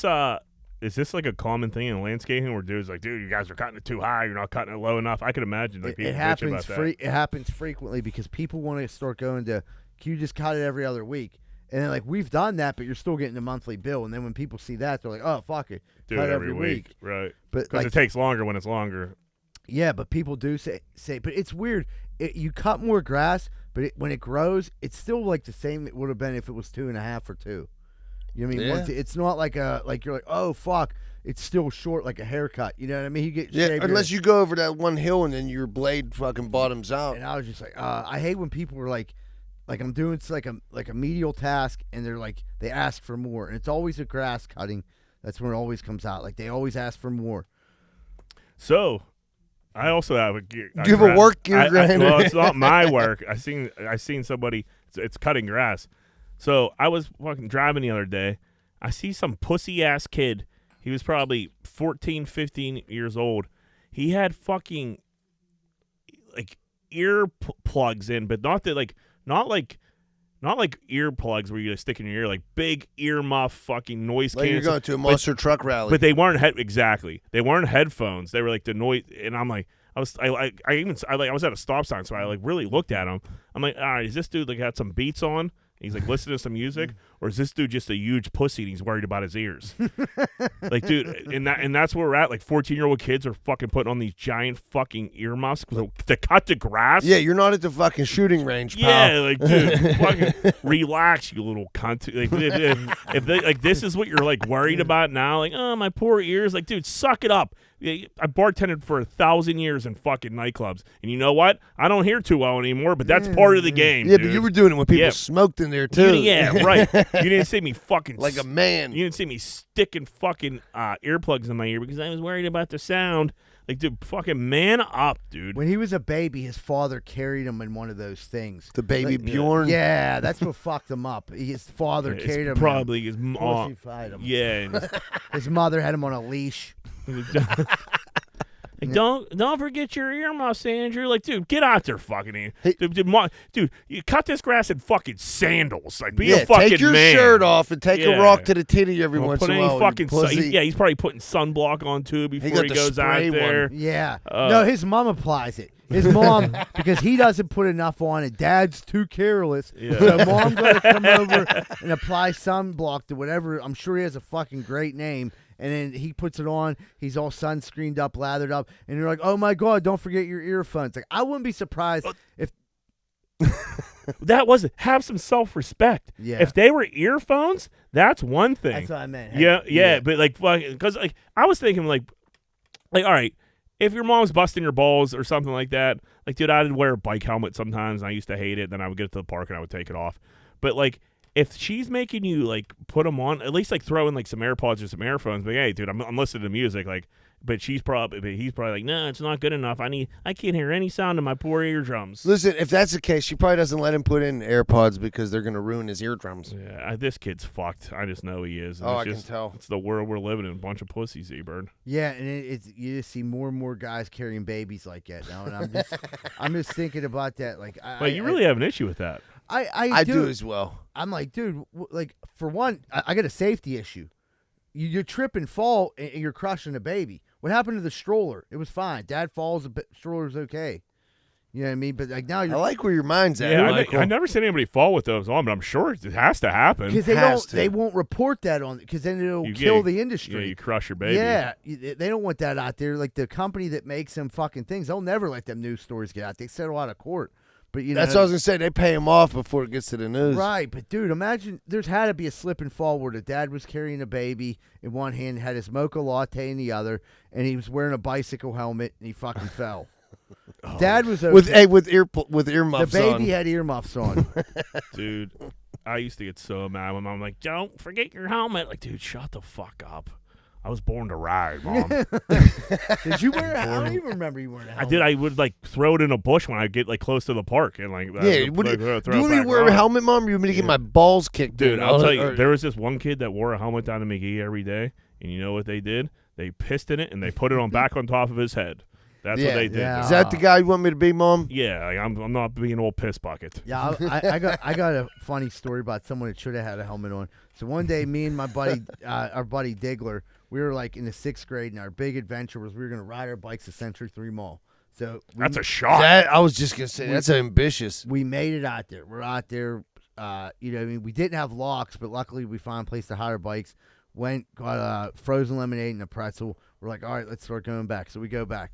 S3: Is this like a common thing in landscaping where dudes like, dude, you guys are cutting it too high, you're not cutting it low enough? I could imagine like people
S1: it
S3: bitch
S1: happens.
S3: about that.
S1: It happens frequently because people want to start going to. Can you just cut it every other week? And then like we've done that, but you're still getting a monthly bill. And then when people see that, they're like, oh fuck it,
S3: Do
S1: cut
S3: it every
S1: week.
S3: Right?
S1: But
S3: Because it takes longer when it's longer.
S1: Yeah, but people do say, but it's weird. You cut more grass, but when it grows, it's still like the same it would have been if it was 2.5 or 2. You know what I mean?
S2: Yeah.
S1: It's not like you're like, oh fuck, it's still short like a haircut. You know what I mean? You get
S2: unless you go over that one hill and then your blade fucking bottoms out.
S1: And I was just like, I hate when people are like I'm doing it's like a medial task and they're like they ask for more, and it's always a grass cutting. That's when it always comes out. Like they always ask for more.
S3: So, I also have a gear.
S2: Do you have a work gear grinder?
S3: Well, it's not my work. I seen somebody. It's cutting grass. So I was fucking driving the other day. I see some pussy ass kid. He was probably 14, 15 years old. He had fucking like ear plugs in, but not like earplugs where you just stick in your ear, like big earmuff fucking noise
S2: Like you're going to a monster truck rally.
S3: But they weren't exactly. They weren't headphones. They were like the noise. And I'm like, I was at a stop sign, so I like really looked at him. I'm like, all right, is this dude like had some beats on? He's like listening to some music, or is this dude just a huge pussy and he's worried about his ears? Like, dude, and that's where we're at. Like, 14-year-old kids are fucking putting on these giant fucking earmuffs to cut the grass.
S2: Yeah, you're not at the fucking shooting range, pal.
S3: Yeah, like, dude, fucking relax, you little cunt. Like, if they like this is what you're like worried about now, like, oh, my poor ears. Like, dude, suck it up. I bartended for 1,000 years in fucking nightclubs, and you know what? I don't hear too well anymore, but that's part of the game.
S2: Yeah,
S3: dude.
S2: but you were doing it when people smoked in there too.
S3: Yeah, right. You didn't see me fucking
S2: like a man.
S3: You didn't see me sticking fucking earplugs in my ear because I was worried about the sound. Like, dude, fucking man up, dude.
S1: When he was a baby, his father carried him in one of those things.
S2: The baby Bjorn?
S1: Yeah, that's what fucked him up. His father carried him.
S3: Probably his mom.
S1: Him.
S3: Yeah.
S1: His mother had him on a leash.
S3: Like, don't forget your earmuffs, Andrew. Like, dude, get out there, fucking. Dude, you cut this grass in fucking sandals. Like, be a fucking man.
S2: Take your shirt off and take a rock to the titty every once in a while.
S3: He's probably putting sunblock on too before he goes out there.
S2: One.
S1: Yeah. No, his mom applies it. His mom, because he doesn't put enough on it. Dad's too careless. Yeah. So mom got to come over and apply sunblock to whatever. I'm sure he has a fucking great name. And then he puts it on. He's all sunscreened up, lathered up. And you're like, oh, my God, don't forget your earphones. Like, I wouldn't be surprised if.
S3: Have some self-respect.
S1: Yeah.
S3: If they were earphones, that's one thing.
S1: That's what I meant.
S3: Yeah. But, like, because, like, I was thinking, like, all right, if your mom's busting your balls or something like that, like, dude, I'd wear a bike helmet sometimes. And I used to hate it. Then I would get to the park and I would take it off. But, like, if she's making you like put them on, at least like throw in like some AirPods or some earphones. But hey, dude, I'm listening to music. Like, but he's probably like, no, it's not good enough. I can't hear any sound in my poor eardrums.
S2: Listen, if that's the case, she probably doesn't let him put in AirPods because they're gonna ruin his eardrums.
S3: Yeah, this kid's fucked. I just know he is.
S2: I can tell.
S3: It's the world we're living in. A bunch of pussies, Z-Bird.
S1: Yeah, and you just see more and more guys carrying babies like that now, and I'm just thinking about that. Like,
S3: Wait, you really have an issue with that?
S1: I
S2: do as well.
S1: I'm like, dude, like for one, I got a safety issue. You trip and fall, and you're crushing a baby. What happened to the stroller? It was fine. Dad falls, the stroller's okay. You know what I mean? But like now,
S2: I like where your mind's at.
S3: Yeah, I never seen anybody fall with those on, but I'm sure it has to happen.
S1: Because they won't report that on, because then it'll kill the industry.
S3: Yeah, you crush your baby.
S1: Yeah, they don't want that out there. Like the company that makes them fucking things, they'll never let them news stories get out. They settle out of court. But
S2: that's what I was gonna say. They pay him off before it gets to the news,
S1: right? But dude, imagine there's had to be a slip and fall where the dad was carrying a baby in one hand, had his mocha latte in the other, and he was wearing a bicycle helmet, and he fucking fell. Dad was okay. with
S2: earmuffs.
S1: The baby
S2: on.
S1: had earmuffs on.
S3: Dude, I used to get so mad when Mom was like, "Don't forget your helmet." Like, dude, shut the fuck up. I was born to ride, Mom.
S1: Did you wear? I don't even remember you wearing a helmet.
S3: I did. I would like throw it in a bush when I get like close to the park and like.
S2: Yeah, do you want me to wear a helmet, Mom? Or you want me to get my balls kicked?
S3: Dude, I'll tell you, there was this one kid that wore a helmet down to McGee every day, and you know what they did? They pissed in it and they put it on back on top of his head. That's what they did.
S1: Yeah.
S2: Is that the guy you want me to be, Mom?
S3: Yeah, like, I'm not being an old piss bucket.
S1: Yeah, I got a funny story about someone that should have had a helmet on. So one day, me and my buddy, our buddy Diggler, we were like in the 6th grade, and our big adventure was we were going to ride our bikes to Century 3 Mall. So
S3: That's a shot.
S2: I was just gonna say that's ambitious.
S1: We made it out there. We're out there. You know, I mean, we didn't have locks, but luckily we found a place to hide our bikes. Went, got frozen lemonade and a pretzel. We're like, all right, let's start going back. So we go back.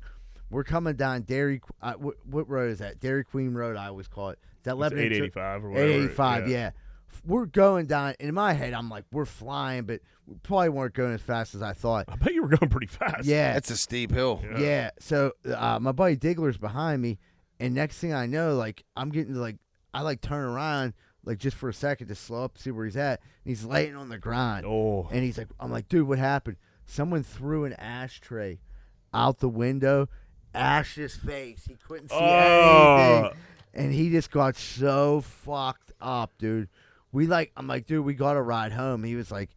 S1: We're coming down what road is that? Dairy Queen Road, I always call it. Is that
S3: 885 or whatever.
S1: 885, yeah. We're going down. In my head, I'm like, we're flying, but we probably weren't going as fast as I thought.
S3: I bet you were going pretty fast.
S1: Yeah.
S2: That's a steep hill.
S1: Yeah. So my buddy Diggler's behind me, and next thing I know, like, I'm getting to, like, I, like, turn around, like, just for a second to slow up, see where he's at, and he's laying on the ground.
S3: Oh.
S1: And he's like, I'm like, dude, what happened? Someone threw an ashtray out the window, ashed his face. He couldn't see anything. And he just got so fucked up, dude. I'm like, dude, we got to ride home. He was like,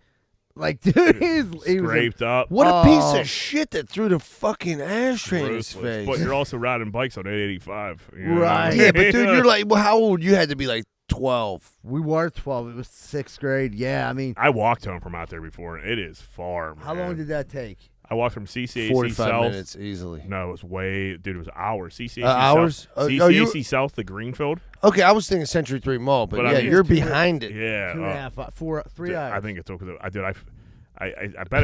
S1: dude, he was
S3: Scraped up.
S2: What a piece of shit that threw the fucking ashtray in his
S3: Ruthless.
S2: face.
S3: But you're also riding bikes on 885. You know?
S1: Right.
S2: Yeah, but dude, you're like, well, how old? You had to be like 12.
S1: We were 12. It was 6th grade. Yeah, I mean.
S3: I walked home from out there before, and it is far, man.
S1: How long did that take?
S3: I walked from CCAC
S2: 45
S3: South.
S2: minutes easily.
S3: No, it was it was hours. CCAC
S2: hours?
S3: South. CCAC South to Greenfield.
S2: Okay, I was thinking Century 3 Mall, but
S3: I
S2: yeah,
S3: mean,
S2: you're behind it.
S3: Yeah.
S1: 2.5, 3 hours.
S3: I think it took. I bet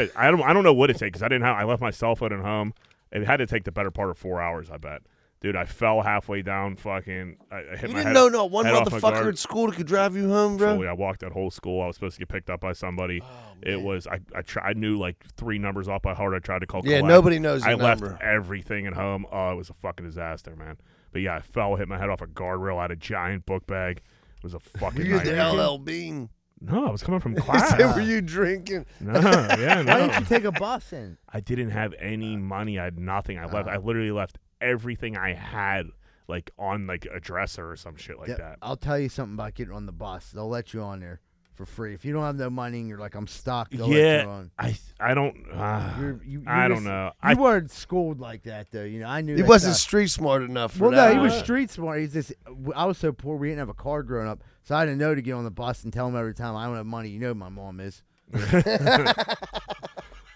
S3: it. I don't know what it takes because I left my cell phone at home. It had to take the better part of 4 hours. I bet. Dude, I fell halfway down. Fucking, I hit
S2: You
S3: my
S2: didn't
S3: head.
S2: know one
S3: head off my
S2: motherfucker
S3: guard.
S2: at school that could drive you home, bro?
S3: Truly, I walked that whole school. I was supposed to get picked up by somebody. It was I knew like 3 numbers off by heart. I tried to call.
S2: Yeah,
S3: collect.
S2: nobody knows the
S3: I
S2: number.
S3: left everything at home. Oh, it was a fucking disaster, man. But yeah, I fell, hit my head off a guardrail. I had a giant book bag. It was a fucking
S2: You're the
S3: nightmare.
S2: LL Bean.
S3: No, I was coming from class.
S2: Were you drinking?
S3: No, yeah, no.
S1: Why didn't you take a bus in?
S3: I didn't have any money. I had nothing. I literally left everything I had, like on like a dresser or some shit like that.
S1: I'll tell you something about getting on the bus. They'll let you on there for free. If you don't have no money and you're like, I'm stuck, they'll let you on.
S3: I don't. I don't know.
S1: You weren't schooled like that, though. You know, I knew
S2: He
S1: that
S2: wasn't
S1: stuff.
S2: street smart enough for
S1: Well,
S2: that.
S1: no, he was street smart. He's just. I was so poor, we didn't have a car growing up, so I didn't know to get on the bus and tell him every time I don't have money. You know, my mom is.
S3: All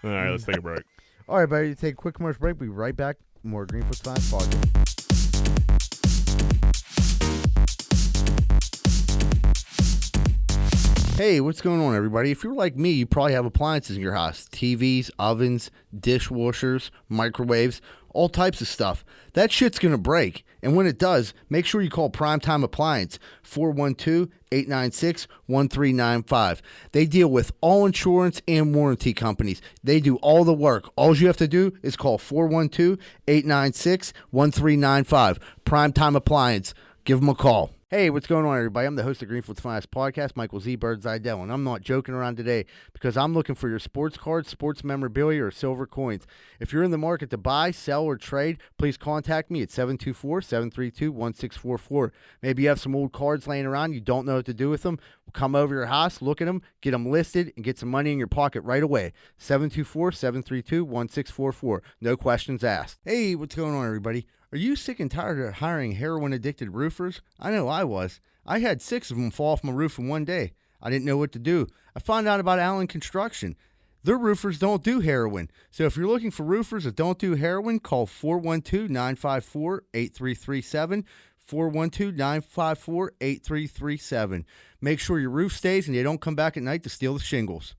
S3: right, let's take a break.
S1: All right, buddy, take a quick commercial break. We'll be right back. More Greenfield's Finest Podcast. Hey, what's going on, everybody? If you're like me, you probably have appliances in your house. TVs, ovens, dishwashers, microwaves, all types of stuff. That shit's going to break. And when it does, make sure you call Primetime Appliance, 412-896-1395. They deal with all insurance and warranty companies. They do all the work. All you have to do is call 412-896-1395. Primetime Appliance. Give them a call. Hey, what's going on, everybody? I'm the host of Greenfield's Finest Podcast, Michael Z. Bird Zidell, and I'm not joking around today because I'm looking for your sports cards, sports memorabilia, or silver coins. If you're in the market to buy, sell, or trade, please contact me at 724-732-1644. Maybe you have some old cards laying around, you don't know what to do with them. We'll come over your house, look at them, get them listed, and get some money in your pocket right away. 724-732-1644. No questions asked. Hey, what's going on, everybody? Are you sick and tired of hiring heroin-addicted roofers? I know I was. I had 6 of them fall off my roof in one day. I didn't know what to do. I found out about Allen Construction. Their roofers don't do heroin. So if you're looking for roofers that don't do heroin, call 412-954-8337, 412-954-8337. Make sure your roof stays and they don't come back at night to steal the shingles.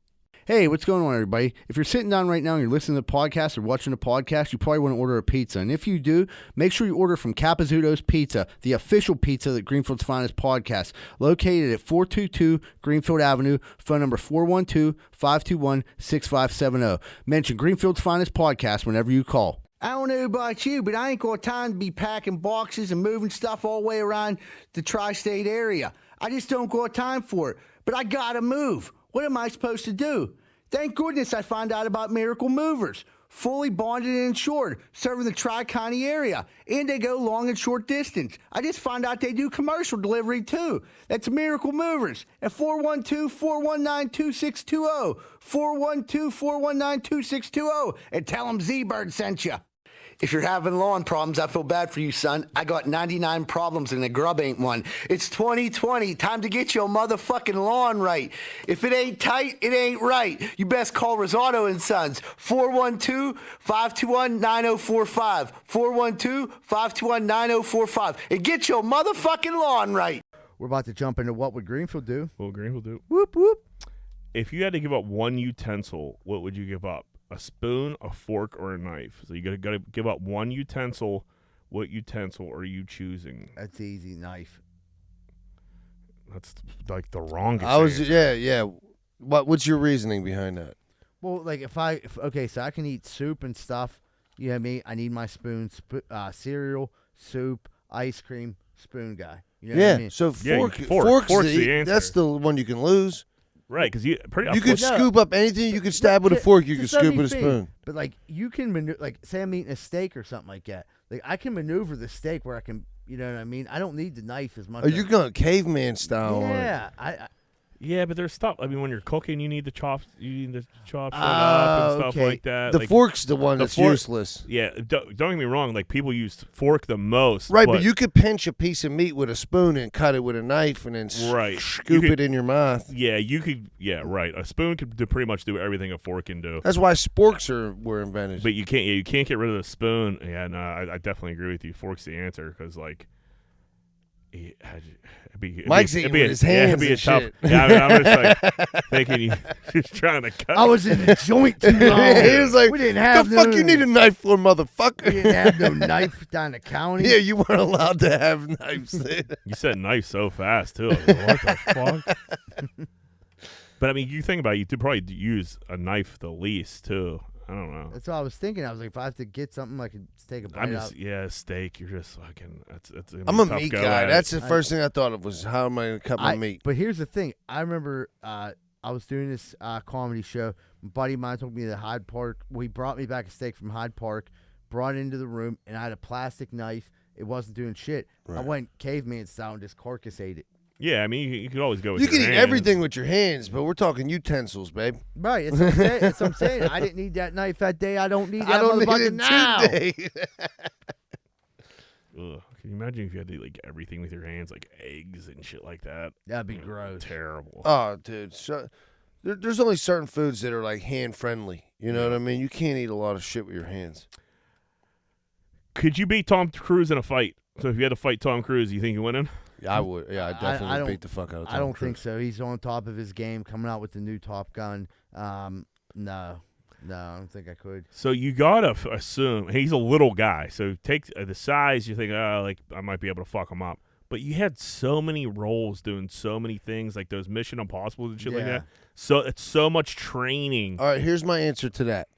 S1: Hey, what's going on, everybody? If you're sitting down right now and you're listening to the podcast or watching the podcast, you probably want to order a pizza. And if you do, make sure you order from Capizzuto's Pizza, the official pizza that Greenfield's Finest Podcast, located at 422 Greenfield Avenue, phone number 412-521-6570. Mention Greenfield's Finest Podcast whenever you call. I don't know about you, but I ain't got time to be packing boxes and moving stuff all the way around the tri-state area. I just don't got time for it. But I gotta move. What am I supposed to do? Thank goodness I found out about Miracle Movers. Fully bonded and insured, serving the Tri-County area. And they go long and short distance. I just found out they do commercial delivery too. That's Miracle Movers at 412-419-2620. 412-419-2620. And tell them Z-Bird sent you.
S8: If you're having lawn problems, I feel bad for you, son. I got 99 problems and the grub ain't one. It's 2020. Time to get your motherfucking lawn right. If it ain't tight, it ain't right. You best call Rosado and Sons. 412-521-9045. 412-521-9045. And get your motherfucking lawn right.
S1: We're about to jump into what would Greenfield do?
S3: What would Greenfield do?
S1: Whoop, whoop.
S3: If you had to give up one utensil, what would you give up? A spoon, a fork, or a knife? So you gotta give up one utensil. What utensil are you choosing?
S1: That's easy. Knife.
S3: That's like the wrongest.
S2: Yeah. What's your reasoning behind that?
S1: Well, like okay, so I can eat soup and stuff. You know what I mean? I need my spoon, cereal, soup, ice cream, spoon guy. You know what I mean?
S2: So fork's
S3: the answer.
S2: That's the one you can lose.
S3: Right, because you
S2: could scoop up anything you could stab with a fork. You could scoop with a spoon.
S1: But like you can maneuver, like say I'm eating a steak or something like that. Like I can maneuver the steak where I can, you know what I mean? I don't need the knife as much.
S2: Oh, you're going caveman style.
S1: Yeah,
S3: yeah, but there's stuff. I mean, when you're cooking, you need the chops. You need the chop shit up and stuff like that.
S2: The fork's the one that's useless.
S3: Yeah, don't get me wrong. Like people use fork the most.
S2: Right, but you could pinch a piece of meat with a spoon and cut it with a knife and then scoop it in your mouth.
S3: Yeah, you could. Yeah, right. A spoon could pretty much do everything a fork can do.
S2: That's why sporks were invented.
S3: But you can't. Yeah, you can't get rid of the spoon. Yeah, no, I definitely agree with you. Fork's the answer because like.
S2: Mike's eating with his hands.
S3: It'd be a tough. Yeah, I mean, I'm just like thinking you just trying to cut.
S1: I was in the joint too long.
S2: He was like,
S1: we didn't have
S2: the fuck you need a knife for, motherfucker?
S1: We didn't have no knife down the county.
S2: Yeah, you weren't allowed to have knives.
S3: You said knife so fast too. I was like, what the fuck? But I mean, you think about it, you could probably use a knife the least too. I don't know.
S1: That's what I was thinking. I was like, if I have to get something, I could take a bite out.
S3: Yeah, steak. You're just fucking.
S2: I'm a meat guy. That's the first thing I thought of was how am I going to cut my meat?
S1: But here's the thing. I remember I was doing this comedy show. My buddy of mine took me to Hyde Park. Well, he brought me back a steak from Hyde Park, brought it into the room, and I had a plastic knife. It wasn't doing shit. Right. I went caveman style and just carcass ate it.
S3: Yeah, I mean, you could always go with
S2: your
S3: hands.
S2: You can eat everything with your hands, but we're talking utensils, babe.
S1: Right, that's what I'm saying. I didn't need that knife that day. I don't need that motherfucker now.
S2: Today.
S3: Ugh. Can you imagine if you had to eat like everything with your hands, like eggs and shit like that?
S1: That'd be gross.
S3: Terrible.
S2: Oh, dude. So, there's only certain foods that are like hand-friendly. You know what I mean? You can't eat a lot of shit with your hands.
S3: Could you beat Tom Cruise in a fight? So if you had to fight Tom Cruise, you think you're winning?
S2: Yeah, I would. Yeah, I definitely beat the fuck out of Tom
S1: I don't
S2: Cruise.
S1: think so. He's on top of his game, coming out with the new Top Gun. No, I don't think I could.
S3: So you gotta assume he's a little guy. So take the size. You think, like I might be able to fuck him up. But you had so many roles doing so many things, like those Mission Impossible and shit like that. So it's so much training.
S2: All right, here's my answer to that.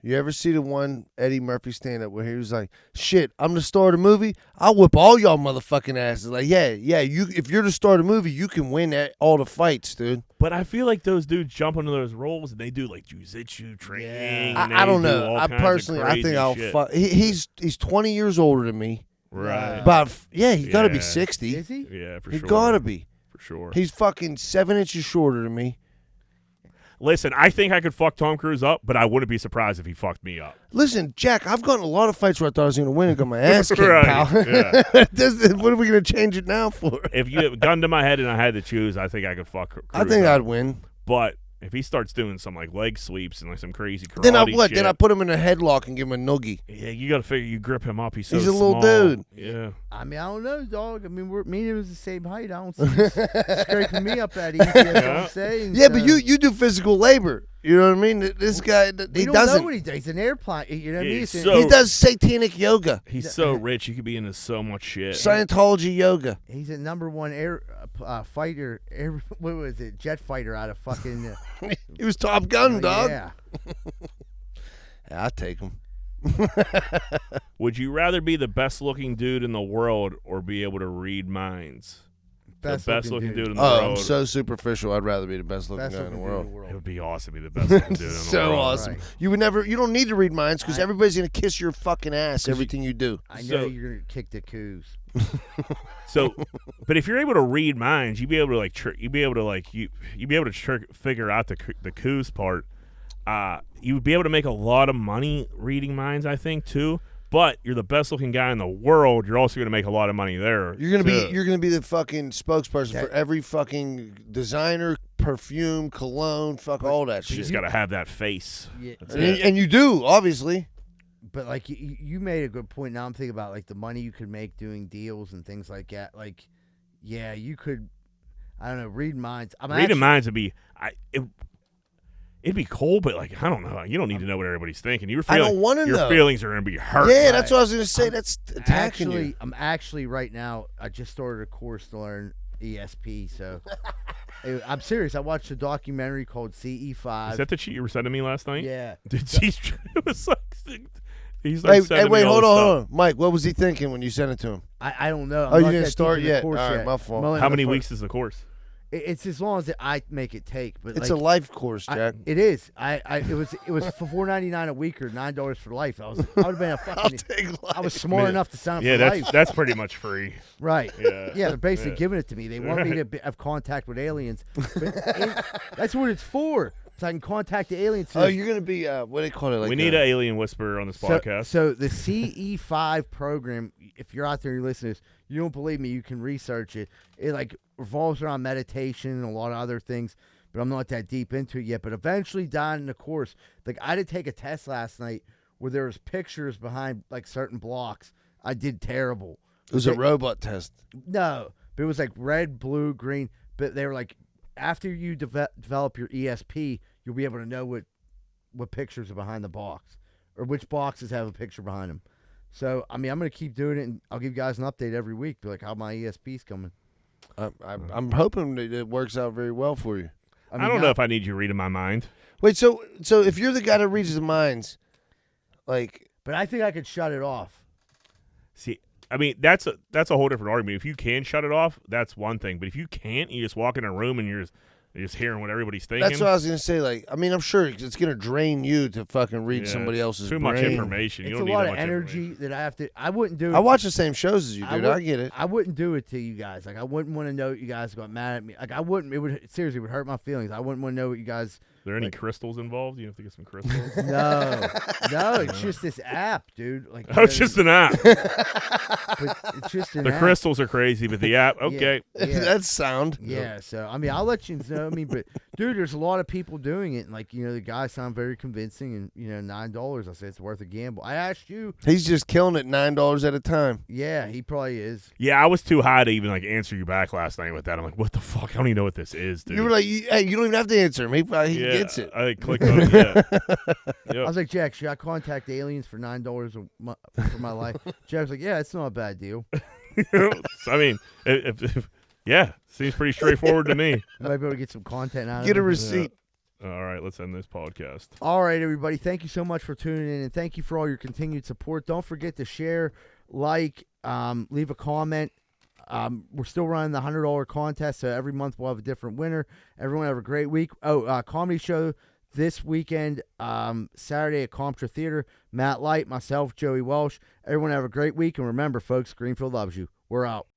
S2: You ever see the one Eddie Murphy stand-up where he was like, shit, I'm the star of the movie, I'll whip all y'all motherfucking asses. Like, yeah, if you're the star of the movie, you can win all the fights, dude.
S3: But I feel like those dudes jump into those roles and they do like jiu-jitsu training.
S2: Yeah. I don't know. I personally, I think I'll fuck. He's 20 years older than me.
S3: Right.
S2: He's got to be 60.
S1: Is he?
S3: Yeah, for sure.
S2: He's got to be.
S3: For sure.
S2: He's fucking 7 inches shorter than me.
S3: Listen, I think I could fuck Tom Cruise up, but I wouldn't be surprised if he fucked me up.
S2: Listen, Jack, I've gotten a lot of fights where I thought I was going to win and got my ass kicked,
S3: right.
S2: pal.
S3: Yeah.
S2: What are we going to change it now for?
S3: If you had a gun to my head and I had to choose, I think I could fuck Cruise
S2: I think
S3: up.
S2: I'd win.
S3: But if he starts doing some like leg sweeps and like some crazy karate
S2: then what?
S3: shit,
S2: Then I put him in a headlock and give him a noogie.
S3: Yeah, you got to figure you grip him up. He's a
S2: little
S3: small.
S2: dude.
S3: Yeah.
S1: I mean, I don't know, dog. I mean, me and him is the same height. I don't see him scraping me up that easy. That's what I'm saying.
S2: Yeah, but you do physical labor. You know what I mean? This guy, he
S1: don't
S2: doesn't.
S1: know what he does. He's an airplane. You know what I mean?
S2: He does satanic yoga.
S3: He's so rich. He could be into so much shit.
S2: Scientology yoga.
S1: He's a #1 air fighter. What was it? Jet fighter out of fucking.
S2: He was Top Gun, dog.
S1: Yeah.
S2: Yeah, I'll take him.
S3: Would you rather be the best looking dude in the world or be able to read minds?
S1: Best
S3: the best looking dude in the
S2: world.
S3: world.
S2: I'm so superficial. I'd rather be the best looking guy in the world.
S3: It would be awesome to be the best looking dude in the world.
S2: So awesome. Right. You don't need to read minds because everybody's going to kiss your fucking ass everything you do.
S1: I know you're going to kick the coos.
S3: So, but if you're able to read minds, you'd be able to you'd be able to figure out the coos part. You would be able to make a lot of money reading minds, I think, too. but you're the best looking guy in the world. You're also going to make a lot of money there.
S2: You're gonna be the fucking spokesperson for every fucking designer, perfume, cologne, all that shit.
S3: You just got to have that face.
S1: Yeah.
S2: And you do, obviously.
S1: But like you made a good point. Now I'm thinking about like the money you could make doing deals and things like that. Like, yeah, you could. I don't know. Reading minds.
S3: Reading minds would be. It'd be cool, but like I don't know. You don't need to know what everybody's thinking.
S2: I don't want to know.
S3: Your feelings are going to be hurt.
S2: Yeah, that's what I was going to say. That's attacking you.
S1: I'm actually right now. I just started a course to learn ESP. So I'm serious. I watched a documentary called CE5.
S3: Is that the cheat you were sending me last night?
S1: Yeah.
S3: It was like. He's
S2: like,
S3: hey,
S2: wait, hold on. Mike, what was he thinking when you sent it to him?
S1: I don't know.
S2: Oh, you didn't start yet? All right, my fault.
S3: How many weeks is the course?
S1: It's as long as I make it take. But
S2: it's a life course, Jack.
S1: It is. It was for $4.99 a week or $9 for life. I would have been a fucking. I was smart enough to sign up for life.
S3: Yeah, that's pretty much free.
S1: Right.
S3: Yeah.
S1: They're basically giving it to me. They want me to have contact with aliens. But that's what it's for. So I can contact the aliens.
S2: Oh, you're gonna be what do they call it? Like
S3: we need an alien whisperer on this podcast.
S1: So the CE5 program, if you're out there and you're listening to this, you don't believe me, you can research it. It like revolves around meditation and a lot of other things, but I'm not that deep into it yet. But eventually down in the course, like I did take a test last night where there was pictures behind like certain blocks. I did terrible.
S2: It was a robot test.
S1: No, but it was like red, blue, green. But they were like, after you develop your ESP, you'll be able to know what pictures are behind the box or which boxes have a picture behind them. So, I mean, I'm going to keep doing it, and I'll give you guys an update every week, like how my ESP's coming.
S2: I'm hoping that it works out very well for you.
S3: I don't know if I need you reading my mind.
S2: Wait, so if you're the guy that reads the minds, like...
S1: But I think I could shut it off.
S3: See, I mean, that's a whole different argument. If you can shut it off, that's one thing. But if you can't, you just walk in a room and you're just hearing what everybody's thinking.
S2: That's what I was going to say. Like, I mean, I'm sure it's going to drain you to fucking read somebody else's brain.
S3: Too much information.
S1: It's a lot of energy that I have to. I wouldn't do it.
S2: I watch the same shows as you, dude. I get it.
S1: I wouldn't do it to you guys. Like, I wouldn't want to know you guys got mad at me. Like, I wouldn't. It would seriously would hurt my feelings. I wouldn't want to know what you guys.
S3: Are there any crystals involved? You have to get some crystals.
S1: No, it's just this app, dude. Like,
S3: it's just an app.
S1: But it's just an
S3: app. The crystals are crazy, but the app, okay,
S2: that's sound.
S1: Yeah, so I mean, I'll let you know. I mean, but dude, there's a lot of people doing it, and like the guys sound very convincing, and $9. I say it's worth a gamble. I asked you.
S2: He's just killing it $9 at a time.
S1: Yeah, he probably is.
S3: Yeah, I was too high to even like answer you back last night with that. I'm like, what the fuck? I don't even know what this is, dude.
S2: You were like, hey, you don't even have to answer him. He gets it.
S3: I clicked on it. Yeah.
S1: Yep. I was like, Jack, should I contact aliens for $9 for my life? Jack's like, yeah, it's not a bad deal.
S3: I mean, if seems pretty straightforward to me.
S1: I might be able to get some content out of it.
S2: Get a receipt.
S3: All right, let's end this podcast.
S1: All right, everybody. Thank you so much for tuning in, and thank you for all your continued support. Don't forget to share, like, leave a comment. We're still running the $100 contest, so every month we'll have a different winner. Everyone have a great week. Comedy show this weekend, Saturday at Comptra Theater. Matt Light, myself, Joey Welsh. Everyone have a great week, and remember, folks, Greenfield loves you. We're out.